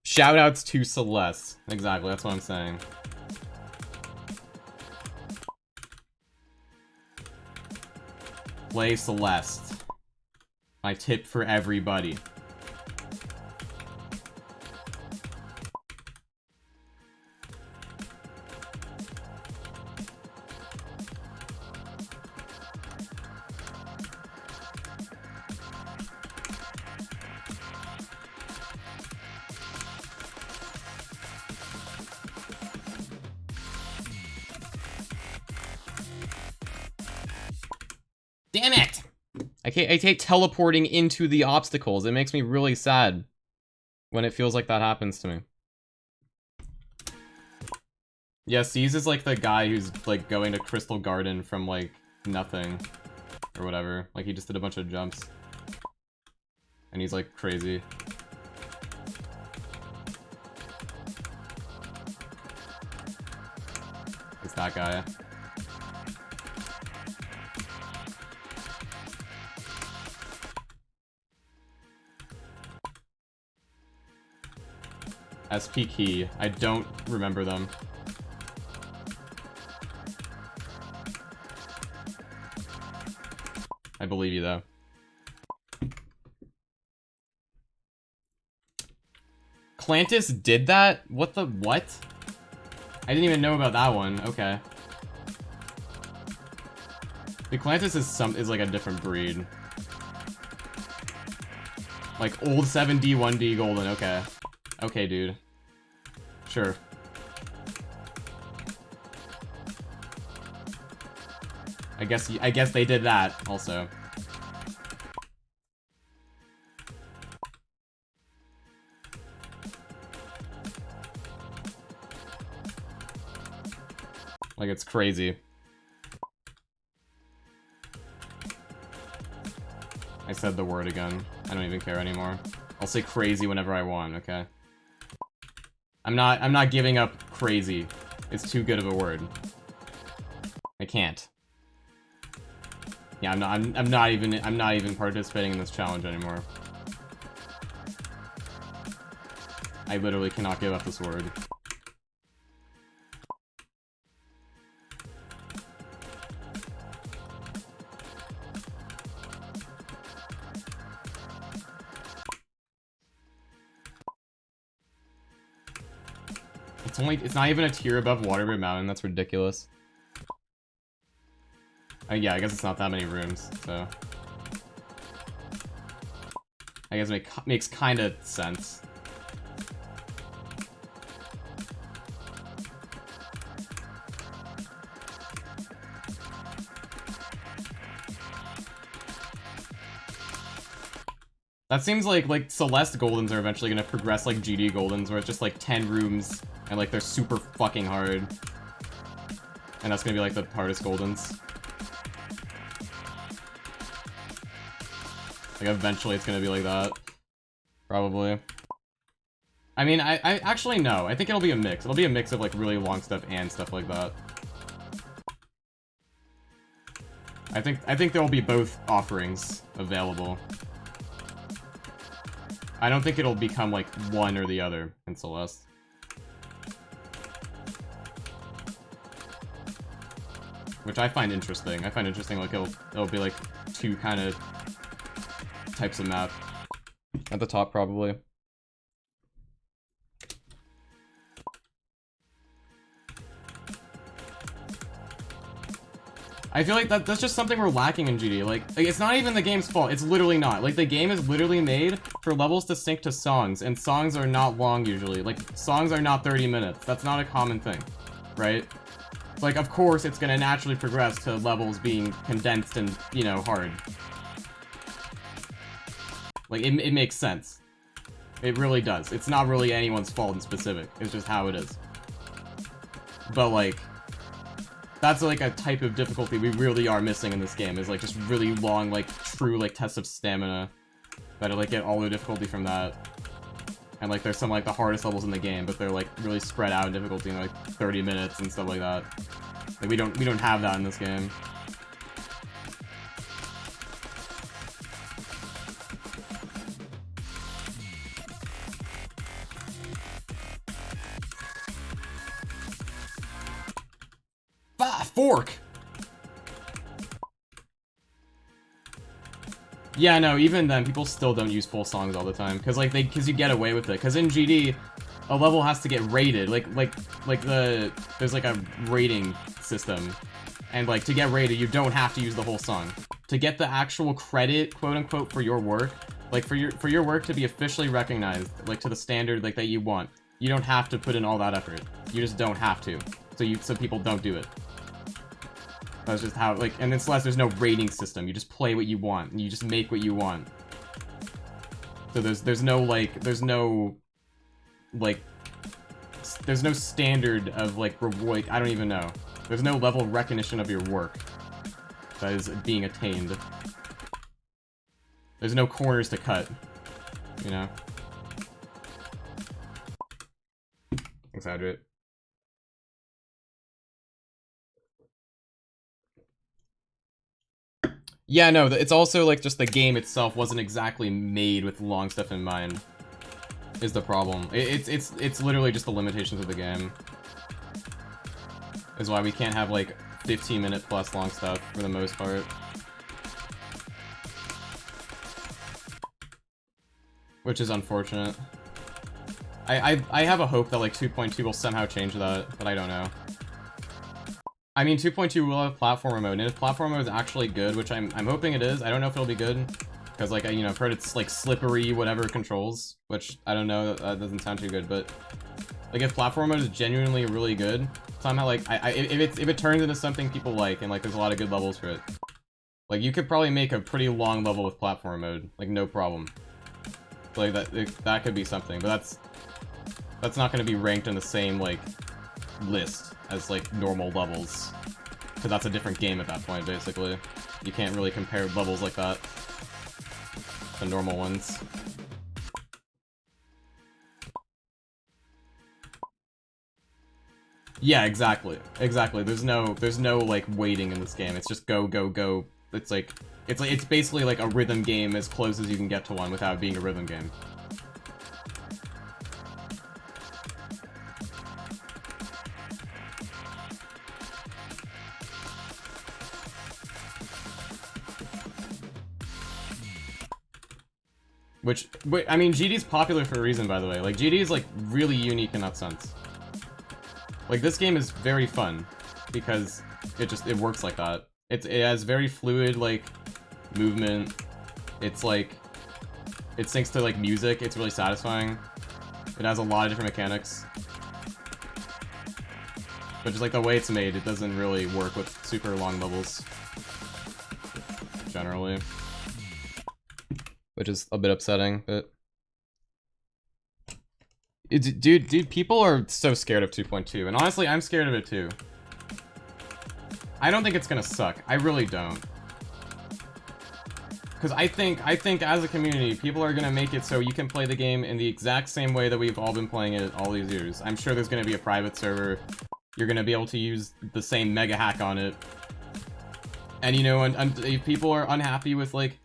Shoutouts to Celeste. Exactly, that's what I'm saying. Play Celeste. My tip for everybody. Damn it! I hate teleporting into the obstacles. It makes me really sad when it feels like that happens to me. Yeah, C's is like the guy who's like going to Crystal Garden from like nothing or whatever. Like he just did a bunch of jumps. And he's like crazy. It's that guy. SP key. I don't remember them. I believe you, though. Clantis did that? What the what? I didn't even know about that one. Okay. The Clantis is like a different breed. Like old 7D, 1D golden. Okay. Okay, dude. Sure. I guess they did that also. Like it's crazy. said the word again. I don't even care anymore. I'll say crazy whenever I want, okay? I'm not giving up crazy. It's too good of a word. I can't. Yeah, I'm not even participating in this challenge anymore. I literally cannot give up this word. It's not even a tier above Waterbury Mountain. That's ridiculous. Yeah, I guess it's not that many rooms, so I guess it makes kind of sense. That seems like Celeste Goldens are eventually gonna progress like GD Goldens, where it's just like 10 rooms and like they're super fucking hard. And that's gonna be like the hardest Goldens. Like eventually it's gonna be like that. Probably. I mean, I actually no. I think it'll be a mix. It'll be a mix of like really long stuff and stuff like that. I think there will be both offerings available. I don't think it'll become like one or the other in Celeste. Which I find interesting. I find interesting like it'll be like two kind of types of map. At the top probably. I feel like that's just something we're lacking in GD. Like, it's not even the game's fault. It's literally not. Like, the game is literally made for levels to sync to songs, and songs are not long usually. Like, songs are not 30 minutes. That's not a common thing, right? Like, of course, it's gonna naturally progress to levels being condensed and, you know, hard. Like, it makes sense. It really does. It's not really anyone's fault in specific. It's just how it is. But, like, that's like a type of difficulty we really are missing in this game, is like just really long, like true like tests of stamina. That like get all the difficulty from that. And like there's some like the hardest levels in the game, but they're like really spread out in difficulty in like 30 minutes and stuff like that. Like we don't have that in this game. Fork! Yeah, no, even then, people still don't use full songs all the time, because you get away with it. Because in GD, a level has to get rated, there's like a rating system, and like to get rated, you don't have to use the whole song. To get the actual credit, quote unquote, for your work, like for your work to be officially recognized, like to the standard like that you want, you don't have to put in all that effort. You just don't have to. So people don't do it. That's just how, like, and in Celeste, there's no rating system. You just play what you want, and you just make what you want. So there's no standard of, like, reward. I don't even know. There's no level of recognition of your work that is being attained. There's no corners to cut, you know? Exaggerate. Yeah, no, it's also, like, just the game itself wasn't exactly made with long stuff in mind, is the problem. It's literally just the limitations of the game. Is why we can't have, like, 15-minute plus long stuff, for the most part. Which is unfortunate. I have a hope that, like, 2.2 will somehow change that, but I don't know. I mean, 2.2 will have platformer mode, and if platformer mode is actually good, which I'm hoping it is, I don't know if it'll be good, because, like, you know, I've heard it's, like, slippery whatever controls, which, I don't know, that doesn't sound too good, but, like, if platformer mode is genuinely really good, somehow, like, if it turns into something people like, and, like, there's a lot of good levels for it, like, you could probably make a pretty long level with platformer mode, like, no problem. So, like, that could be something, but that's not going to be ranked in the same, like, list as, like, normal levels, because that's a different game at that point, basically. You can't really compare levels like that. the normal ones. Yeah, exactly. Exactly. There's no like waiting in this game. It's just go, go, go. It's basically like a rhythm game as close as you can get to one without being a rhythm game. Which, wait, I mean, GD's popular for a reason, by the way. Like, GD is, like, really unique in that sense. Like, this game is very fun, because it works like that. It has very fluid, like, movement. It's, like, it syncs to, like, music. It's really satisfying. It has a lot of different mechanics. But just, like, the way it's made, it doesn't really work with super long levels. Generally. Which is a bit upsetting, but... Dude, people are so scared of 2.2, and honestly, I'm scared of it too. I don't think it's gonna suck. I really don't. Because I think as a community, people are gonna make it so you can play the game in the exact same way that we've all been playing it all these years. I'm sure there's gonna be a private server. You're gonna be able to use the same mega hack on it. And you know, if people are unhappy with like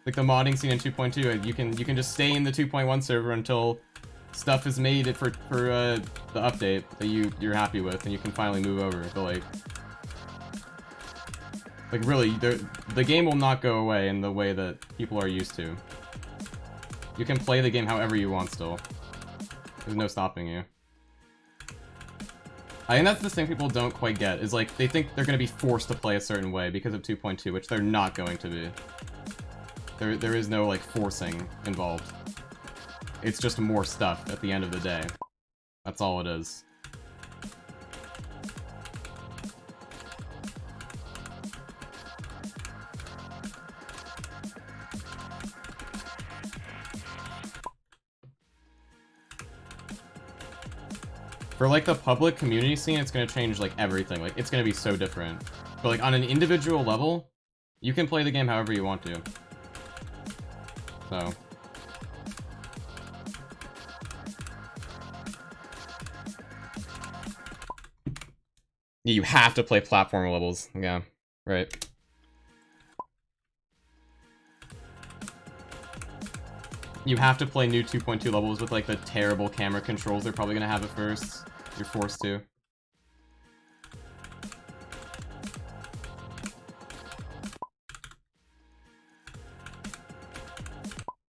the modding scene in 2.2, you can just stay in the 2.1 server until stuff is made for the update that you're happy with, and you can finally move over. But like really, the game will not go away in the way that people are used to. You can play the game however you want still. There's no stopping you. I think that's the thing people don't quite get, is like, they think they're going to be forced to play a certain way because of 2.2, which they're not going to be. There is no, like, forcing involved. It's just more stuff at the end of the day. That's all it is. For, like, the public community scene, it's gonna change, like, everything. Like, it's gonna be so different. But, like, on an individual level, you can play the game however you want to. So... you have to play platform levels. Yeah, right. You have to play new 2.2 levels with, like, the terrible camera controls they're probably gonna have at first. You're forced to.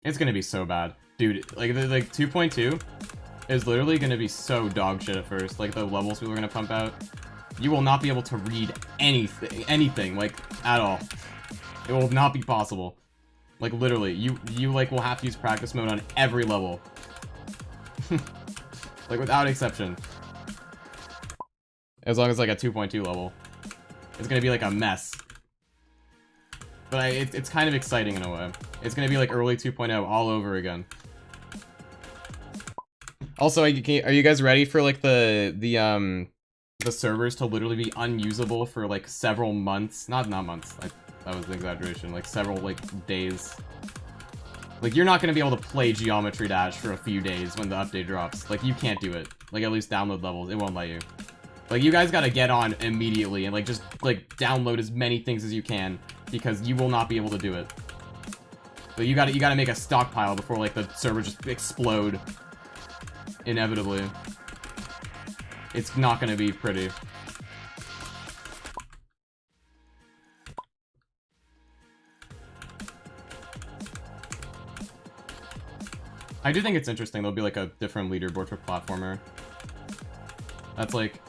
It's gonna be so bad. Dude, like 2.2 is literally gonna be so dog shit at first. Like, the levels people are gonna pump out. You will not be able to read anything, like, at all. It will not be possible. Like, literally, you like, will have to use practice mode on every level. Like, without exception. As long as, like, a 2.2 level. It's gonna be, like, a mess. But it's kind of exciting in a way. It's gonna be, like, early 2.0 all over again. Also, are you guys ready for, like, the servers to literally be unusable for, like, several months? Not months. That was an exaggeration. Like, several, like, days. Like, you're not gonna be able to play Geometry Dash for a few days when the update drops. Like, you can't do it. Like, at least download levels. It won't let you. Like, you guys gotta get on immediately and, like, just, like, download as many things as you can, because you will not be able to do it. But you gotta make a stockpile before, like, the servers just explode. Inevitably. It's not gonna be pretty. I do think it's interesting. There'll be like a different leaderboard for platformer. That's like...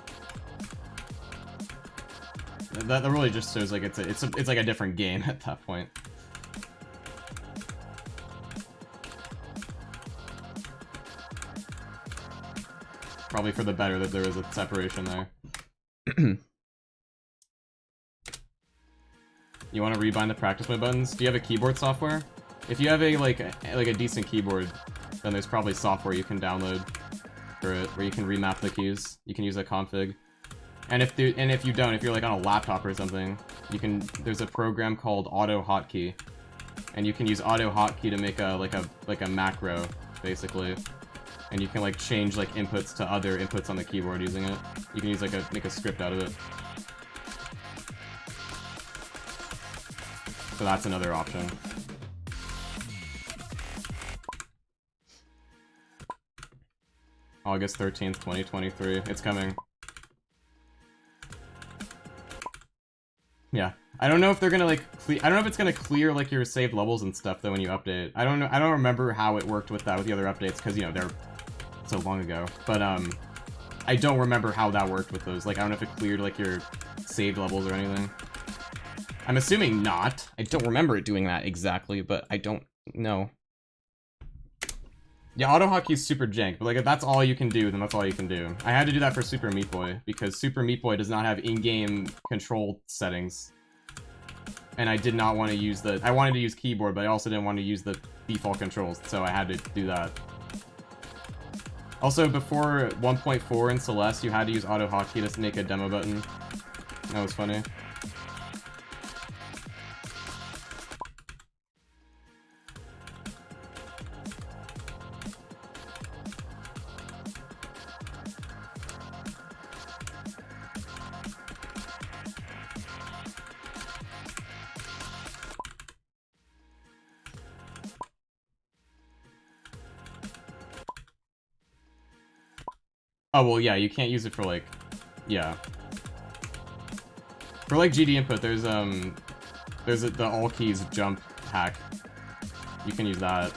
that really just shows like it's like a different game at that point. Probably for the better that there is a separation there. You want to rebind the practice mode buttons? Do you have a keyboard software? If you have a decent keyboard, then there's probably software you can download for it where you can remap the keys. You can use a config. And if you don't, if you're like on a laptop or something, there's a program called Auto Hotkey and you can use auto hotkey to make a macro, basically. And you can like change like inputs to other inputs on the keyboard using it. You can use like make a script out of it. So that's another option. August 13th, 2023. It's coming. Yeah. I don't know if they're gonna like I don't know if it's gonna clear like your saved levels and stuff though when you update. I don't know. I don't remember how it worked with that with the other updates because you know they're so long ago. But I don't remember how that worked with those. Like I don't know if it cleared like your saved levels or anything. I'm assuming not. I don't remember it doing that exactly, but I don't know. Yeah, auto hotkey is super jank, but like if that's all you can do, then that's all you can do. I had to do that for Super Meat Boy because Super Meat Boy does not have in-game control settings. And I did not want to use the... I wanted to use keyboard, but I also didn't want to use the default controls, so I had to do that. Also, before 1.4 in Celeste, you had to use auto hotkey to make a demo button. That was funny. Oh, well, yeah, you can't use it for, like... Yeah. For, like, GD input, there's the all keys jump hack. You can use that.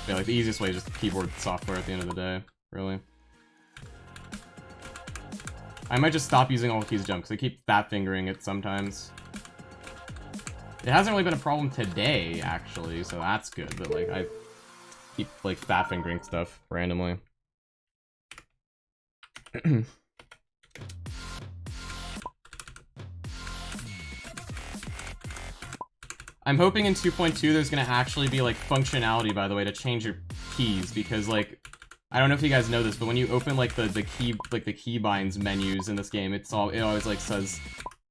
Yeah, like, the easiest way is just keyboard software at the end of the day, really. I might just stop using all keys jump, because I keep fat fingering it sometimes. It hasn't really been a problem today, actually, so that's good, but, like, I keep, like, fat fingering stuff randomly. I'm hoping in 2.2 there's gonna actually be, like, functionality, by the way, to change your keys, because, like, I don't know if you guys know this, but when you open, like, the keybinds menus in this game, it always, like, says...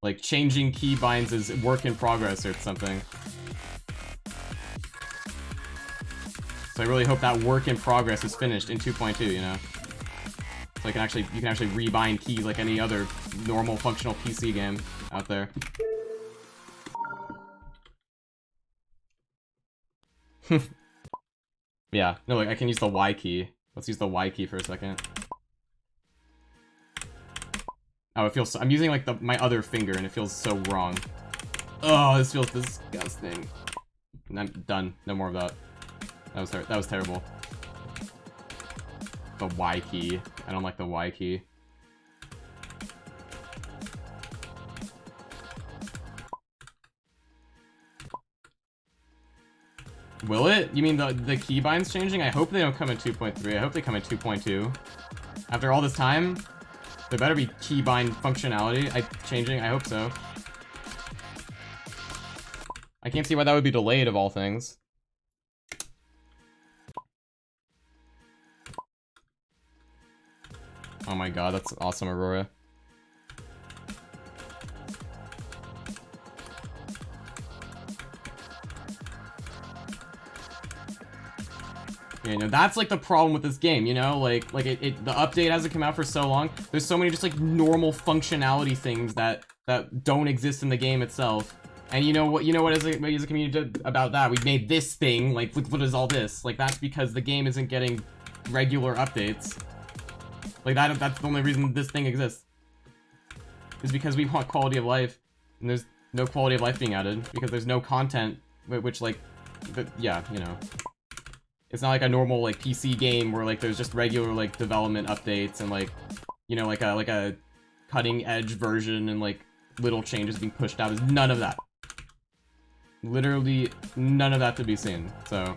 like, changing keybinds is work in progress or something. So I really hope that work in progress is finished in 2.2, you know? So you can actually rebind keys like any other normal functional PC game out there. Yeah, no, like, I can use the Y key. Let's use the Y key for a second. Oh, it feels so, I'm using, like, my other finger, and it feels so wrong. Oh, this feels disgusting. I'm done. No more of that. That was terrible. The Y key. I don't like the Y key. Will it? You mean the keybinds changing? I hope they don't come in 2.3. I hope they come in 2.2. After all this time, there better be keybind functionality changing. I hope so. I can't see why that would be delayed, of all things. Oh my god, that's awesome, Aurora. Yeah, you know, that's like the problem with this game, you know? Like the update hasn't come out for so long. There's so many just like normal functionality things that don't exist in the game itself. And you know what as a community did about that? We made this thing, like, what is all this? Like, that's because the game isn't getting regular updates. Like, that's the only reason this thing exists. Is because we want quality of life, and there's no quality of life being added, because there's no content, which, like, yeah, you know. It's not like a normal, like, PC game where, like, there's just regular, like, development updates and, like, you know, like a cutting-edge version and, like, little changes being pushed out. There's none of that. Literally none of that to be seen, so...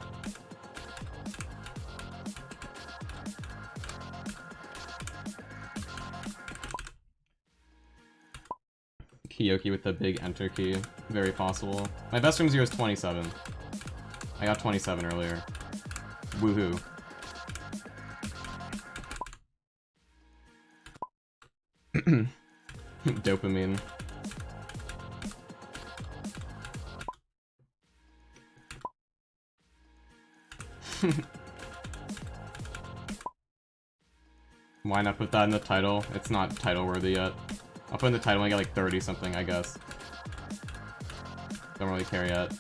Kyouki with the big enter key. Very possible. My best from 0 is 27. I got 27 earlier. Woohoo. Dopamine. Why not put that in the title? It's not title worthy yet. I'll put in the title when I get like 30 something, I guess. Don't really care yet.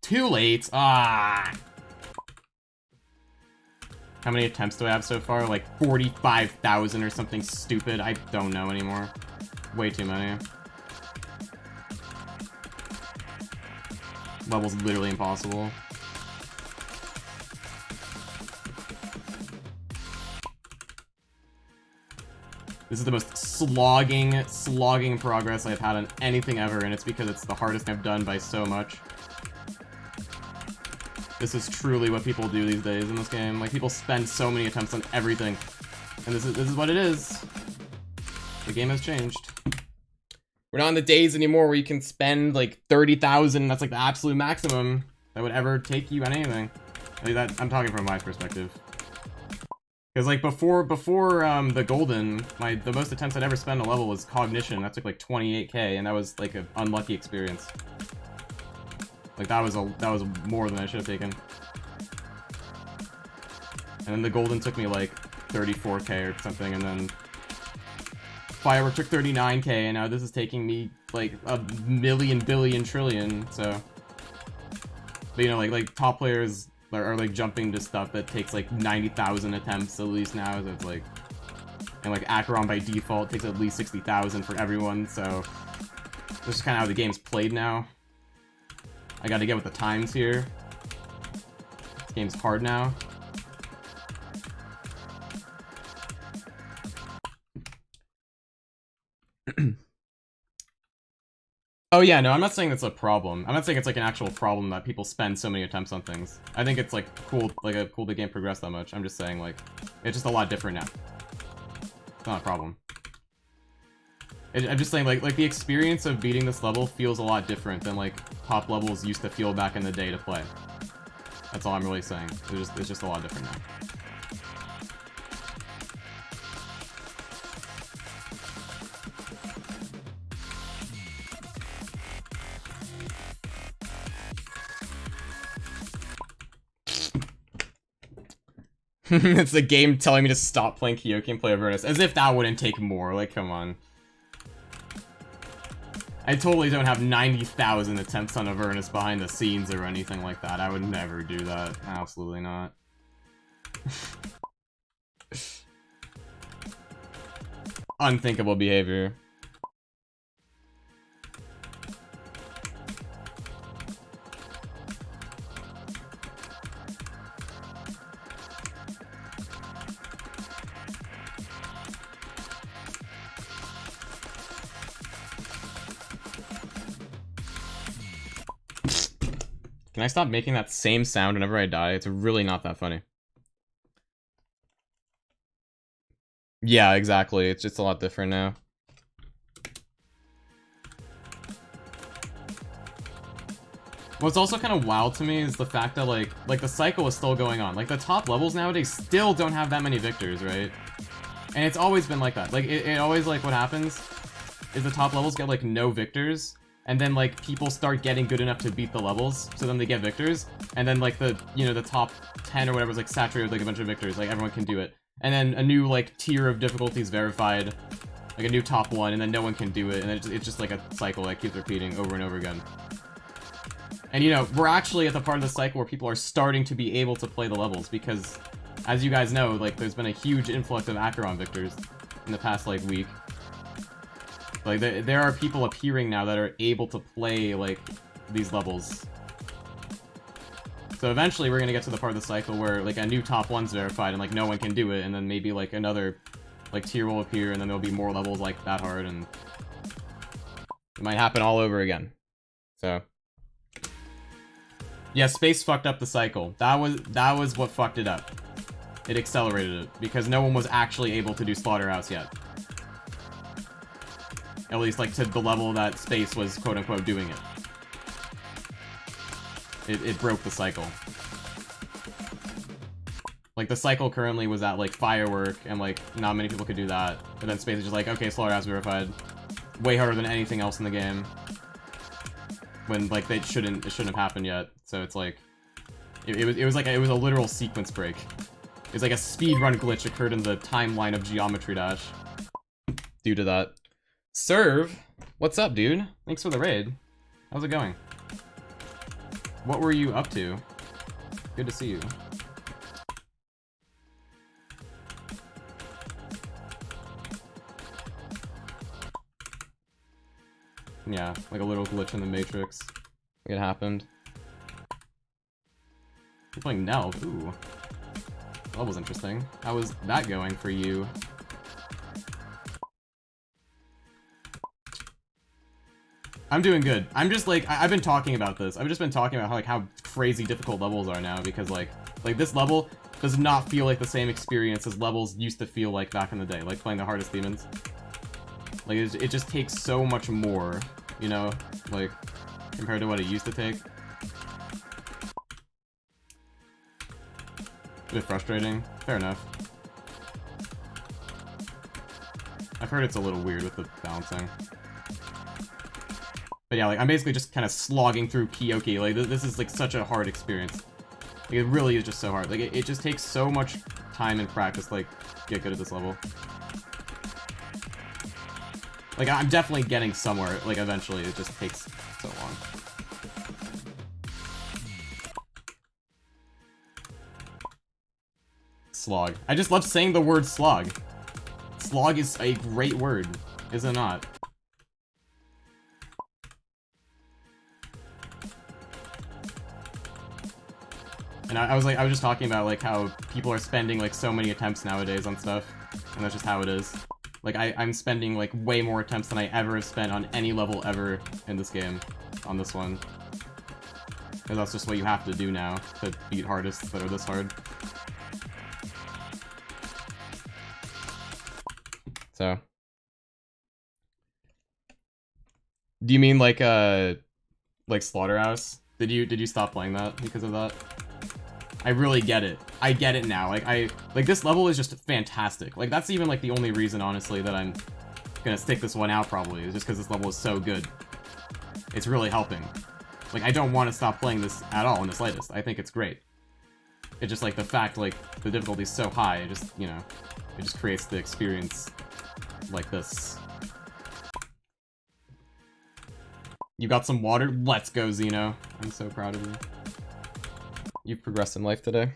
Too late. Ah. How many attempts do I have so far? Like 45,000 or something stupid. I don't know anymore. Way too many. Level's literally impossible. This is the most slogging progress I've had on anything ever, and it's because it's the hardest I've done by so much. This is truly what people do these days in this game. Like, people spend so many attempts on everything. And this is what it is. The game has changed. We're not in the days anymore where you can spend like 30,000. That's like the absolute maximum that would ever take you on anything. Like that, I'm talking from my perspective. Because like before the golden, the most attempts I'd ever spent on a level was cognition. That took like 28k, and that was like an unlucky experience. Like that was more than I should have taken. And then the golden took me like 34k or something, and then firework took 39k, and now this is taking me like a million, billion, trillion. So, but you know, like top players are like jumping to stuff that takes like 90,000 attempts at least now. So it's like, and like Acheron by default takes at least 60,000 for everyone. So this is kind of how the game's played now. I gotta get with the times here. This game's hard now. Oh yeah, no, I'm not saying that's a problem. I'm not saying it's like an actual problem that people spend so many attempts on things. I think it's like cool, cool the game progressed that much. I'm just saying like, it's just a lot different now. It's not a problem. I'm just saying like the experience of beating this level feels a lot different than like top levels used to feel back in the day to play. That's all I'm really saying. It's just a lot different now. It's the game telling me to stop playing Kyouki and play Avernus. As if that wouldn't take more. Like, come on. I totally don't have 90,000 attempts on Avernus behind the scenes or anything like that. I would never do that. Absolutely not. Unthinkable behavior. Can I stop making that same sound whenever I die? It's really not that funny. Yeah, exactly. It's just a lot different now. What's also kind of wild to me is the fact that like the cycle is still going on. Like the top levels nowadays still don't have that many victors, right? And it's always been like that. Like it always like what happens is the top levels get like no victors. And then, like, people start getting good enough to beat the levels, so then they get victors. And then, like, the top 10 or whatever is, like, saturated with, like, a bunch of victors. Like, everyone can do it. And then a new, like, tier of difficulties verified. Like, a new top 1, and then no one can do it. And then it's just, like, a cycle that keeps repeating over and over again. And, you know, we're actually at the part of the cycle where people are starting to be able to play the levels. Because, as you guys know, like, there's been a huge influx of Acheron victors in the past, like, week. Like, there are people appearing now that are able to play, like, these levels. So eventually we're gonna get to the part of the cycle where, like, a new top 1's verified and, like, no one can do it, and then maybe, like, another, like, tier will appear, and then there'll be more levels, like, that hard, and it might happen all over again. So. Yeah, space fucked up the cycle. That was what fucked it up. It accelerated it, because no one was actually able to do Slaughterhouse yet. At least, like, to the level that Space was, quote-unquote, doing it. It broke the cycle. Like, the cycle currently was at, like, Firework, and, like, not many people could do that. But then Space is just like, okay, Slaughterhouse verified. Way harder than anything else in the game. When, like, it shouldn't have happened yet. So it's like... It was a literal sequence break. It was like a speedrun glitch occurred in the timeline of Geometry Dash. Due to that. Serve? What's up, dude? Thanks for the raid. How's it going? What were you up to? Good to see you. Yeah, like a little glitch in the Matrix. It happened. You're playing Nell. Ooh. That was interesting. How was that going for you? I'm doing good. I'm just like, I've been talking about this. I've just been talking about how crazy difficult levels are now because like this level does not feel like the same experience as levels used to feel like back in the day, like playing the hardest demons. Like it just takes so much more, you know, like compared to what it used to take. A bit frustrating. Fair enough. I've heard it's a little weird with the balancing. But yeah, like, I'm basically just kind of slogging through Kyouki. Like, this is, like, such a hard experience. Like, it really is just so hard. Like, it just takes so much time and practice, like, get good at this level. Like, I'm definitely getting somewhere, like, eventually. It just takes so long. Slog. I just love saying the word slog. Slog is a great word, is it not? And I was just talking about, like, how people are spending, like, so many attempts nowadays on stuff. And that's just how it is. Like, I'm spending, like, way more attempts than I ever have spent on any level ever in this game. On this one. Because that's just what you have to do now to beat hardests that are this hard. So. Do you mean, like Slaughterhouse? Did you stop playing that because of that? I really get it. I get it now. Like this level is just fantastic. Like that's even like the only reason, honestly, that I'm gonna stick this one out probably is just because this level is so good. It's really helping. Like I don't want to stop playing this at all in the slightest. I think it's great. It's just like the fact like the difficulty is so high. It just, you know, it just creates the experience like this. You got some water? Let's go, Xeno. I'm so proud of you. You've progressed in life today.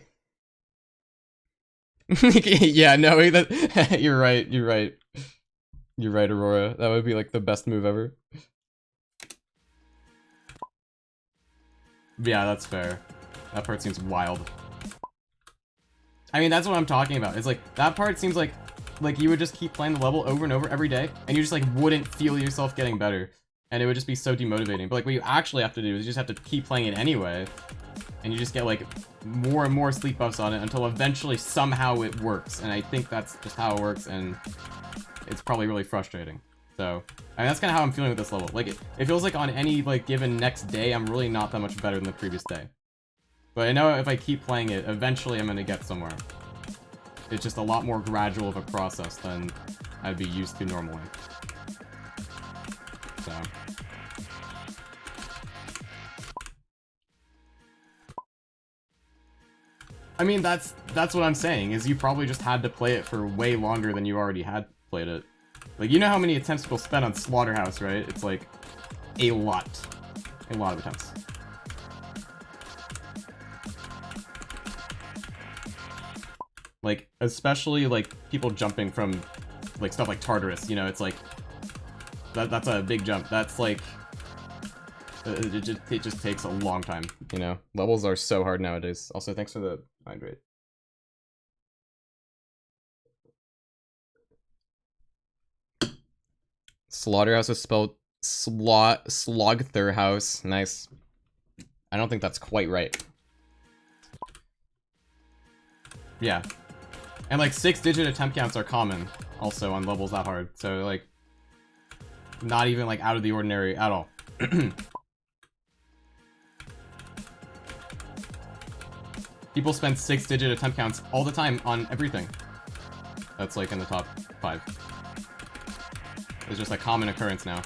Yeah, no, you're right, you're right. You're right, Aurora. That would be like the best move ever. Yeah, that's fair. That part seems wild. I mean, that's what I'm talking about. It's like, that part seems like you would just keep playing the level over and over every day, and you just like wouldn't feel yourself getting better. And it would just be so demotivating. But like what you actually have to do is you just have to keep playing it anyway. And you just get like more and more sleep buffs on it until eventually somehow it works. And I think that's just how it works, and it's probably really frustrating. So, I mean, that's kind of how I'm feeling with this level. Like, it feels like on any like given next day, I'm really not that much better than the previous day. But I know if I keep playing it, eventually I'm gonna get somewhere. It's just a lot more gradual of a process than I'd be used to normally. So. I mean, that's what I'm saying, is you probably just had to play it for way longer than you already had played it. Like, you know how many attempts people spend on Slaughterhouse, right? It's like, a lot. A lot of attempts. Like, especially, like, people jumping from, like, stuff like Tartarus, you know, it's like, that's a big jump. That's, like, it just takes a long time, you know? Levels are so hard nowadays. Also, thanks for the mind rate. Slaughterhouse is spelled Slogtherhouse. Nice. I don't think that's quite right. Yeah. And like 6-digit attempt counts are common also on levels that hard. So like not even, like, out of the ordinary at all. People spend 6-digit attempt counts all the time on everything. That's, like, in the top 5. It's just a common occurrence now.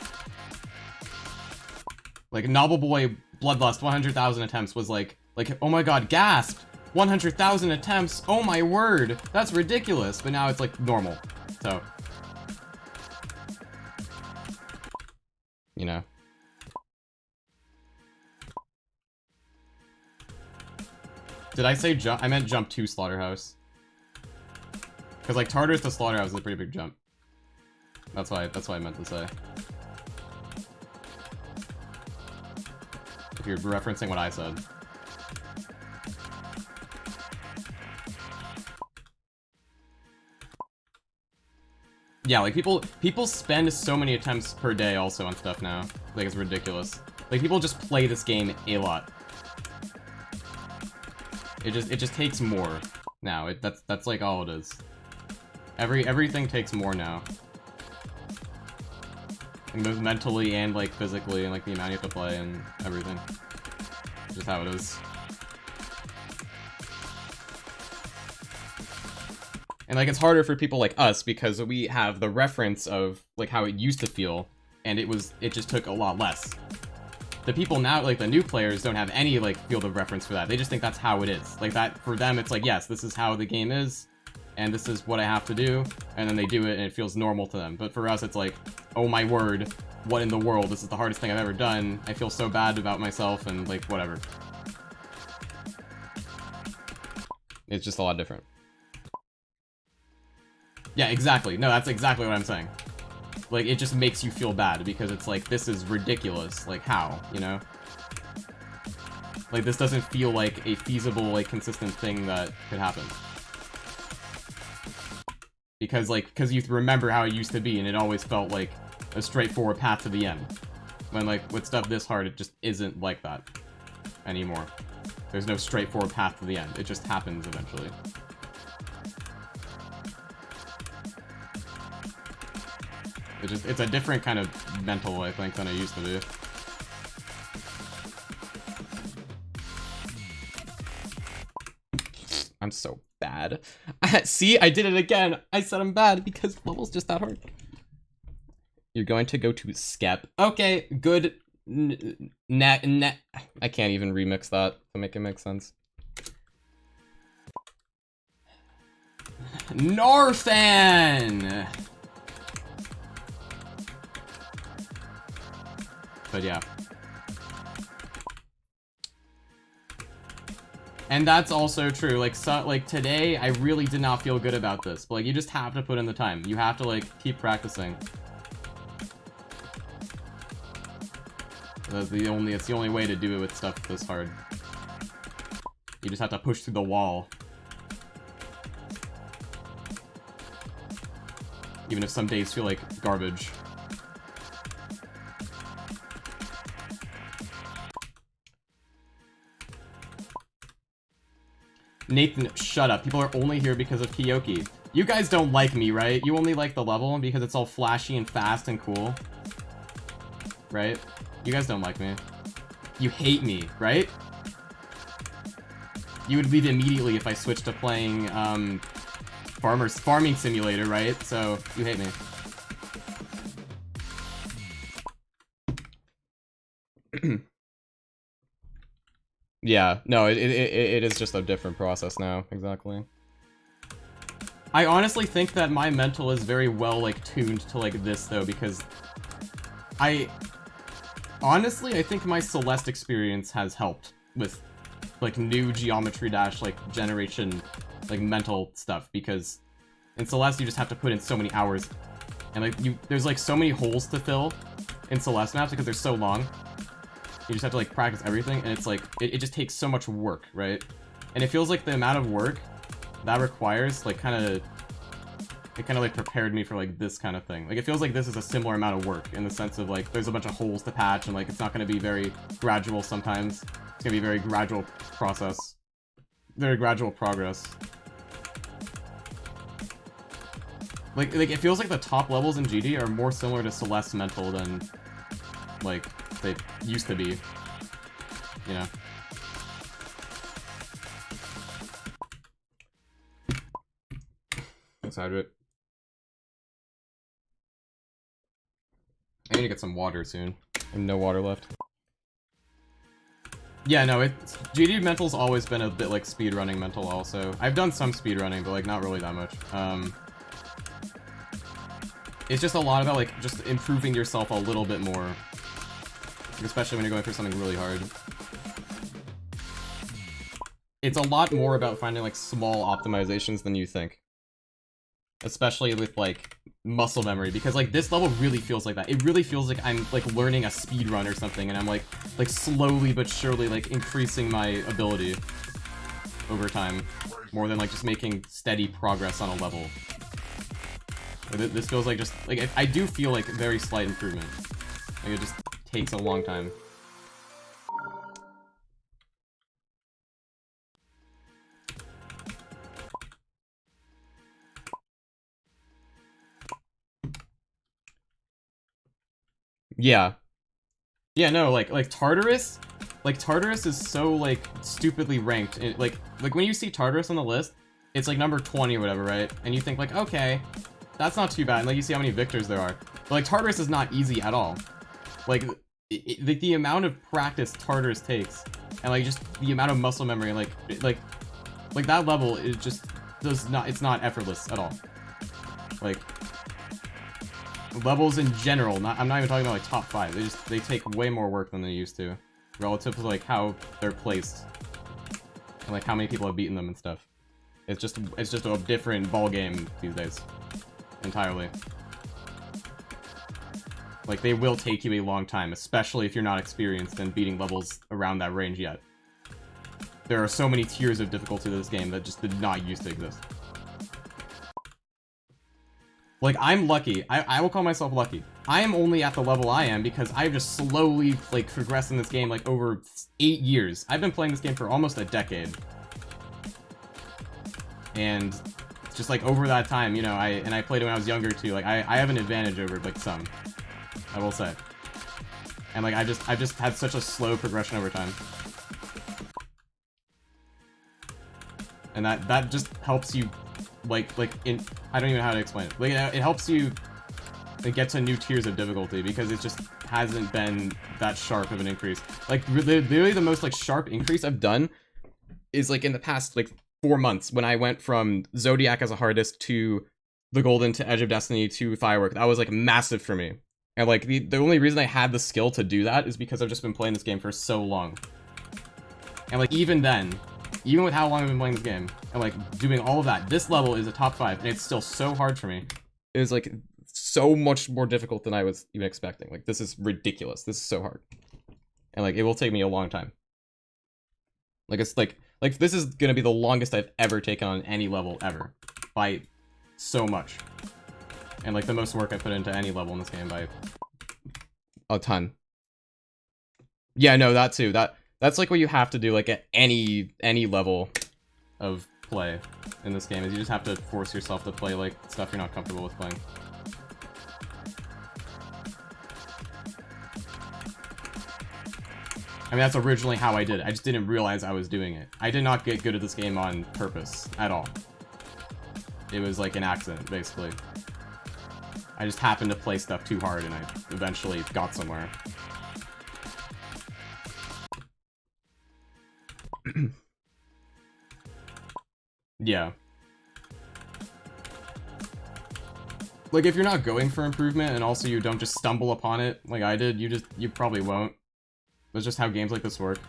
Like, Novel Boy Bloodlust, 100,000 attempts was like, oh my god, gasp! 100,000 attempts, oh my word! That's ridiculous! But now it's, like, normal. So. You know. Did I say jump? I meant jump to Slaughterhouse. Because, like, Tartarus to Slaughterhouse is a pretty big jump. That's why I meant to say. If you're referencing what I said. Yeah, like, people spend so many attempts per day also on stuff now. Like, it's ridiculous. Like, people just play this game a lot. It just takes more now. That's like all it is. Everything takes more now. And both mentally and, like, physically, and, like, the amount you have to play and everything. Just how it is. And, like, it's harder for people like us because we have the reference of, like, how it used to feel, and it just took a lot less. The people now, like, the new players don't have any, like, field of reference for that. They just think that's how it is. Like, that, for them, it's like, yes, this is how the game is, and this is what I have to do, and then they do it, and it feels normal to them. But for us, it's like, oh my word, what in the world? This is the hardest thing I've ever done. I feel so bad about myself, and, like, whatever. It's just a lot different. Yeah, exactly. No, that's exactly what I'm saying. Like, it just makes you feel bad, because it's like, this is ridiculous. Like, how, you know? Like, this doesn't feel like a feasible, like, consistent thing that could happen. Because you remember how it used to be, and it always felt like a straightforward path to the end. When, like, with stuff this hard, it just isn't like that anymore. There's no straightforward path to the end. It just happens eventually. It's a different kind of mental, I think, than it used to be. I'm so bad. See, I did it again. I said I'm bad because the level's just that hard. You're going to go to Skep. Okay, good. I can't even remix that to make it make sense. Northan! But yeah. And that's also true. Like, today, I really did not feel good about this. But, like, you just have to put in the time. You have to, like, keep practicing. It's the only way to do it with stuff this hard. You just have to push through the wall. Even if some days feel like garbage. Nathan, shut up. People are only here because of kyouki. You guys don't like me, right? You only like the level because it's all flashy and fast and cool. Right? You guys don't like me. You hate me, right? You would leave immediately if I switched to playing, Farming Simulator, right? So, you hate me. Yeah, no, it is just a different process now, exactly. I honestly think that my mental is very well, like, tuned to, like, this, though, because honestly, I think my Celeste experience has helped with, like, new Geometry Dash, like, generation, like, mental stuff, because in Celeste, you just have to put in so many hours, and, like, there's, like, so many holes to fill in Celeste maps because they're so long. You just have to, like, practice everything, and it's, like, it just takes so much work, right? And it feels like the amount of work that requires, like, it kind of, like, prepared me for, like, this kind of thing. Like, it feels like this is a similar amount of work, in the sense of, like, there's a bunch of holes to patch, and, like, it's not going to be very gradual sometimes. It's going to be a very gradual process. Very gradual progress. Like it feels like the top levels in GD are more similar to Celeste Mental than like they used to be. You know. Let's hydrate. I need to get some water soon. I have no water left. Yeah, no, GD Mental's always been a bit like speedrunning Mental also. I've done some speedrunning, but like not really that much. It's just a lot about like just improving yourself a little bit more. Especially when you're going for something really hard. It's a lot more about finding like small optimizations than you think. Especially with like muscle memory, because like this level really feels like that. It really feels like I'm like learning a speed run or something, and I'm like slowly but surely like increasing my ability over time, more than like just making steady progress on a level. Like, this feels like just like I do feel like very slight improvement. Like it just takes a long time. Yeah. Yeah, no, like Tartarus, is so like stupidly ranked. Like when you see Tartarus on the list, it's like number 20 or whatever, right? And you think like, okay, that's not too bad. And like you see how many victors there are. But like Tartarus is not easy at all. Like the amount of practice Tartarus takes, and like just the amount of muscle memory, like that level is just it's not effortless at all. Like levels in general, I'm not even talking about like top 5. They take way more work than they used to, relative to like how they're placed and like how many people have beaten them and stuff. It's just a different ball game these days, entirely. Like they will take you a long time, especially if you're not experienced in beating levels around that range yet. There are so many tiers of difficulty to this game that just did not used to exist. Like, I'm lucky. I will call myself lucky. I am only at the level I am because I've just slowly, like, progressed in this game, like, over 8 years. I've been playing this game for almost a decade. And just, like, over that time, you know, I played it when I was younger, too. Like, I have an advantage over, like, some. I will say. And, like, I've just had such a slow progression over time. And that just helps you I don't even know how to explain it. Like, it helps you get to new tiers of difficulty because it just hasn't been that sharp of an increase. Like, literally the most, like, sharp increase I've done is, like, in the past, like, 4 months when I went from Zodiac as a hardest to the Golden to Edge of Destiny to Firework. That was, like, massive for me. And, like, the only reason I had the skill to do that is because I've just been playing this game for so long. And, like, even then, even with how long I've been playing this game, and, like, doing all of that, this level is a top 5, and it's still so hard for me. It is, like, so much more difficult than I was even expecting. Like, this is ridiculous. This is so hard. And, like, it will take me a long time. Like, it's, like, this is gonna be the longest I've ever taken on any level, ever. By so much. And, like, the most work I put into any level in this game by a ton. Yeah, no, that too. That's like what you have to do, like, at any level of play in this game, is you just have to force yourself to play, like, stuff you're not comfortable with playing. I mean, that's originally how I did it. I just didn't realize I was doing it. I did not get good at this game on purpose, at all. It was like an accident, basically. I just happened to play stuff too hard, and I eventually got somewhere. Yeah. Like, if you're not going for improvement, and also you don't just stumble upon it, like I did, you probably won't. That's just how games like this work.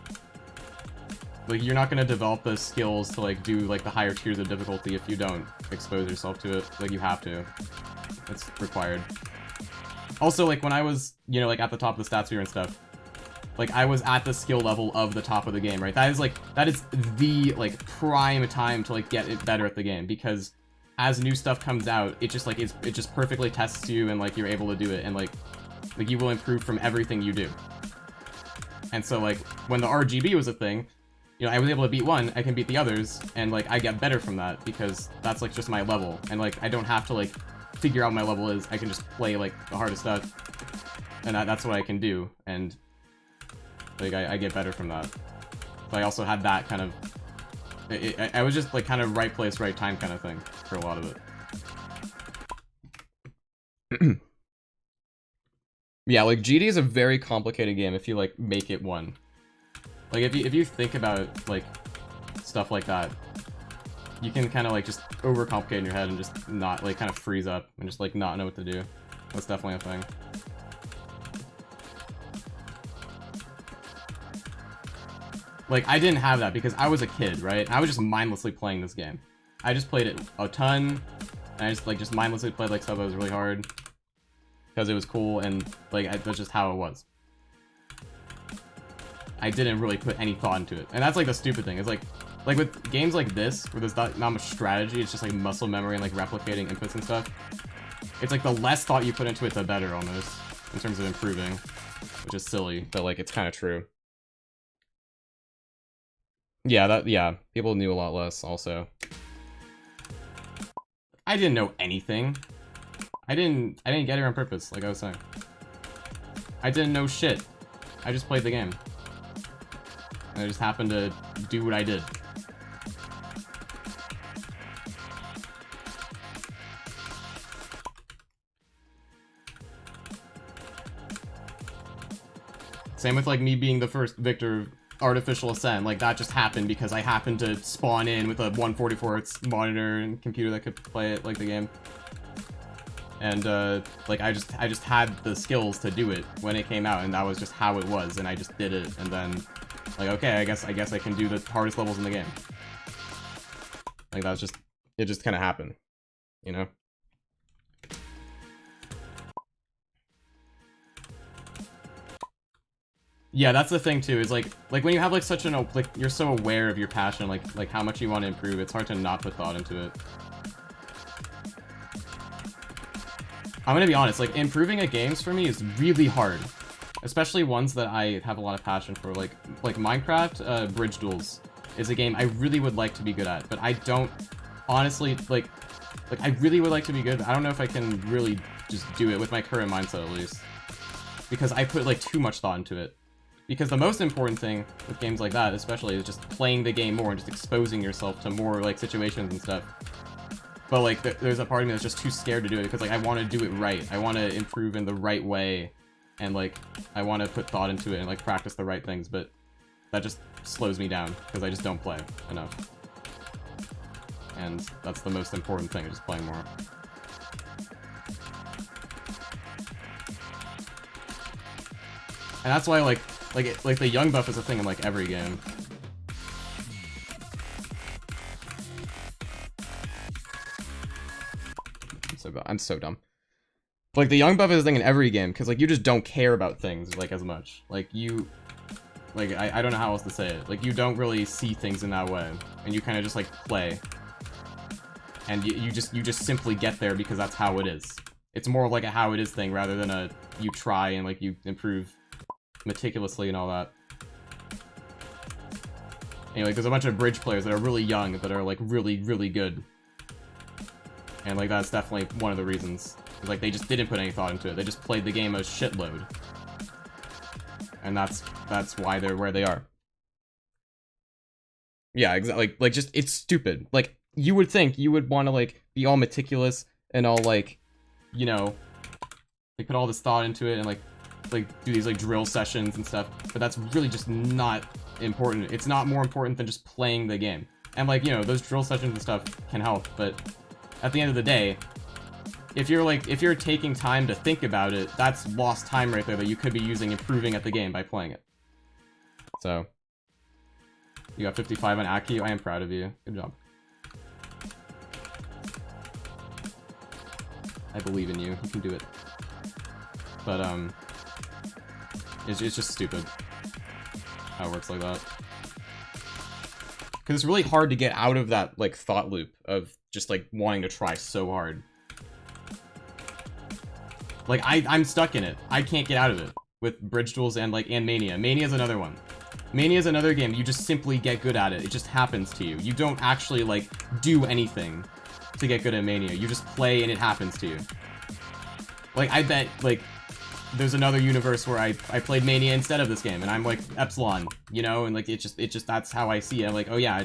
Like, you're not gonna develop the skills to, like, do, like, the higher tiers of difficulty if you don't expose yourself to it. Like, you have to. It's required. Also, like, when I was, you know, like, at the top of the stats sphere and stuff, like, I was at the skill level of the top of the game, right? That is the, like, prime time to, like, get it better at the game, because as new stuff comes out, it just, like, it just perfectly tests you, and, like, you're able to do it, and, like, you will improve from everything you do. And so, like, when the RGB was a thing, you know, I was able to beat one, I can beat the others, and, like, I get better from that, because that's, like, just my level, and, like, I don't have to, like, figure out what my level is. I can just play, like, the hardest stuff. And that's what I can do. And, like, I get better from that. But I also had that kind of... I was just, like, kind of right place, right time kind of thing for a lot of it. Yeah, like, GD is a very complicated game if you, like, make it one. Like, if you think about, like, stuff like that, you can kind of, like, just overcomplicate in your head and just not, like, kind of freeze up and just, like, not know what to do. That's definitely a thing. Like, I didn't have that because I was a kid, right? I was just mindlessly playing this game. I just played it a ton, and I just mindlessly played, like, stuff that was really hard. Because it was cool, and, like, that's just how it was. I didn't really put any thought into it. And that's, like, the stupid thing. It's, like with games like this, where there's not much strategy, it's just, like, muscle memory and, like, replicating inputs and stuff. It's, like, the less thought you put into it, the better, almost. In terms of improving. Which is silly, but, like, it's kind of true. Yeah, people knew a lot less, also. I didn't know anything. I didn't get here on purpose, like I was saying. I didn't know shit. I just played the game. And I just happened to do what I did. Same with, like, me being the first victor of Artificial Ascent. Like, that just happened because I happened to spawn in with a 144Hz monitor and computer that could play it, like, the game. And, like, I just had the skills to do it when it came out, and that was just how it was, and I just did it, and then, like, okay, I guess I can do the hardest levels in the game. Like, that was just, it just kind of happened, you know? Yeah, that's the thing too, is like when you have, like, such an, like, you're so aware of your passion, like how much you want to improve, it's hard to not put thought into it. I'm gonna be honest, like, improving at games for me is really hard. Especially ones that I have a lot of passion for, like Minecraft, Bridge Duels is a game I really would like to be good at, but I don't, honestly, like, I really would like to be good, but I don't know if I can really just do it with my current mindset, at least. Because I put, like, too much thought into it. Because the most important thing with games like that, especially, is just playing the game more and just exposing yourself to more, like, situations and stuff. But, like, there's a part of me that's just too scared to do it because, like, I want to do it right. I want to improve in the right way. And, like, I want to put thought into it and, like, practice the right things. But that just slows me down because I just don't play enough. And that's the most important thing, just playing more. And that's why, like the young buff is a thing in, like, every game. I'm so dumb. Like, the young buff is a thing in every game, because, like, you just don't care about things, like, as much. Like, you... Like, I don't know how else to say it. Like, you don't really see things in that way. And you kind of just, like, play. And you just simply get there because that's how it is. It's more like a how it is thing rather than a you try and, like, you improve meticulously and all that. Anyway, there's a bunch of bridge players that are really young that are, like, really, really good. And, like, that's definitely one of the reasons. Like, they just didn't put any thought into it. They just played the game a shitload. And that's why they're where they are. Yeah, exactly. Like, just, it's stupid. Like, you would think you would want to, like, be all meticulous and all, like, you know, like, put all this thought into it and, like, do these, like, drill sessions and stuff. But that's really just not important. It's not more important than just playing the game. And, like, you know, those drill sessions and stuff can help, but at the end of the day, if you're taking time to think about it, that's lost time right there that you could be using improving at the game by playing it. So, you got 55 on Aki. I am proud of you. Good job. I believe in you. You can do it. But, it's just stupid how it works like that. Because it's really hard to get out of that, like, thought loop of just, like, wanting to try so hard. Like, I'm stuck in it. I can't get out of it with Bridge Duels and, like, and Mania. Mania's another one. Mania's another game. You just simply get good at it. It just happens to you. You don't actually, like, do anything to get good at Mania. You just play and it happens to you. Like, I bet, like, there's another universe where I played Mania instead of this game, and I'm, like, Epsilon, you know? And, like, it just, that's how I see it. I'm like, oh yeah,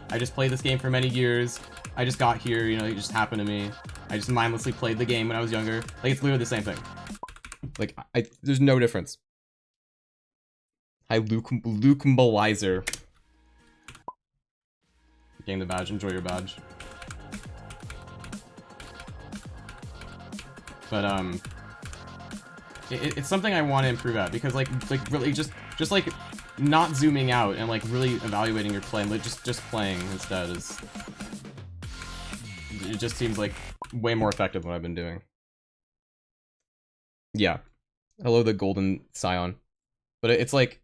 I just played this game for many years. I just got here, you know, it just happened to me. I just mindlessly played the game when I was younger. Like, it's literally the same thing. Like, there's no difference. Hi, Luke Malizer. Getting the badge, enjoy your badge. But, it's something I want to improve at, because, like, really, just, like, not zooming out and, like, really evaluating your play, and, like, just playing instead is... It just seems, like, way more effective than what I've been doing. Yeah. Hello, the Golden Scion. But it's like...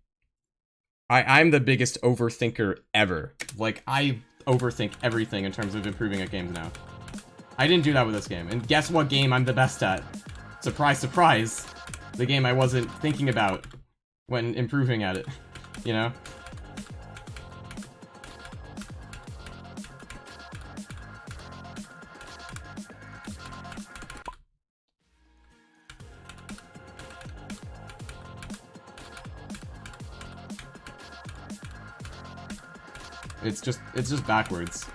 I'm the biggest overthinker ever. Like, I overthink everything in terms of improving at games now. I didn't do that with this game, and guess what game I'm the best at? Surprise, surprise! The game I wasn't thinking about when improving at it, you know? It's just backwards.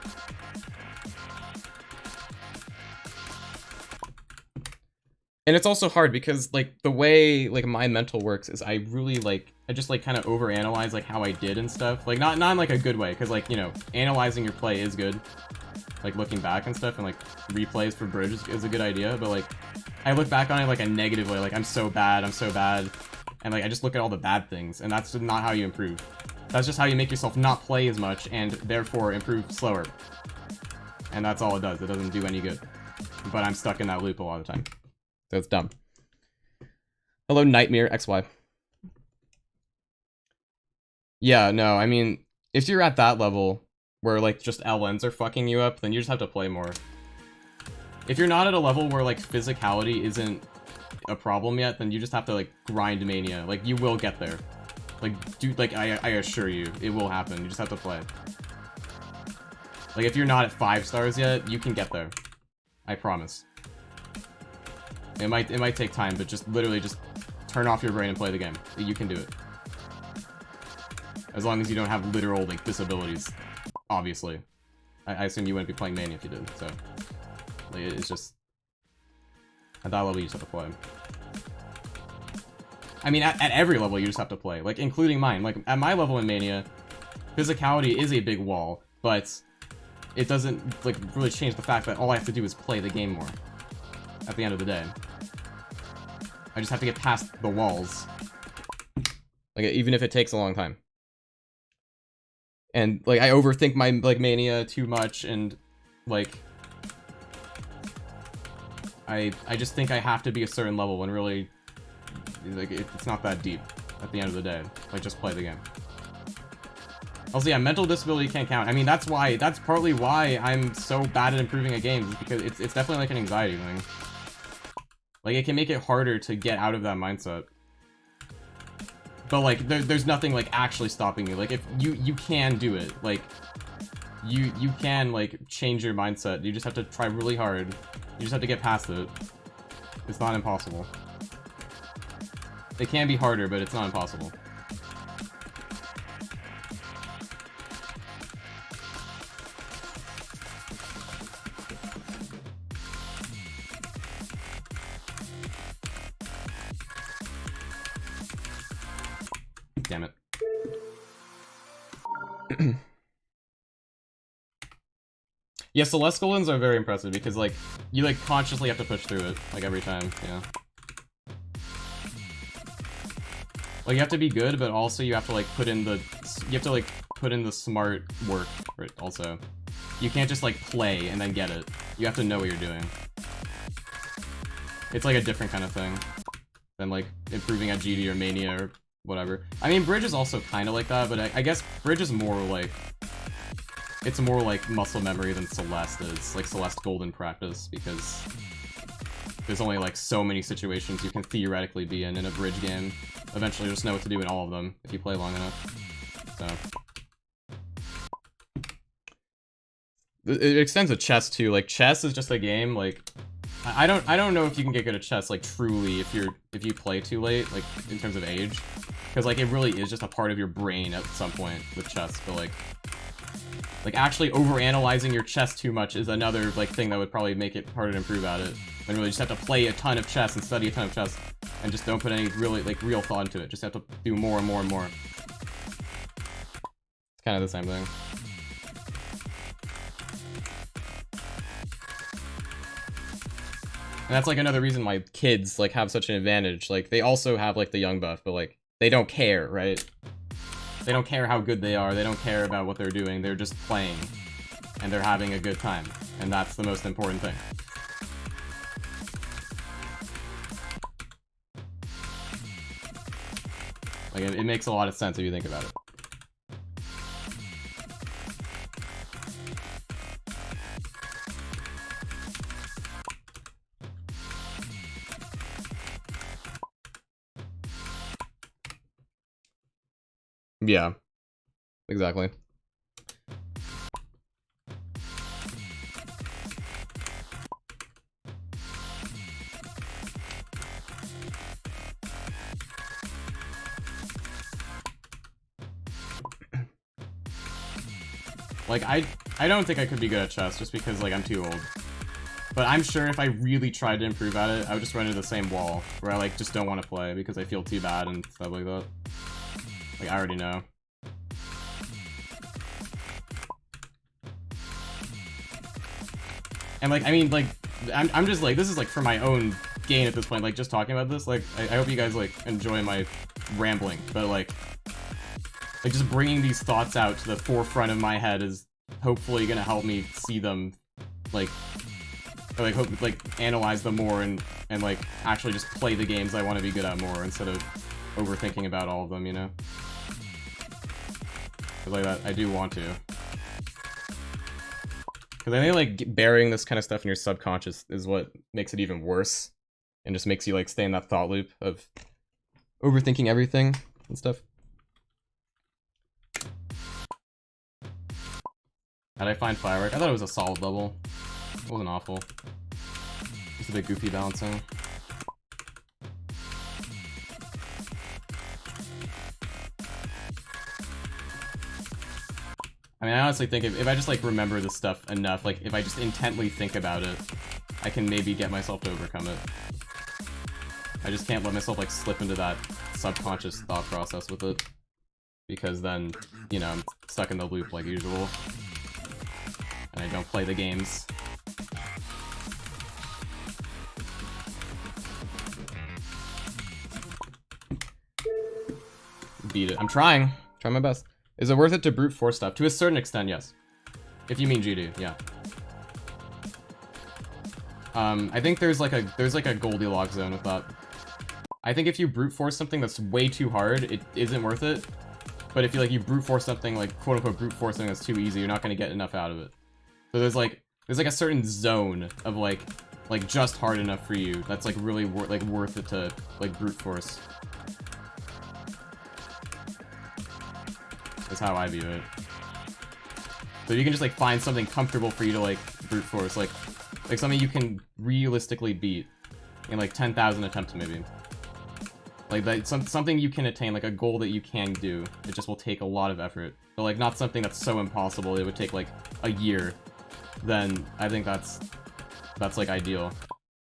And it's also hard because, like, the way, like, my mental works is I really, like, I just, like, kind of overanalyze, like, how I did and stuff. Like, not in, like, a good way, because, like, you know, analyzing your play is good. Like, looking back and stuff, and, like, replays for Bridge is a good idea, but, like, I look back on it, like, a negative way, like, I'm so bad, and, like, I just look at all the bad things, and that's not how you improve. That's just how you make yourself not play as much, and therefore improve slower. And that's all it does. It doesn't do any good. But I'm stuck in that loop a lot of the time. So it's dumb. Hello, Nightmare XY. Yeah, no, I mean, if you're at that level where, like, just LNs are fucking you up, then you just have to play more. If you're not at a level where, like, physicality isn't a problem yet, then you just have to, like, grind Mania. Like, you will get there. Like, dude, like, I assure you, it will happen. You just have to play. Like, if you're not at 5 stars yet, you can get there. I promise. It might take time, but just literally just turn off your brain and play the game. You can do it. As long as you don't have literal, like, disabilities. Obviously. I assume you wouldn't be playing Mania if you did, so... Like, it's just... At that level, you just have to play. I mean, at every level, you just have to play. Like, including mine. Like, at my level in Mania, physicality is a big wall, but it doesn't, like, really change the fact that all I have to do is play the game more. At the end of the day. I just have to get past the walls. Like, even if it takes a long time. And, like, I overthink my, like, Mania too much, and, like... I just think I have to be a certain level when really... Like, it's not that deep at the end of the day. Like, just play the game. Also, yeah, mental disability can't count. I mean, that's partly why I'm so bad at improving at games, because it's definitely like an anxiety thing. Like, it can make it harder to get out of that mindset. But, like, there's nothing, like, actually stopping you. Like, if you can do it. Like, you can, like, change your mindset. You just have to try really hard. You just have to get past it. It's not impossible. It can be harder, but it's not impossible. Damn it. Yeah, Celeste Golems are very impressive because, like, you, like, consciously have to push through it, like, every time, yeah. Like, you have to be good, but also you have to, like, put in the smart work for it also. You can't just, like, play and then get it. You have to know what you're doing. It's, like, a different kind of thing than, like, improving at GD or Mania or whatever. I mean, Bridge is also kind of like that, but I guess Bridge is more, like... It's more, like, muscle memory than Celeste is. Like, Celeste Golden practice, because... There's only, like, so many situations you can theoretically be in a Bridge game. Eventually you'll just know what to do in all of them, if you play long enough. So... it extends to chess too. Like chess is just a game. Like I don't know if you can get good at chess like truly if you play too late, like in terms of age, because like it really is just a part of your brain at some point with chess. But like actually overanalyzing your chess too much is another like thing that would probably make it harder to improve at it. And really just have to play a ton of chess and study a ton of chess, and just don't put any really like real thought into it. Just have to do more and more and more. It's kind of the same thing. And that's like another reason why kids like have such an advantage. Like they also have like the young buff, but like they don't care, right? They don't care how good they are. They don't care about what they're doing. They're just playing and they're having a good time. And that's the most important thing. Like it makes a lot of sense if you think about it. Yeah, exactly. Like, I don't think I could be good at chess just because, like, I'm too old. But I'm sure if I really tried to improve at it, I would just run into the same wall where I, like, just don't want to play because I feel too bad and stuff like that. Like, I already know. And, like, I mean, like, I'm just, like, this is, like, for my own gain at this point, like, just talking about this. Like, I hope you guys, like, enjoy my rambling, but, like, just bringing these thoughts out to the forefront of my head is hopefully gonna help me see them, like, or, like, analyze them more and, like, actually just play the games I want to be good at more instead of overthinking about all of them, you know? Cause like that, I do want to. Because I think, like, burying this kind of stuff in your subconscious is what makes it even worse. And just makes you, like, stay in that thought loop of overthinking everything and stuff. How'd I find Firework? I thought it was a solid level. It wasn't awful. Just a bit goofy balancing. I mean, I honestly think if I just, like, remember this stuff enough, like, if I just intently think about it, I can maybe get myself to overcome it. I just can't let myself, like, slip into that subconscious thought process with it. Because then, you know, I'm stuck in the loop like usual. And I don't play the games. Beat it. I'm trying. Trying my best. Is it worth it to brute force stuff? To a certain extent, yes. If you mean GD, yeah. I think there's like a Goldilocks zone with that. I think if you brute force something that's way too hard, it isn't worth it. But if you brute force something, like quote unquote brute force something that's too easy, you're not gonna get enough out of it. So there's like a certain zone of like just hard enough for you that's like really worth it to like brute force. That's how I view it. So you can just like find something comfortable for you to like brute force, like something you can realistically beat in like 10,000 attempts maybe. Like something you can attain, like a goal that you can do. It just will take a lot of effort, but like not something that's so impossible it would take like a year. Then I think that's like ideal.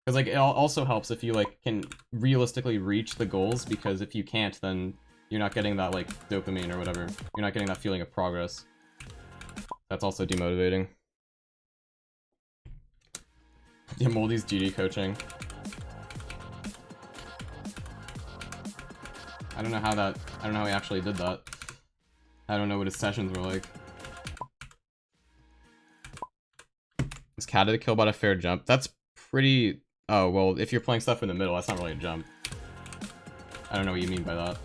Because like it also helps if you like can realistically reach the goals, because if you can't, then you're not getting that like dopamine or whatever. You're not getting that feeling of progress. That's also demotivating. Yeah, Moldy's GD coaching. I don't know how he actually did that. I don't know what his sessions were like. Is Cat the kill bot a fair jump? That's pretty... Oh, well, if you're playing stuff in the middle, that's not really a jump. I don't know what you mean by that.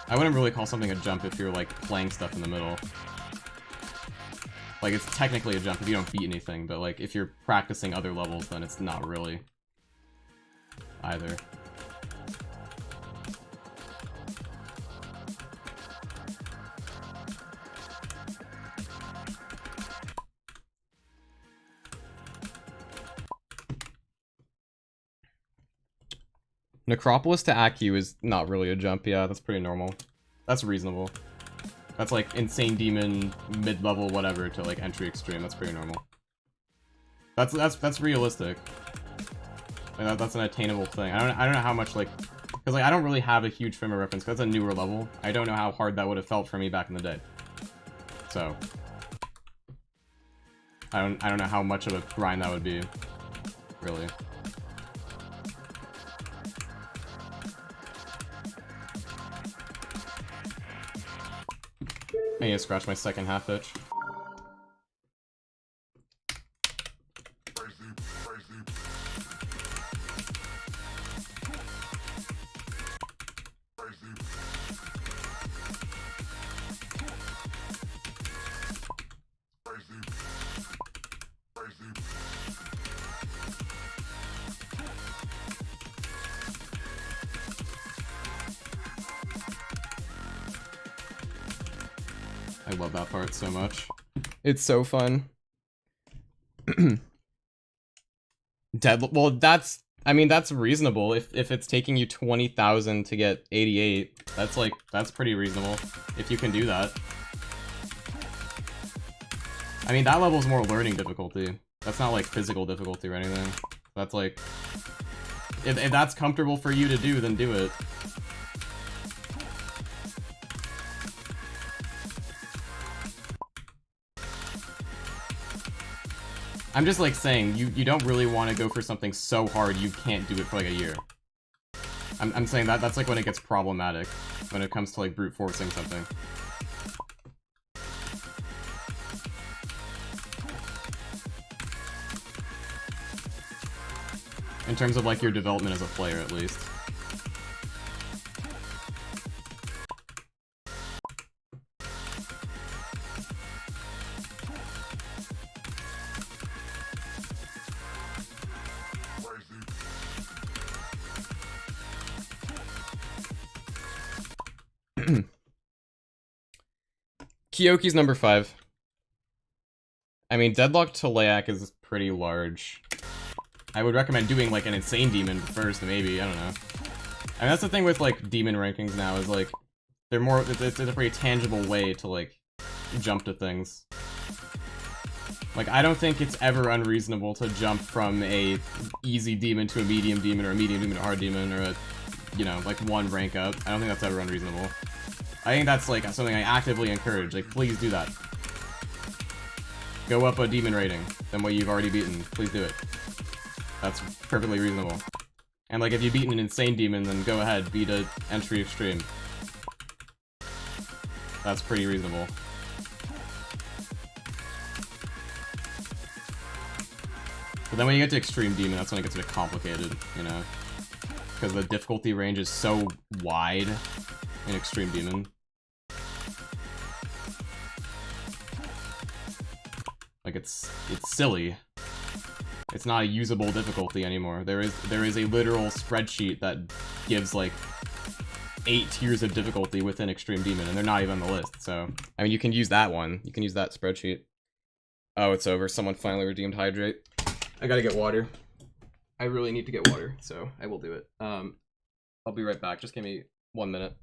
I wouldn't really call something a jump if you're, like, playing stuff in the middle. Like, it's technically a jump if you don't beat anything, but, like, if you're practicing other levels, then it's not really either. Necropolis to AQ is not really a jump, yeah, that's pretty normal. That's reasonable. That's like Insane Demon, mid-level, whatever, to like entry extreme, that's pretty normal. That's realistic. Like, that's an attainable thing. I don't know how much, like, because like I don't really have a huge frame of reference, because that's a newer level. I don't know how hard that would have felt for me back in the day. So I don't know how much of a grind that would be, really. I need to scratch my second half itch. I love that part so much. It's so fun. Well, I mean, that's reasonable. If it's taking you 20,000 to get 88, that's pretty reasonable. If you can do that. I mean, that level's more learning difficulty. That's not like physical difficulty or anything. That's like, if that's comfortable for you to do, then do it. I'm just like saying, you don't really want to go for something so hard you can't do it for like a year. I'm saying that's like when it gets problematic, when it comes to like brute forcing something. In terms of like your development as a player, at least. Kyoki's number 5. I mean, Deadlock to Layak is pretty large. I would recommend doing like an Insane Demon first, maybe, I don't know. I mean, that's the thing with like demon rankings now, is like, they're more, it's a pretty tangible way to like, jump to things. Like, I don't think it's ever unreasonable to jump from a easy demon to a medium demon, or a medium demon to a hard demon, or a, you know, like one rank up. I don't think that's ever unreasonable. I think that's like something I actively encourage. Like, please do that. Go up a demon rating than what you've already beaten. Please do it. That's perfectly reasonable. And like, if you've beaten an insane demon, then go ahead, beat a entry extreme. That's pretty reasonable. But then when you get to extreme demon, that's when it gets a bit complicated, you know? Because the difficulty range is so wide in extreme demon. Like, it's silly. It's not a usable difficulty anymore. There is a literal spreadsheet that gives like 8 tiers of difficulty within Extreme Demon, and they're not even on the list. So, I mean, you can use that one. You can use that spreadsheet. Oh, it's over. Someone finally redeemed Hydrate. I gotta get water. I really need to get water, so I will do it. I'll be right back. Just give me 1 minute.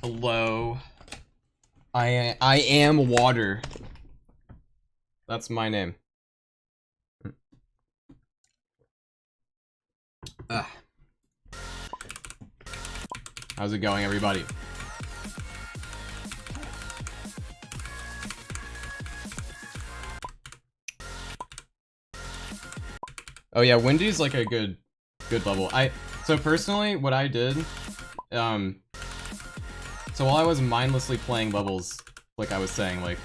Hello. I am water. That's my name. How's it going, everybody? Oh yeah, Windy's like a good level. So personally, what I did, so while I was mindlessly playing levels, like I was saying, like,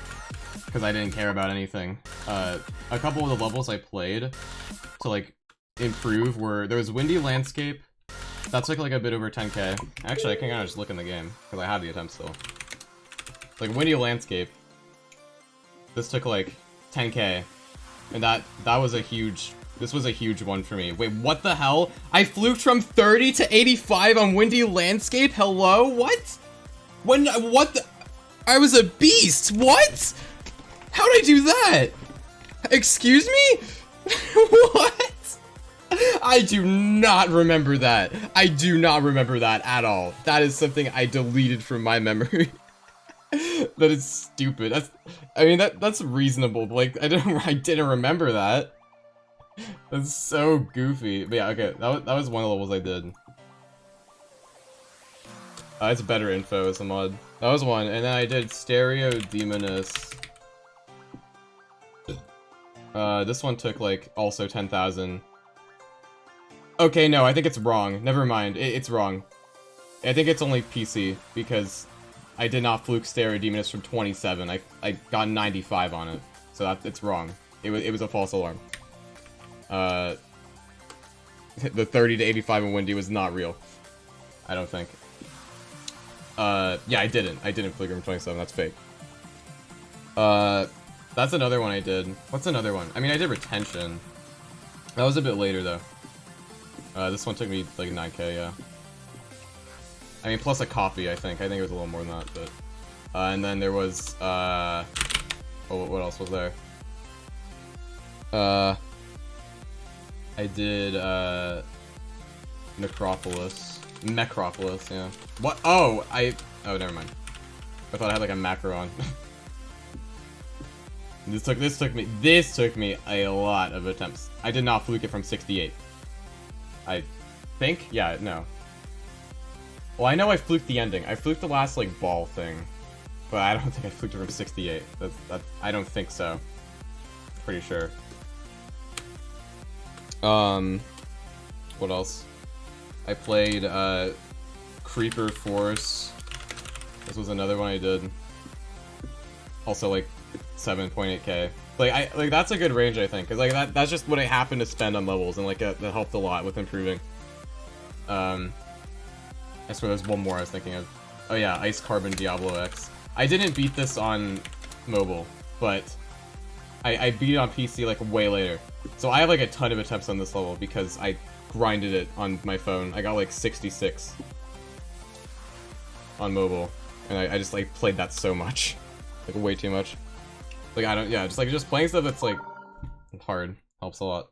because I didn't care about anything, a couple of the levels I played to like improve were, there was Windy Landscape, that took like a bit over 10k. Actually, I can kind of just look in the game, because I have the attempt still. Like Windy Landscape, this took like 10k, and that was a huge, this was a huge one for me. Wait, what the hell? I fluked from 30 to 85 on Windy Landscape? Hello? What? What the? I was a beast! What? How did I do that? Excuse me? What? I do not remember that. I do not remember that at all. That is something I deleted from my memory. That is stupid. I mean, that's reasonable, but like, I didn't remember that. That's so goofy. But yeah, okay, that was one of the levels I did. It's better info as a mod. That was one, and then I did Stereo Demoness. This one took like also 10,000. Okay, no, I think it's wrong. Never mind, it's wrong. I think it's only PC, because I did not fluke Stereo Demoness from 27. I got 95 on it, so it's wrong. It was a false alarm. The 30 to 85 in Windy was not real. I don't think. Yeah, I didn't flick from 27, that's fake. That's another one I did. What's another one? I mean, I did Retention. That was a bit later, though. This one took me, like, 9k, yeah. I mean, plus a coffee, I think. I think it was a little more than that, but... and then there was, oh, what else was there? I did, Necropolis, yeah. What? Oh, oh, never mind. I thought I had, like, a macro on. This took me a lot of attempts. I did not fluke it from 68. I think? Yeah, no. Well, I know I fluked the ending. I fluked the last, like, ball thing. But I don't think I fluked it from 68. I don't think so. Pretty sure. What else? I played, Creeper Force. This was another one I did. Also, like, 7.8k. Like, that's a good range, I think, because, like, that's just what I happened to spend on levels, and, like, that helped a lot with improving. I swear there's one more I was thinking of. Oh yeah, Ice Carbon Diablo X. I didn't beat this on mobile, but I beat it on PC, like, way later. So I have, like, a ton of attempts on this level, because I grinded it on my phone. I got, like, 66 on mobile, and I just, like, played that so much. Like, way too much. Like, just playing stuff that's, like, hard helps a lot.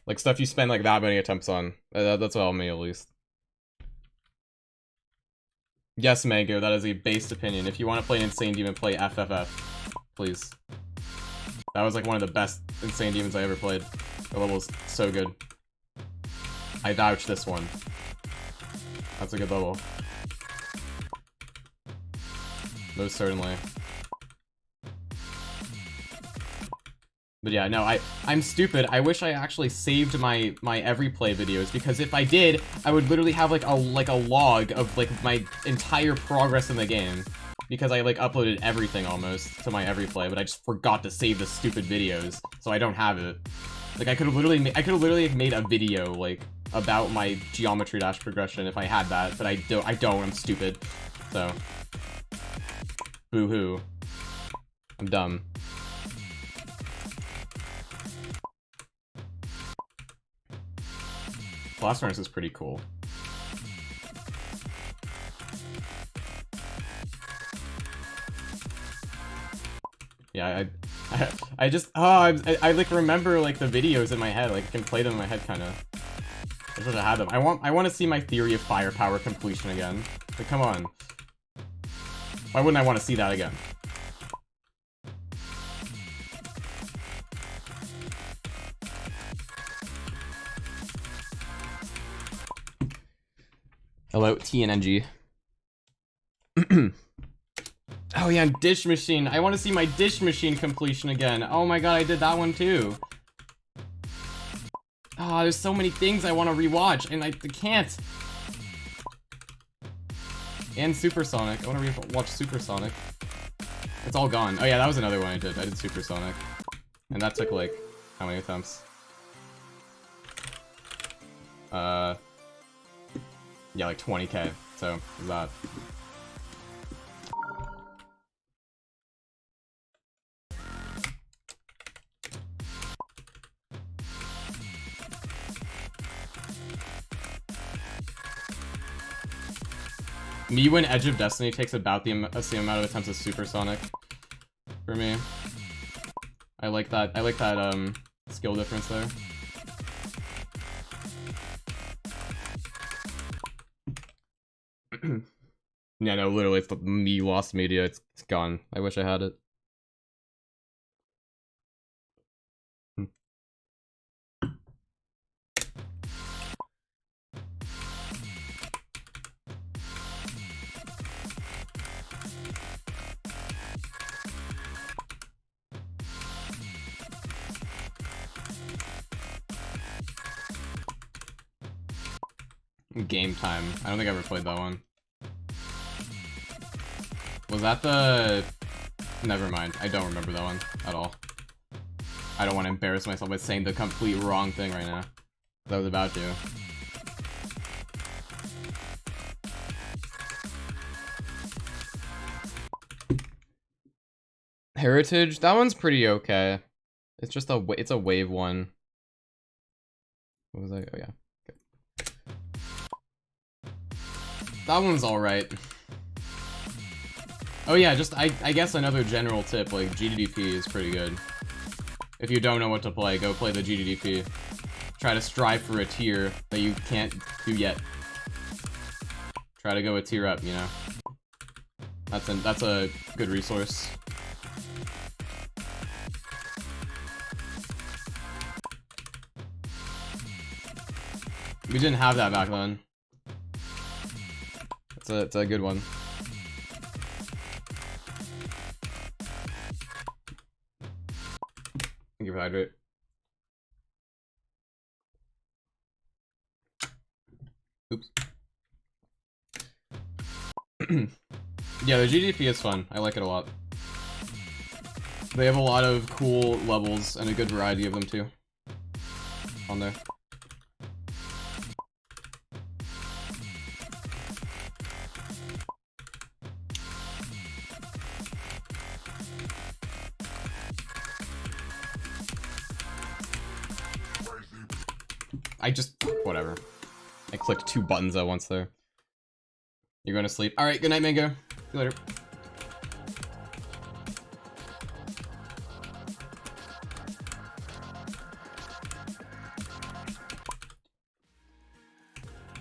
Like, stuff you spend, like, that many attempts on. That's what helped me, at least. Yes, Mango, that is a based opinion. If you want to play Insane Demon, play FFF. Please. That was, like, one of the best Insane Demons I ever played. The level was so good. I vouch this one. That's a good level. Most certainly. But yeah, no, I'm stupid. I wish I actually saved my every play videos, because if I did, I would literally have like a log of like my entire progress in the game, because I like uploaded everything almost to my every play, but I just forgot to save the stupid videos, so I don't have it. Like I could have literally made a video like about my Geometry Dash progression if I had that, but I don't. I'm stupid. So boo-hoo. I'm dumb. Blast Furnace is pretty cool. Yeah, I just, I like remember like the videos in my head, like I can play them in my head kind of. I should have had them. I want to see my Theory of Firepower completion again, Like, come on. Why wouldn't I want to see that again? Hello, TNNG. Oh yeah, Dish Machine. I want to see my Dish Machine completion again. Oh my god, I did that one too. Oh, there's so many things I want to rewatch, and I can't. And Supersonic. I want to rewatch Supersonic. It's all gone. Oh yeah, that was another one I did. I did Supersonic. And that took like, how many attempts? Yeah, like 20k. So, is that. Me when Edge of Destiny takes about the same amount of attempts as Supersonic for me. I like that skill difference there. Yeah, no, literally, it's the me lost media. It's gone. I wish I had it. Game Time. I don't think I ever played that one. Was that the... Never mind. I don't remember that one at all. I don't want to embarrass myself by saying the complete wrong thing right now. I was about to. Heritage? That one's pretty okay. It's just it's a wave one. What was I? Oh yeah. That one's alright. Oh yeah, just I guess another general tip, like GDDP is pretty good. If you don't know what to play, go play the GDDP. Try to strive for a tier that you can't do yet. Try to go a tier up, you know. That's a good resource. We didn't have that back then. It's a good one. Thank you for hydrate. Oops. Yeah, the GDP is fun. I like it a lot. They have a lot of cool levels and a good variety of them too. On there. Whatever. I clicked 2 buttons at once there. You're going to sleep. Alright, good night, Mango. See you later.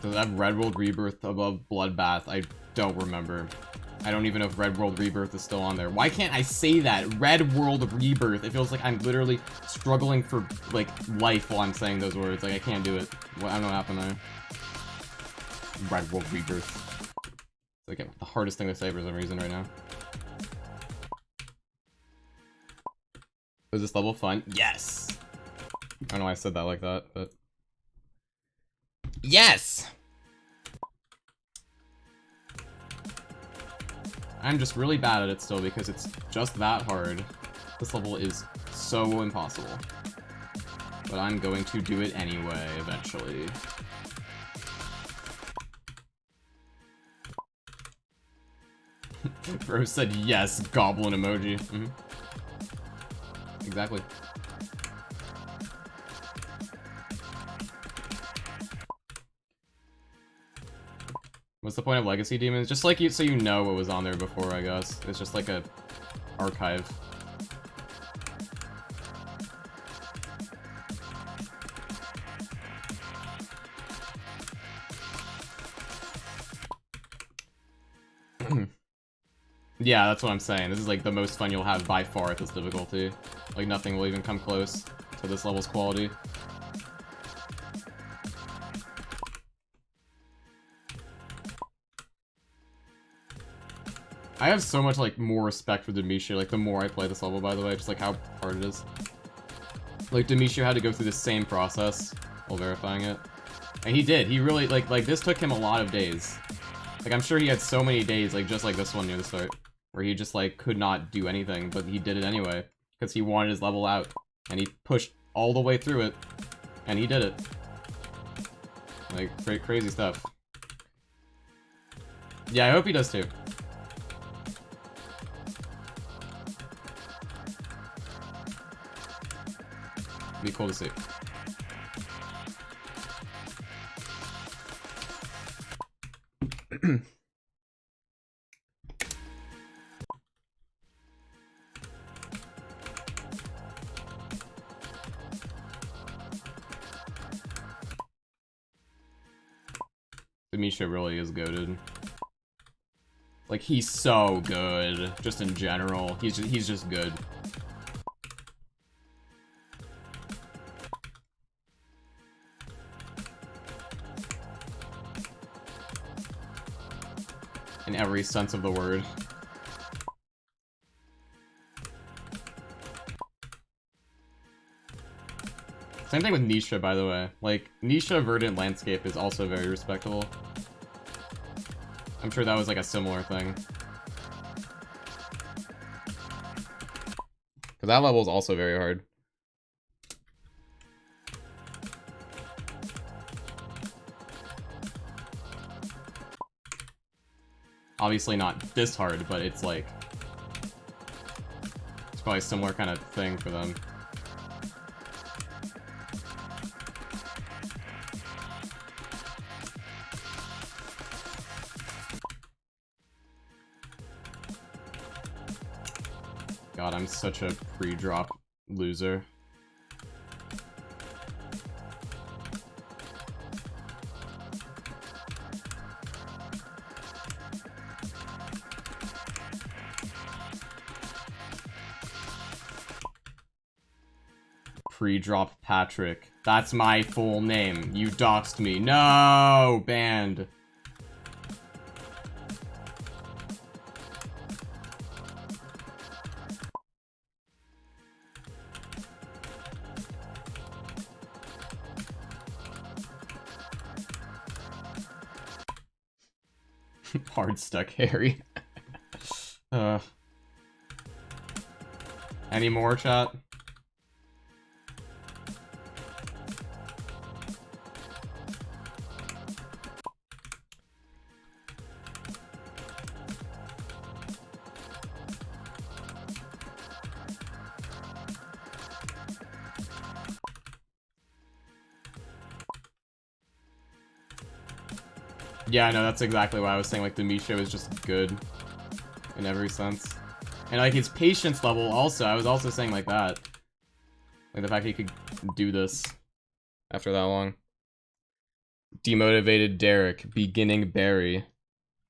Does it have Red World Rebirth above Bloodbath? I don't remember. I don't even know if Red World Rebirth is still on there. Why can't I say that? Red World Rebirth. It feels like I'm literally struggling for, like, life while I'm saying those words. Like, I can't do it. Well, I don't know what happened there. Red World Rebirth. It's like the hardest thing to say for some reason right now. Was this level fun? Yes! I don't know why I said that like that, but... Yes! I'm just really bad at it still because it's just that hard. This level is so impossible. But I'm going to do it anyway, eventually. Bro said yes, goblin emoji. Mm-hmm. Exactly. What's the point of Legacy Demons? Just like so you know what was on there before, I guess. It's just like a archive. Yeah, that's what I'm saying. This is like the most fun you'll have by far at this difficulty. Like nothing will even come close to this level's quality. I have so much like more respect for Demetria, like the more I play this level, by the way, just like how hard it is. Like Demetria had to go through the same process while verifying it. And he did. He really like this took him a lot of days. Like I'm sure he had so many days like just like this one near the start where he just like could not do anything, but he did it anyway because he wanted his level out and he pushed all the way through it and he did it. Like crazy stuff. Yeah, I hope he does too. Be cool to see. Demetria really is goated. Like he's so good, just in general. He's just good. In every sense of the word. Same thing with Nisha, by the way. Like, Nisha Verdant Landscape is also very respectable. I'm sure that was like a similar thing. Because that level is also very hard. Obviously not this hard, but it's like... It's probably a similar kind of thing for them. God, I'm such a pre-drop loser. Pre-drop Patrick. That's my full name. You doxed me. No! Banned. Hard stuck Harry. Any more, chat? Yeah, I know, that's exactly why I was saying, like, Demetria was just good in every sense. And, like, his patience level also, I was also saying like that. Like, the fact he could do this after that long. Demotivated Derek, beginning Barry.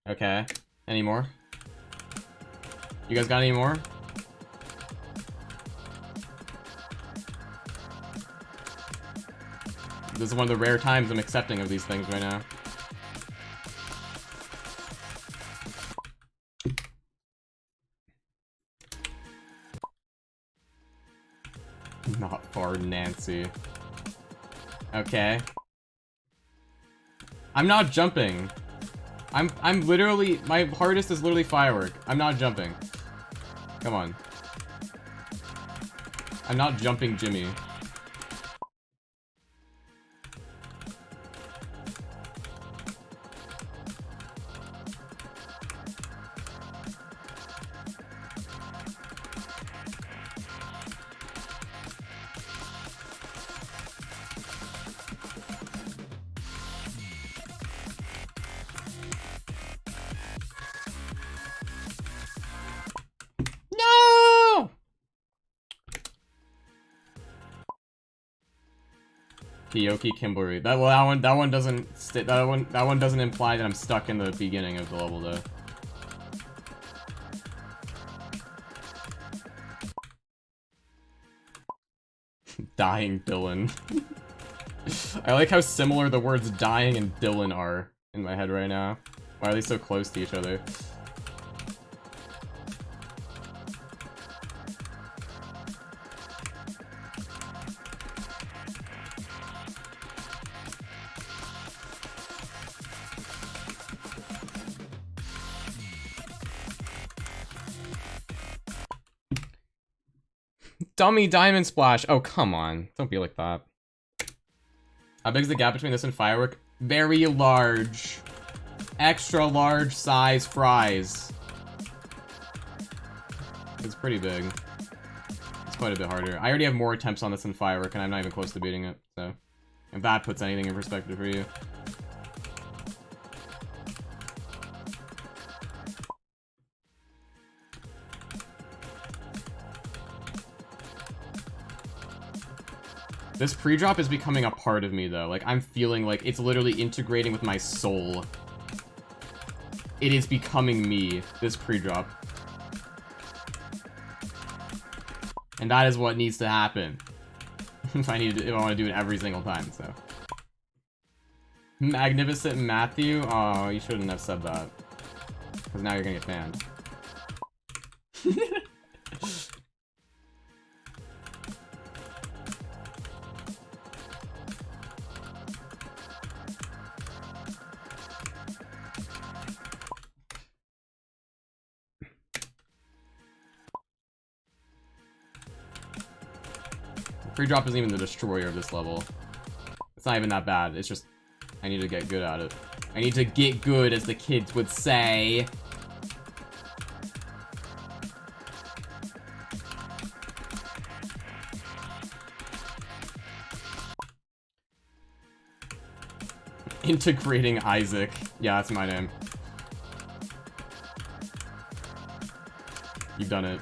Okay, any more? You guys got any more? This is one of the rare times I'm accepting of these things right now. Not far, Nancy. Okay. I'm not jumping. I'm literally, my hardest is literally firework. I'm not jumping. Come on. I'm not jumping Jimmy. Kyouki Kimberly. That one doesn't that one doesn't imply that I'm stuck in the beginning of the level though. dying Dylan. I like how similar the words dying and Dylan are in my head right now. Why are they so close to each other? Dummy Diamond Splash! Oh, come on. Don't be like that. How big is the gap between this and Firework? Very large. Extra large size fries. It's pretty big. It's quite a bit harder. I already have more attempts on this than Firework, and I'm not even close to beating it, so... If that puts anything in perspective for you. This pre-drop is becoming a part of me, though. Like, I'm feeling like it's literally integrating with my soul. It is becoming me, this pre-drop. And that is what needs to happen. if I want to do it every single time, so. Magnificent Matthew? Oh, you shouldn't have said that. Because now you're gonna get banned. Pre-drop isn't even the destroyer of this level. It's not even that bad. It's just, I need to get good at it. I need to get good, as the kids would say. Integrating Isaac. Yeah, that's my name. You've done it.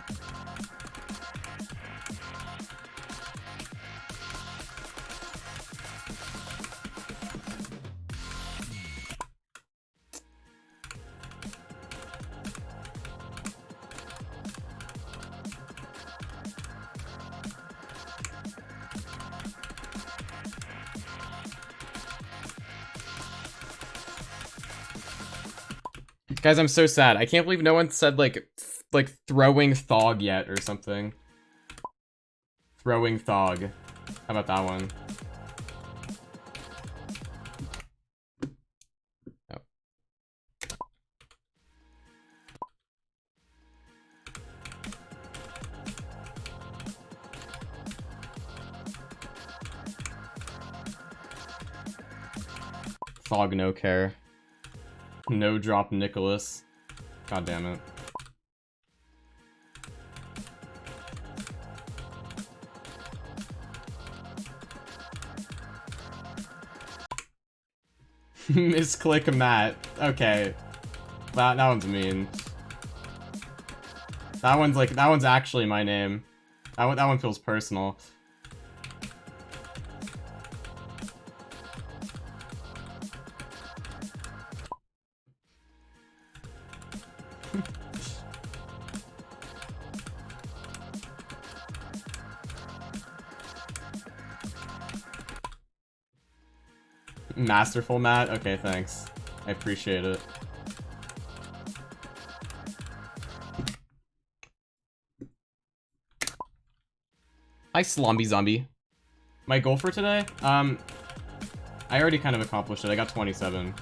Guys, I'm so sad. I can't believe no one said, like throwing Thog yet or something. Throwing Thog. How about that one? Oh. Thog no care. No drop Nicholas. God damn it. Misclick Matt. Okay. That one's mean. That one's actually my name. That one feels personal. Masterful Matt? Okay, thanks. I appreciate it. Hi, Slomby Zombie. My goal for today? I already kind of accomplished it. I got 27.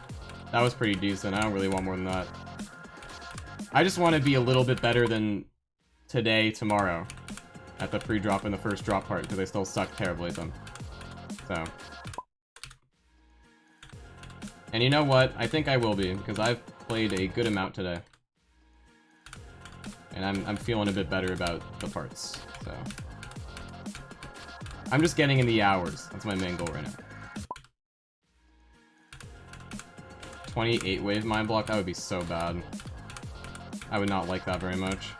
That was pretty decent. I don't really want more than that. I just want to be a little bit better than today, tomorrow. At the pre-drop and the first drop part, because I still suck terribly at them. So... And you know what? I think I will be, because I've played a good amount today. And I'm feeling a bit better about the parts, so... I'm just getting in the hours. That's my main goal right now. 28 wave mind block? That would be so bad. I would not like that very much.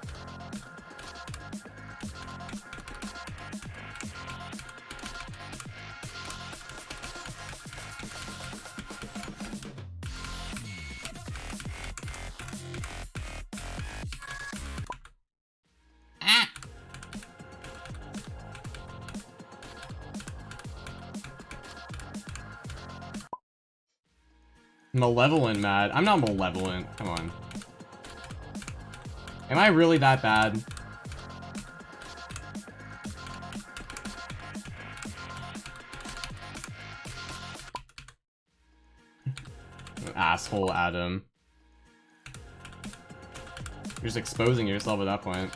Malevolent mad. I'm not malevolent. Come on. Am I really that bad? Asshole Adam. You're just exposing yourself at that point.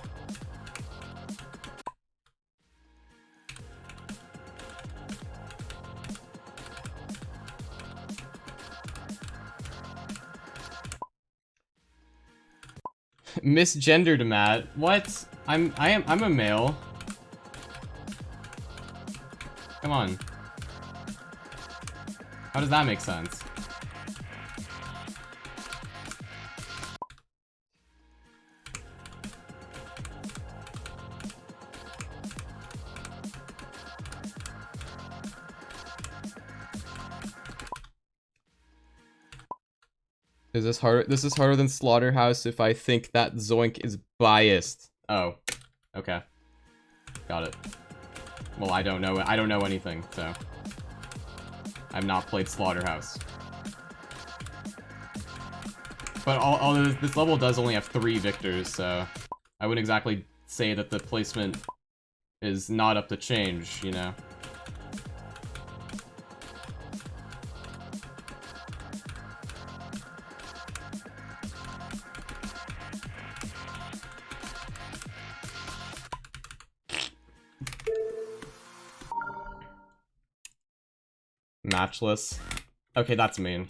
Misgendered Matt. What? I'm a male. Come on. How does that make sense? Is this harder? This is harder than Slaughterhouse if I think that Zoink is biased. Oh. Okay. Got it. Well, I don't know. I don't know anything, so I've not played Slaughterhouse. But although this level does only have 3 victors, so I wouldn't exactly say that the placement is not up to change, you know? Matchless. Okay, that's mean.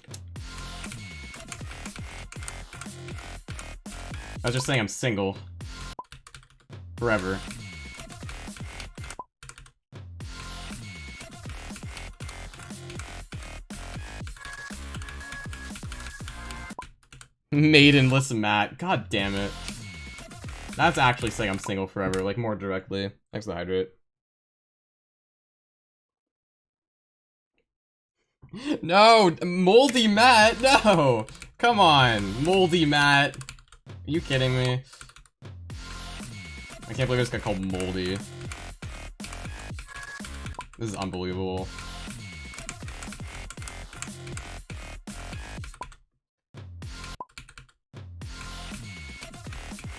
I was just saying I'm single. Forever. Maidenless Matt. God damn it. That's actually saying I'm single forever, like more directly. Thanks to hydrate. No! Moldy Matt! No! Come on! Moldy Matt! Are you kidding me? I can't believe I just got called moldy. This is unbelievable.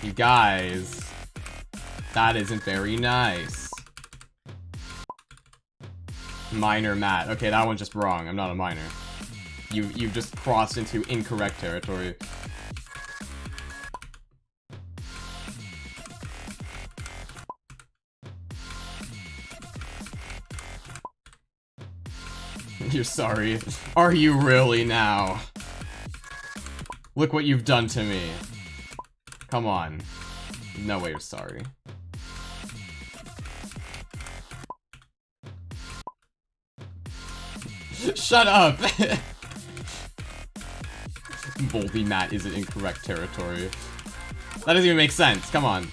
You guys, that isn't very nice. Minor Matt. Okay, that one's just wrong. I'm not a minor. You've just crossed into incorrect territory. You're sorry. Are you really now? Look what you've done to me. Come on. No way you're sorry. Shut up! Moldy Matt is in incorrect territory. That doesn't even make sense. Come on.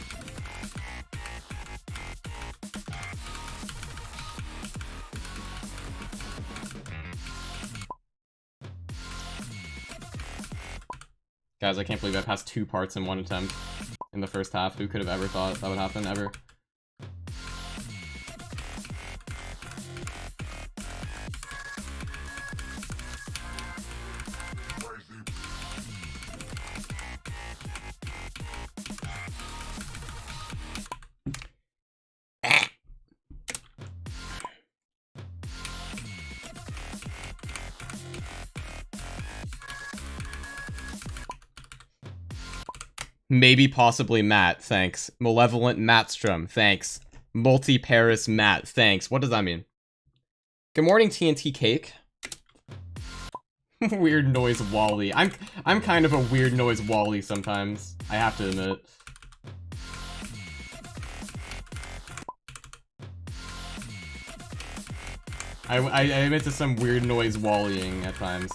Guys, I can't believe I passed 2 parts in 1 attempt in the first half. Who could have ever thought that would happen, ever? Maybe possibly Matt, thanks. Malevolent Mattstrom, thanks. Multi-Paris Matt, thanks. What does that mean? Good morning, TNT Cake. Weird noise Wally. I'm kind of a weird noise Wally sometimes. I have to admit. I admit to some weird noise Wallying at times.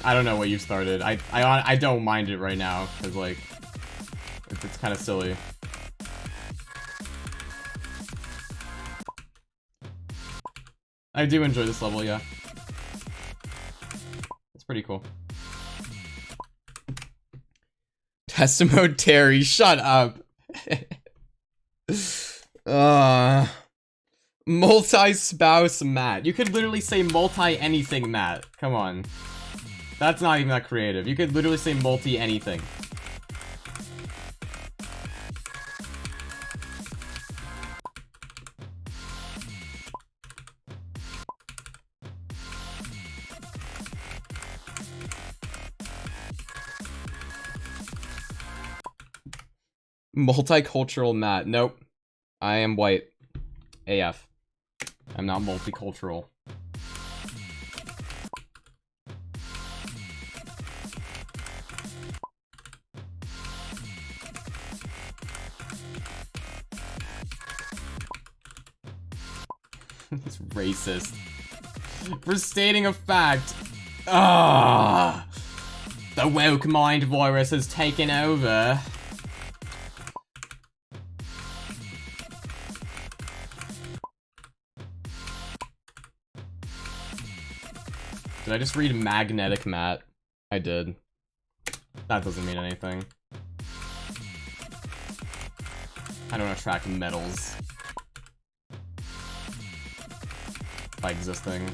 I don't know what you started. I don't mind it right now, because, like, it's kind of silly. I do enjoy this level, yeah. It's pretty cool. Test mode Terry, shut up! Multi-spouse Matt. You could literally say multi-anything Matt. Come on. That's not even that creative. You could literally say multi-anything. Multicultural Matt. Nope. I am white. AF. I'm not multicultural. It's racist. For stating a fact. Ah, the woke mind virus has taken over. Did I just read magnetic Matt? I did. That doesn't mean anything. I don't attract metals by existing.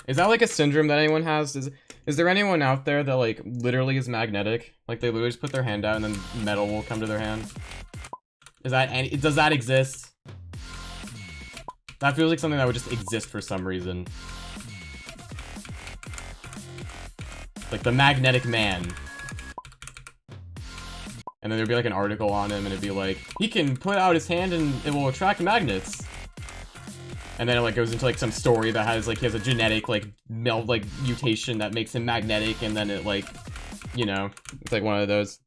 Is that like a syndrome that anyone has? Is there anyone out there that like literally is magnetic? Like they literally just put their hand out and then metal will come to their hand? Is that any? Does that exist? That feels like something that would just exist for some reason. Like the magnetic man. And then there'd be like an article on him and it'd be like, he can put out his hand and it will attract magnets. And then it like goes into like some story that has like, he has a genetic like mutation that makes him magnetic, and then it like, you know, it's like one of those.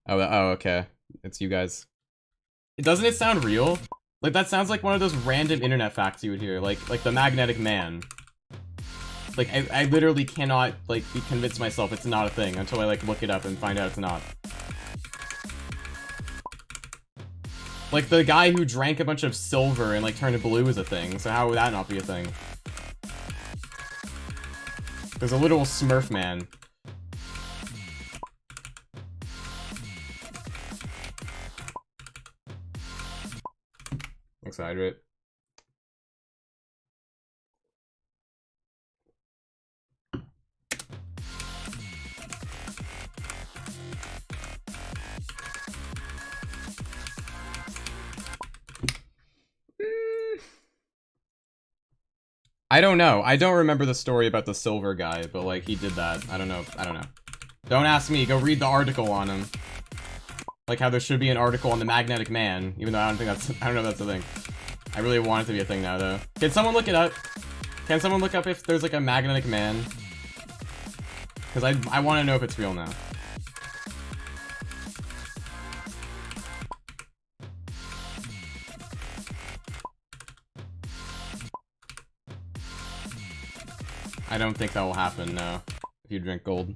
Oh, okay. It's you guys. Doesn't it sound real? Like, that sounds like one of those random internet facts you would hear, like the magnetic man. Like, I literally cannot, like, convince myself it's not a thing until I, like, look it up and find out it's not. Like, the guy who drank a bunch of silver and, like, turned it blue is a thing, so how would that not be a thing? There's a literal Smurf man. Thanks, Hydrate. I don't know. I don't remember the story about the silver guy, but like he did that. I don't know. Don't ask me. Go read the article on him. Like how there should be an article on the magnetic man, even though I don't know if that's a thing. I really want it to be a thing now, though. Can someone look it up? Can someone look up if there's like a magnetic man? Because I want to know if it's real now. I don't think that will happen, no. If you drink gold.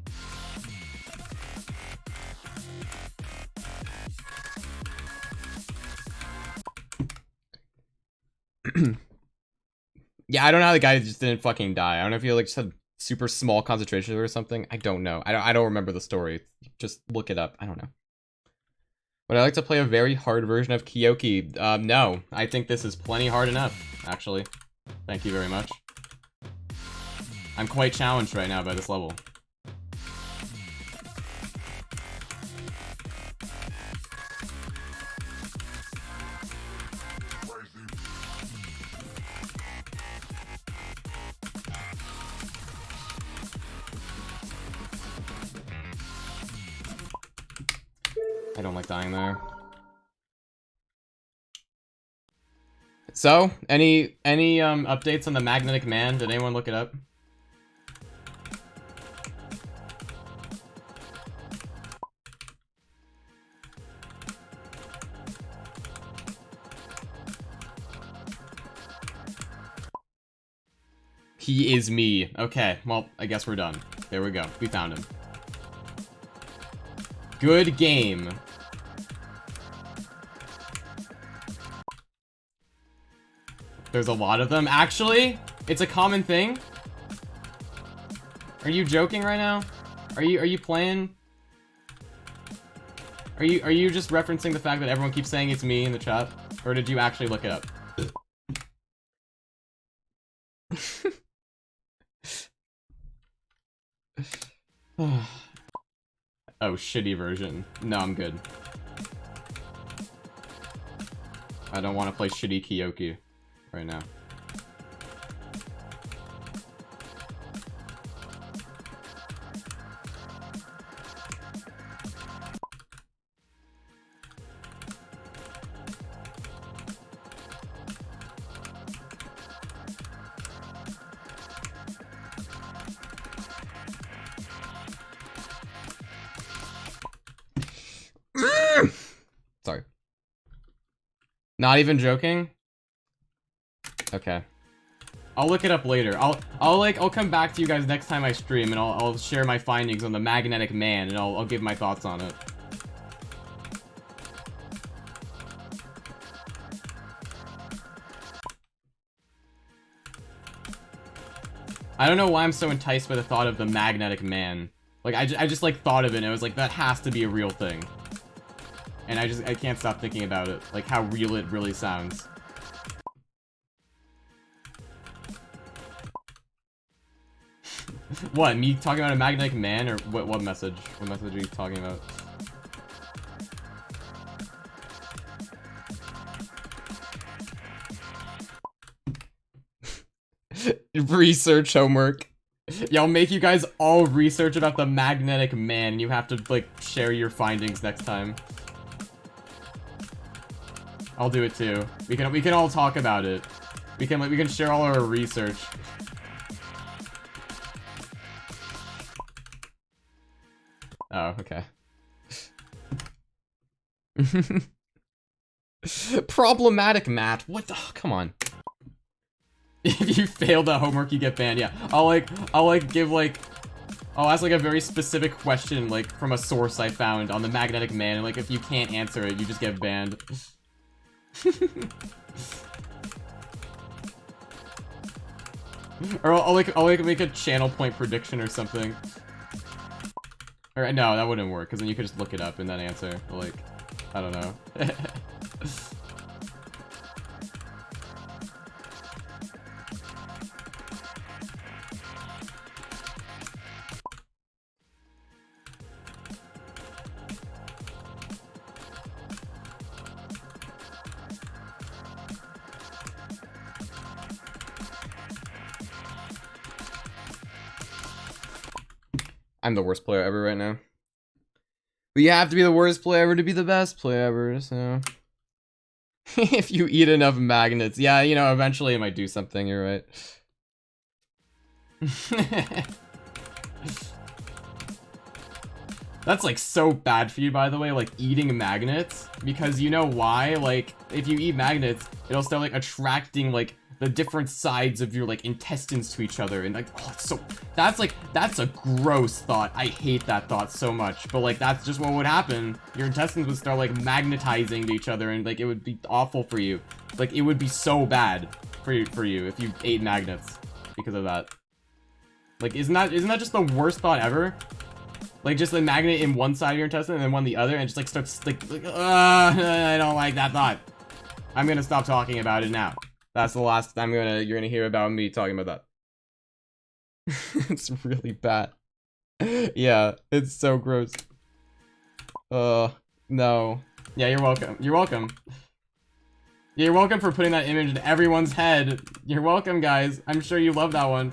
Yeah, I don't know how the guy just didn't fucking die. I don't know if he like just had super small concentration or something. I don't know. I don't remember the story. Just look it up. I don't know. Would I like to play a very hard version of Kyoki? No. I think this is plenty hard enough, actually. Thank you very much. I'm quite challenged right now by this level. I don't like dying there. So, any updates on the magnetic man? Did anyone look it up? He is me. Okay, well, I guess we're done. There we go. We found him. Good game. There's a lot of them. Actually, it's a common thing. Are you joking right now? Are you playing? Are you just referencing the fact that everyone keeps saying it's me in the chat? Or did you actually look it up? Oh, shitty version. No, I'm good. I don't want to play shitty kyouki right now. Sorry. Not even joking? Okay. I'll look it up later. I'll come back to you guys next time I stream and I'll share my findings on the magnetic man and I'll give my thoughts on it. I don't know why I'm so enticed by the thought of the magnetic man. Like, I just like thought of it and I was like, that has to be a real thing. And I can't stop thinking about it. Like, how real it really sounds. What, me talking about a magnetic man? Or what message? What message are you talking about? Research homework. Yeah, I'll make you guys all research about the magnetic man and you have to, like, share your findings next time. I'll do it too. We can all talk about it. We can share all our research. Oh, okay. Problematic, Matt. What the? Oh, come on. If you fail the homework, you get banned. Yeah, I'll give like, I'll ask like a very specific question like from a source I found on the magnetic man, and like if you can't answer it, you just get banned. Or I'll make a channel point prediction or something. Or no, that wouldn't work because then you could just look it up and then answer. But, like, I don't know. I'm the worst player ever right now. But you have to be the worst player ever to be the best player ever, so... If you eat enough magnets. Yeah, you know, eventually it might do something, you're right. That's, like, so bad for you, by the way, like, eating magnets. Because you know why? Like, if you eat magnets, it'll start, like, attracting, like, the different sides of your, like, intestines to each other. And, like, oh, it's so... That's a gross thought. I hate that thought so much. But, like, that's just what would happen. Your intestines would start, like, magnetizing to each other. And, like, it would be awful for you. Like, it would be so bad for you if you ate magnets because of that. Like, isn't that just the worst thought ever? Like, just a magnet in one side of your intestine and then one the other, and just, like, starts, like I don't like that thought. I'm gonna stop talking about it now. That's the last time you're gonna hear about me talking about that. It's really bad. Yeah, it's so gross. No. Yeah, you're welcome. You're welcome. You're welcome for putting that image in everyone's head. You're welcome, guys. I'm sure you love that one.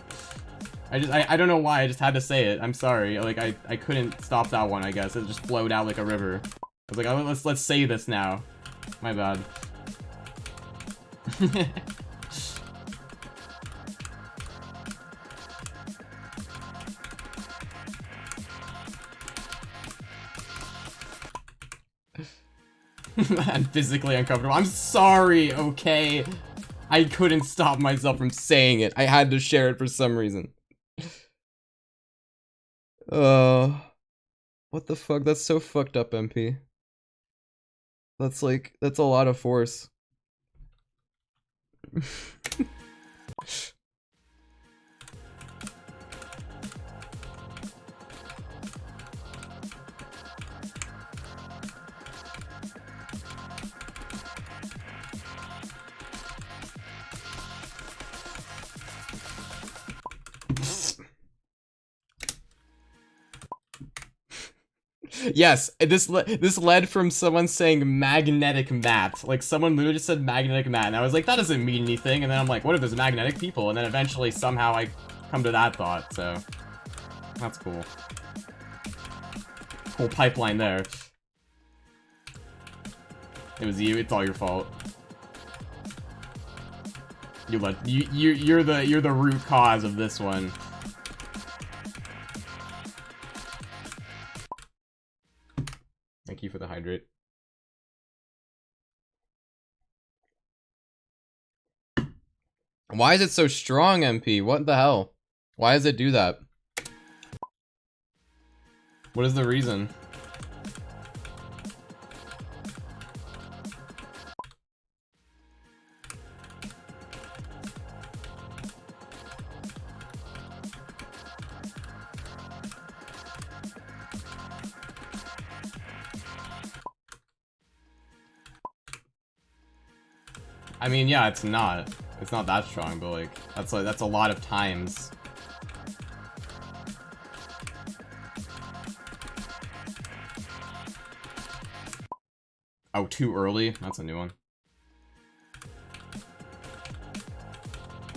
I don't know why, I just had to say it. I'm sorry. Like, I couldn't stop that one, I guess. It just flowed out like a river. I was like, oh, let's say this now. My bad. I'm physically uncomfortable. I'm sorry, okay? I couldn't stop myself from saying it. I had to share it for some reason. What the fuck? That's so fucked up, MP. That's a lot of force. Yes, this led from someone saying magnetic mat. Like, someone literally just said magnetic mat, and I was like, that doesn't mean anything. And then I'm like, what if there's magnetic people? And then eventually, somehow, I come to that thought, so... That's cool. Cool pipeline there. It was you, it's all your fault. You're the root cause of this one. Thank you for the hydrate. Why is it so strong, MP? What the hell? Why does it do that? What is the reason? I mean, yeah, it's not that strong, but like that's a lot of times. Oh, too early? That's a new one.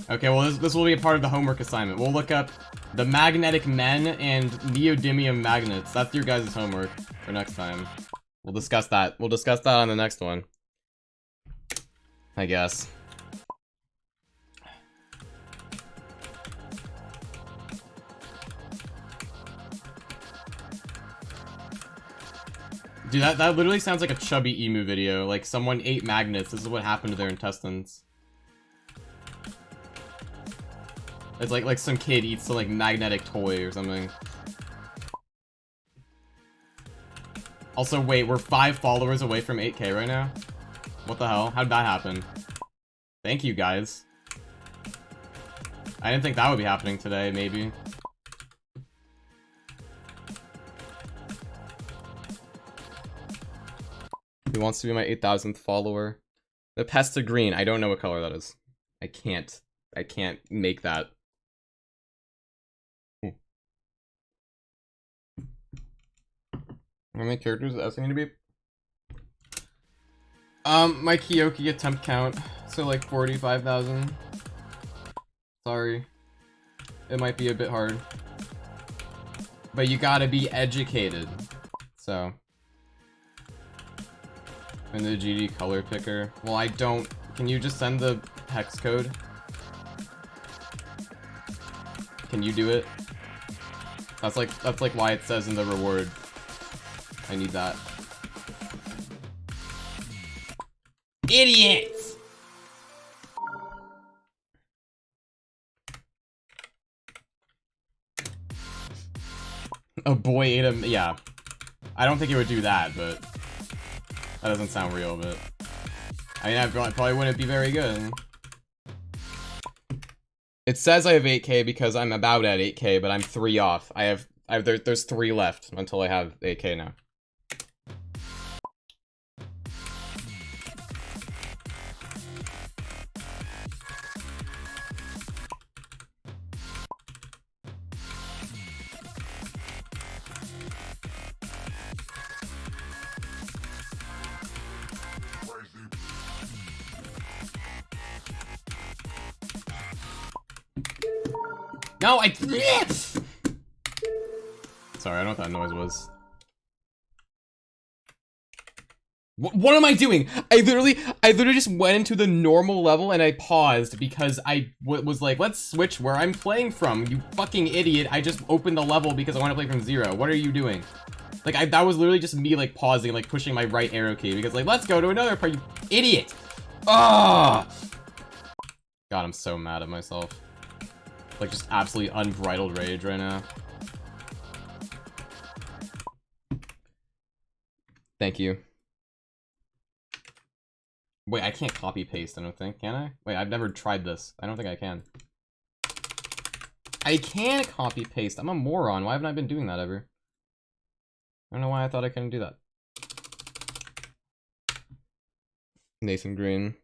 Okay, well this will be a part of the homework assignment. We'll look up the magnetic men and neodymium magnets. That's your guys' homework for next time. We'll discuss that. We'll discuss that on the next one, I guess. Dude, that literally sounds like a chubby emu video. Like, someone ate magnets. This is what happened to their intestines. It's like some kid eats some, like, magnetic toy or something. Also, wait, we're 5 followers away from 8K right now? What the hell? How'd that happen? Thank you, guys. I didn't think that would be happening today, maybe. Who wants to be my 8,000th follower? The Pesta Green. I don't know what color that is. I can't make that. How many characters is asking me to be? My kyouki attempt count. So like 45,000. Sorry. It might be a bit hard. But you gotta be educated. So. And the GD color picker. Well, I don't. Can you just send the hex code? Can you do it? That's like why it says in the reward. I need that. Idiots! A boy ate a... Yeah. I don't think it would do that, but... That doesn't sound real, but... I mean, I probably wouldn't be very good. It says I have 8K because I'm about at 8K, but I'm 3 off. There's 3 left until I have 8K now. No, I... Sorry, I don't know what that noise was. What am I doing? I literally just went into the normal level and I paused because I was like, let's switch where I'm playing from. You fucking idiot. I just opened the level because I want to play from 0. What are you doing? Like, that was literally just me, like, pausing and, like, pushing my right arrow key because, like, let's go to another part, you idiot! Ah! God, I'm so mad at myself. Like, just absolutely unbridled rage right now. Thank you. Wait, I can't copy paste, I don't think, can I? Wait, I've never tried this. I don't think I can. I can copy paste. I'm a moron. Why haven't I been doing that ever? I don't know why I thought I couldn't do that. Nathan Green.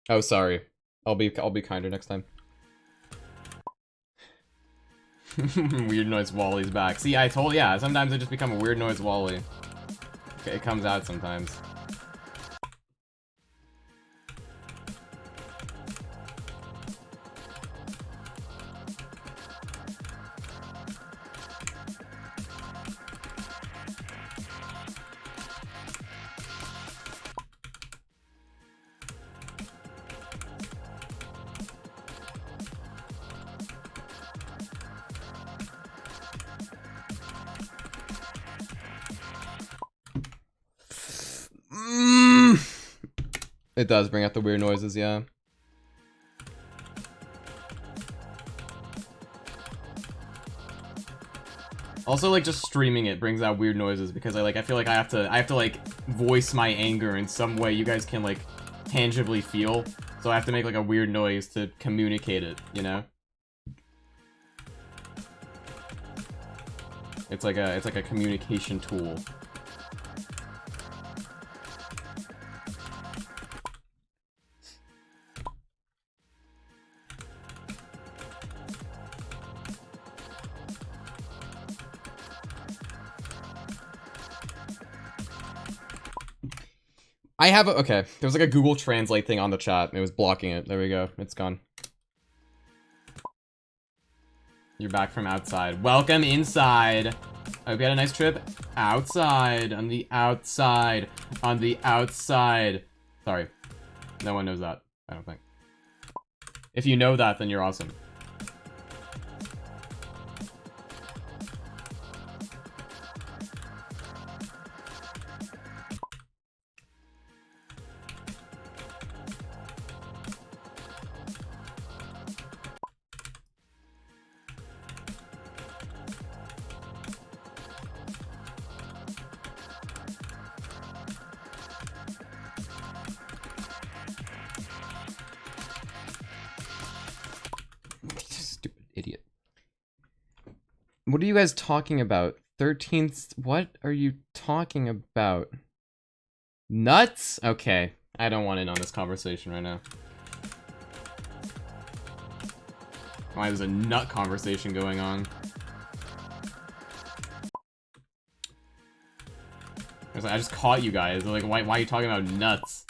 Oh, sorry. I'll be kinder next time. Weird noise Wally's back. See, I told, yeah, sometimes I just become a weird noise Wally. It comes out sometimes. It does bring out the weird noises, yeah. Also, like, just streaming it brings out weird noises because I feel like I have to like voice my anger in some way you guys can like tangibly feel. So I have to make like a weird noise to communicate it, you know? It's like a communication tool. I have a, okay, there was like a Google Translate thing on the chat. It was blocking it. There we go. It's gone. You're back from outside. Welcome inside. I hope you had a nice trip. Outside. On the outside. On the outside. Sorry. No one knows that, I don't think. If you know that, then you're awesome. Stupid idiot. What are you guys talking about? 13th? What are you talking about? Nuts? Okay. I don't want in on this conversation right now. Why, there's a nut conversation going on. I just caught you guys. Like, why are you talking about nuts?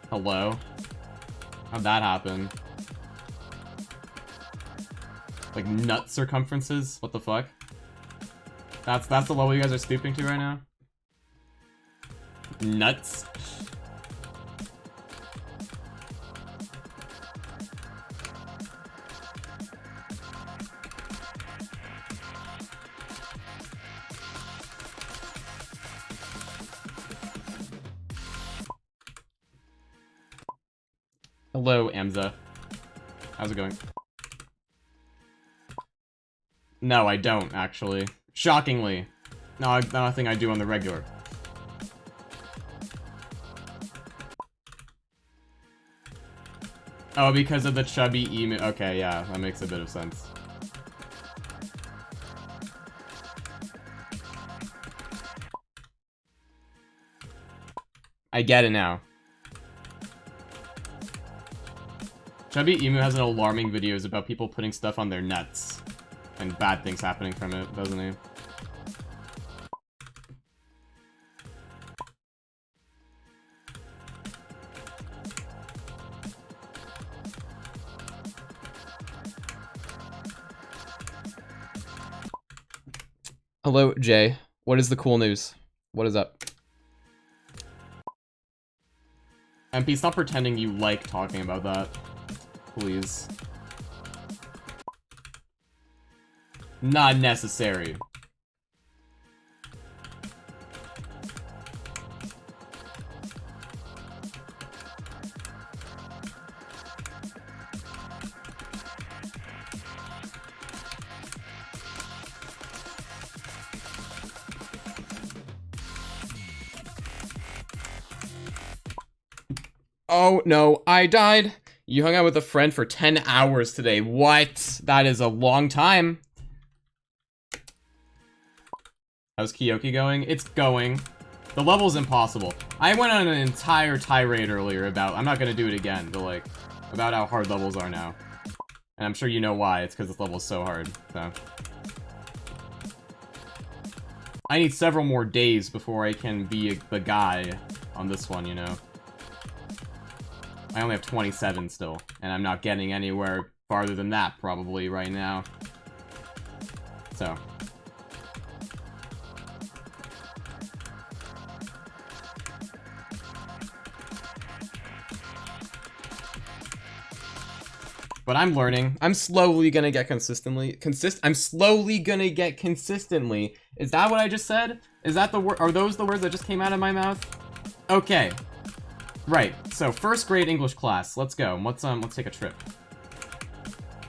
Hello? How'd that happen? Like, nut circumferences? What the fuck? That's the level you guys are stooping to right now? Nuts? Hello, Amza. How's it going? No, I don't, actually. Shockingly. No, nothing I do on the regular. Oh, because of the chubby emu. Okay, yeah, that makes a bit of sense. I get it now. Chubby Emu has an alarming videos about people putting stuff on their nuts. And bad things happening from it, doesn't he? Hello, Jay. What is the cool news? What is up? MP, stop pretending you like talking about that. Please. Not necessary. Oh, no, I died. You hung out with a friend for 10 hours today. What? That is a long time. How's kyouki going? It's going. The level's impossible. I went on an entire tirade earlier about, I'm not gonna do it again, but like, about how hard levels are now. And I'm sure you know why. It's because this level is so hard, so. I need several more days before I can be the guy on this one, you know? I only have 27 still, and I'm not getting anywhere farther than that, probably, right now. So. But I'm learning. I'm slowly gonna get consistently. I'm slowly gonna get consistently. Is that what I just said? Is that the word? Are those the words that just came out of my mouth? Okay. Right. So first grade English class. Let's go. Let's take a trip.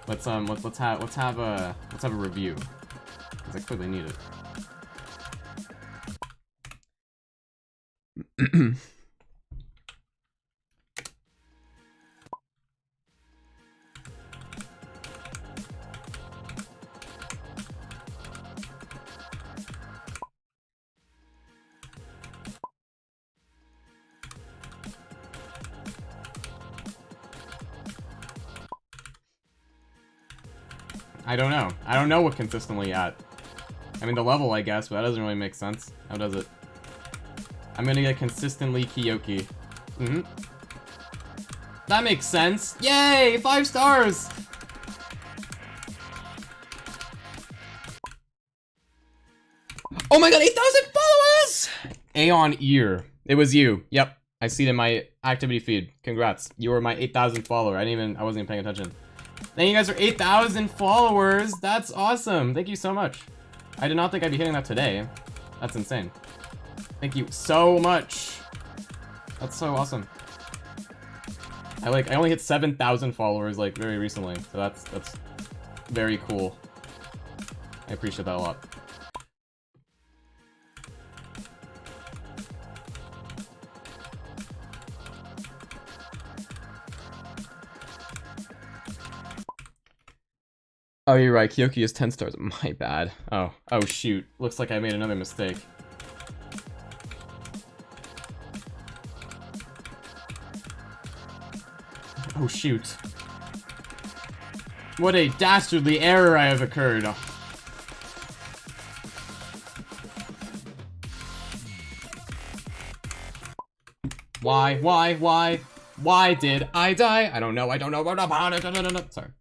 Let's have a review. Because I clearly need it. I don't know. I don't know what consistently at. I mean, the level, I guess, but that doesn't really make sense. How does it? I'm gonna get consistently kyouki. That makes sense. Yay! 5 stars! Oh my god, 8,000 followers! Aeon Ear. It was you. Yep. I see it in my activity feed. Congrats. You were my 8,000 follower. I wasn't even paying attention. Thank you guys for 8,000 followers. That's awesome. Thank you so much. I did not think I'd be hitting that today. That's insane. Thank you so much. That's so awesome. I only hit 7,000 followers like very recently, so that's very cool. I appreciate that a lot. Oh, you're right. Kyouki is 10 stars. My bad. Oh shoot. Looks like I made another mistake. Oh shoot. What a dastardly error I have occurred. Why did I die? I don't know. Sorry.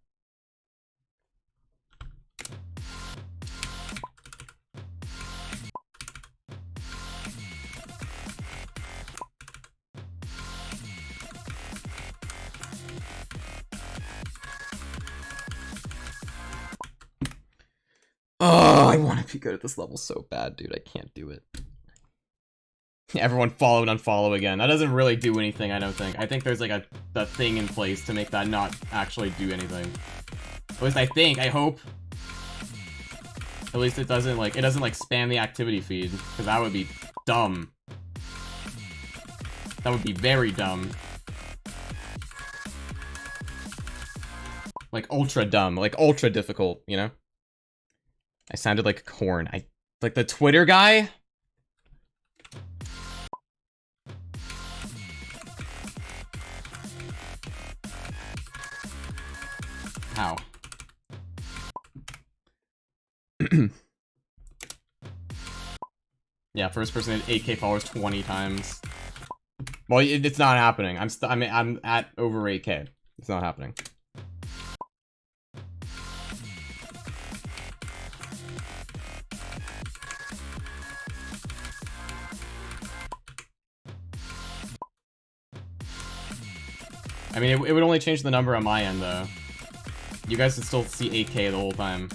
Oh, I want to be good at this level so bad, dude. I can't do it. Everyone follow and unfollow again. That doesn't really do anything, I don't think. I think there's like a thing in place to make that not actually do anything. At least I think, I hope. At least it doesn't like spam the activity feed, because that would be dumb. That would be very dumb. Like ultra dumb, like ultra difficult, you know? I sounded like corn. Like the Twitter guy? How? Yeah, first person hit 8K followers 20 times. Well, it's not happening. I'm at over 8K. It's not happening. I mean, it would only change the number on my end, though. You guys would still see 8K the whole time.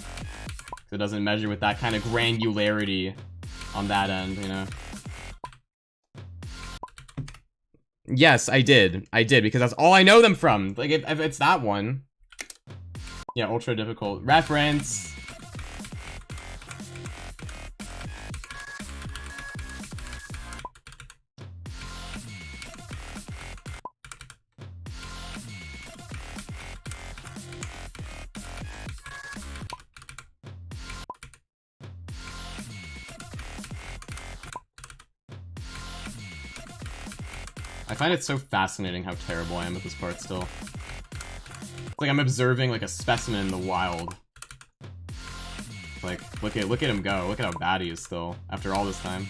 It doesn't measure with that kind of granularity on that end, you know? Yes, I did. I did, because that's all I know them from. Like, if it's that one. Yeah, ultra difficult. Reference! I find it so fascinating how terrible I am at this part still. It's like I'm observing like a specimen in the wild. Like, look at him go. Look at how bad he is still after all this time.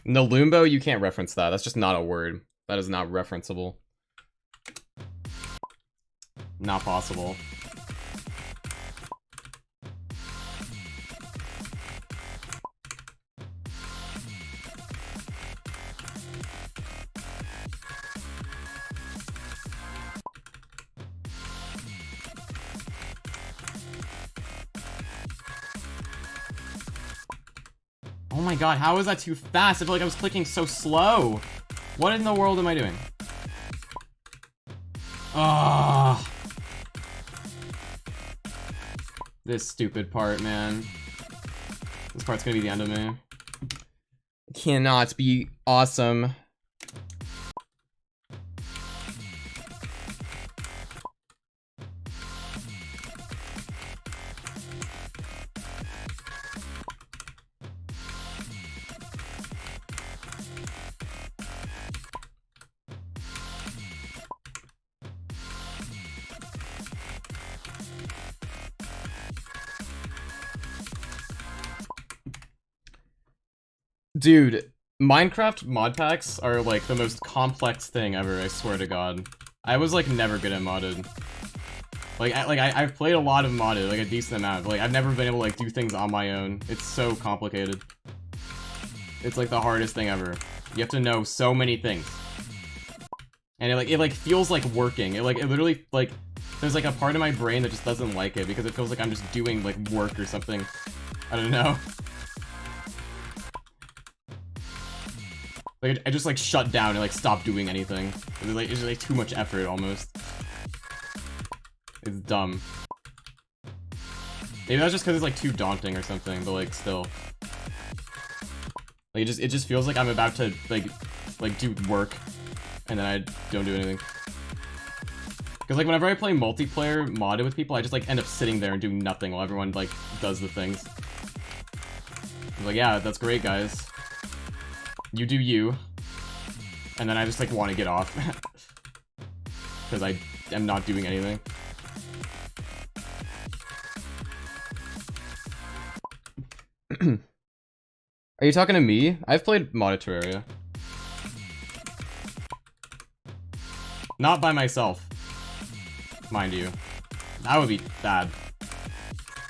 Nalumbo, you can't reference that. That's just not a word. That is not referenceable. Not possible. Oh my god, how is that too fast? I feel like I was clicking so slow. What in the world am I doing? Ah, this stupid part, man. This part's gonna be the end of me. Cannot be awesome. Dude, Minecraft mod packs are like the most complex thing ever, I swear to god. I was like never good at modded. I've played a lot of modded, like a decent amount, but like I've never been able to like do things on my own. It's so complicated. It's like the hardest thing ever. You have to know so many things. And it feels like working. It literally like there's like a part of my brain that just doesn't like it because it feels like I'm just doing like work or something. I don't know. Like, I just, like, shut down and, like, stopped doing anything. It's just, like, too much effort, almost. It's dumb. Maybe that's just because it's, like, too daunting or something, but, like, still. Like, it just feels like I'm about to, like, do work, and then I don't do anything. Because, like, whenever I play multiplayer modded with people, I just, like, end up sitting there and doing nothing while everyone, like, does the things. I'm like, yeah, that's great, guys. You do you. And then I just, like, want to get off. Because I am not doing anything. Are you talking to me? I've played modded Terraria. Not by myself. Mind you. That would be bad.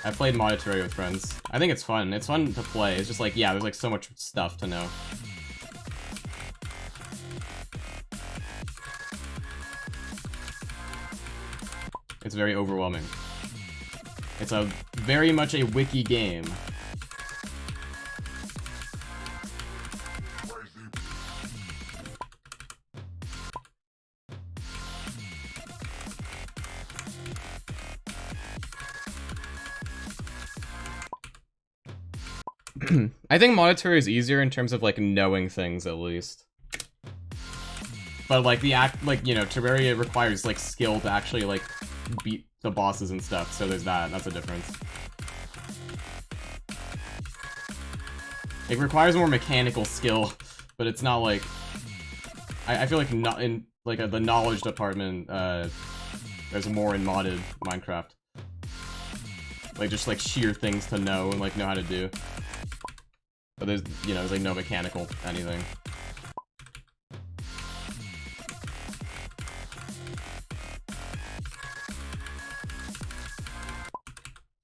I've played modded Terraria with friends. I think it's fun. It's fun to play. It's just like, yeah, there's like so much stuff to know. It's very overwhelming. It's a very much a wiki game. I think modded Terraria is easier in terms of like knowing things at least. But like the you know, Terraria requires like skill to actually like beat the bosses and stuff, so there's that. That's a difference. It requires more mechanical skill, but it's not like I feel like not in like the knowledge department there's more in modded Minecraft. Like just like sheer things to know and like know how to do. But there's, you know, there's like no mechanical anything.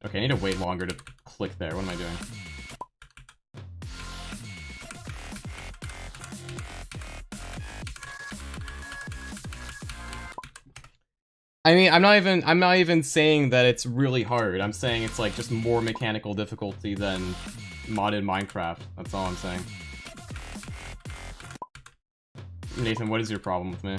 Okay, I need to wait longer to click there. What am I doing? I mean, I'm not even saying that it's really hard. I'm saying it's like just more mechanical difficulty than modded Minecraft. That's all I'm saying. Nathan, what is your problem with me?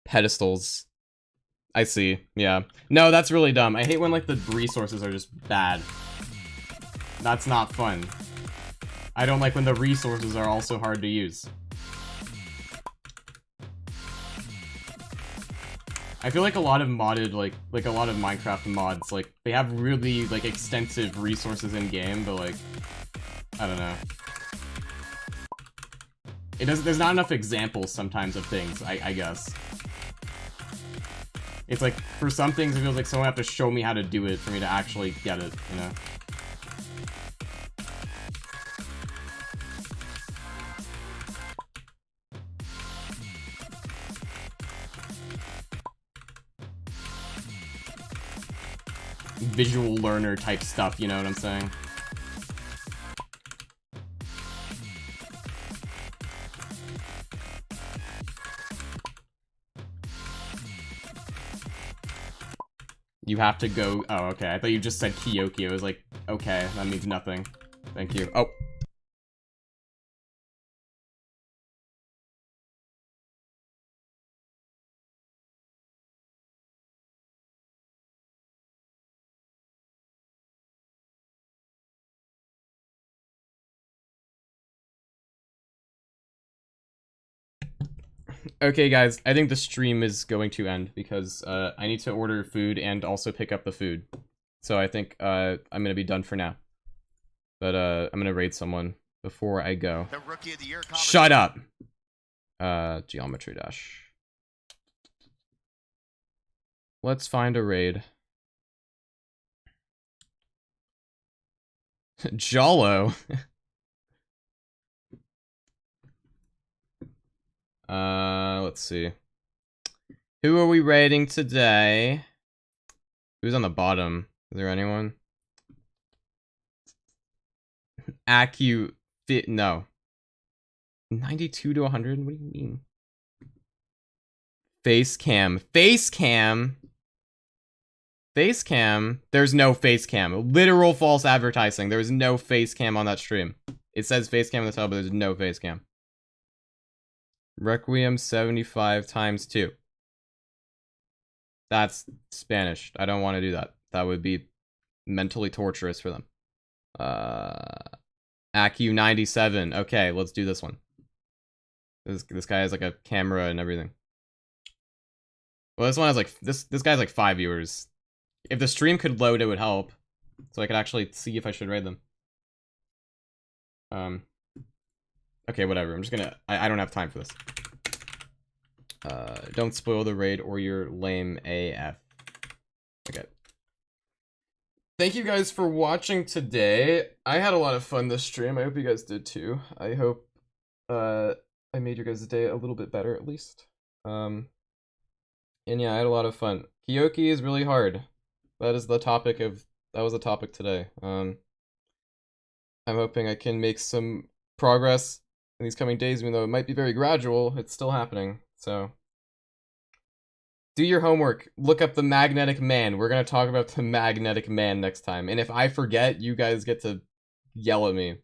Pedestals. I see. Yeah. No, that's really dumb. I hate when, like, the resources are just bad. That's not fun. I don't like when the resources are also hard to use. I feel like a lot of modded, like a lot of Minecraft mods, like, they have really, like, extensive resources in-game, but, like, I don't know. There's not enough examples sometimes of things, I guess. It's like, for some things it feels like someone have to show me how to do it for me to actually get it, you know? Visual learner type stuff, you know what I'm saying? You have to go. Oh, okay. I thought you just said kyouki. I was like, okay, that means nothing. Thank you. Oh. Okay, guys, I think the stream is going to end because I need to order food and also pick up the food. So I think I'm gonna be done for now. But I'm gonna raid someone before I go. The Rookie of the Year Shut up! Geometry Dash. Let's find a raid. Jollo. Let's see. Who are we raiding today? Who's on the bottom? Is there anyone? No. 92 to 100? What do you mean? Face cam. Face cam? Face cam? There's no face cam. Literal false advertising. There's no face cam on that stream. It says face cam on the top, but there's no face cam. Requiem 75 times 2. That's Spanish. I don't want to do that. That would be mentally torturous for them. Acu 97. Okay, let's do this one. This guy has like a camera and everything. Well, this one has like this guy has like 5 viewers. If the stream could load, it would help, so I could actually see if I should raid them. Okay, whatever. I'm just gonna. I don't have time for this. Don't spoil the raid or you're lame AF. Okay. Thank you guys for watching today. I had a lot of fun this stream. I hope you guys did too. I hope I made your guys' day a little bit better at least. And yeah, I had a lot of fun. Kyouki is really hard. That was the topic today. I'm hoping I can make some progress in these coming days, even though it might be very gradual. It's still happening. So do your homework. Look up the Magnetic Man. We're gonna talk about the Magnetic Man next time. And if I forget, you guys get to yell at me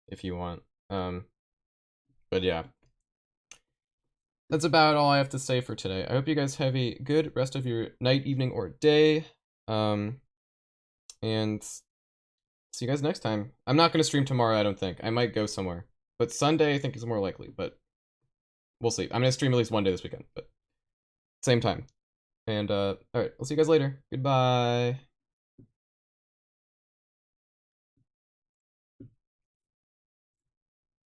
if you want. But yeah. That's about all I have to say for today. I hope you guys have a good rest of your night, evening, or day. And see you guys next time. I'm not gonna stream tomorrow, I don't think. I might go somewhere. But Sunday I think is more likely, but we'll see. I'm gonna stream at least one day this weekend, but same time. And alright, I'll see you guys later. Goodbye.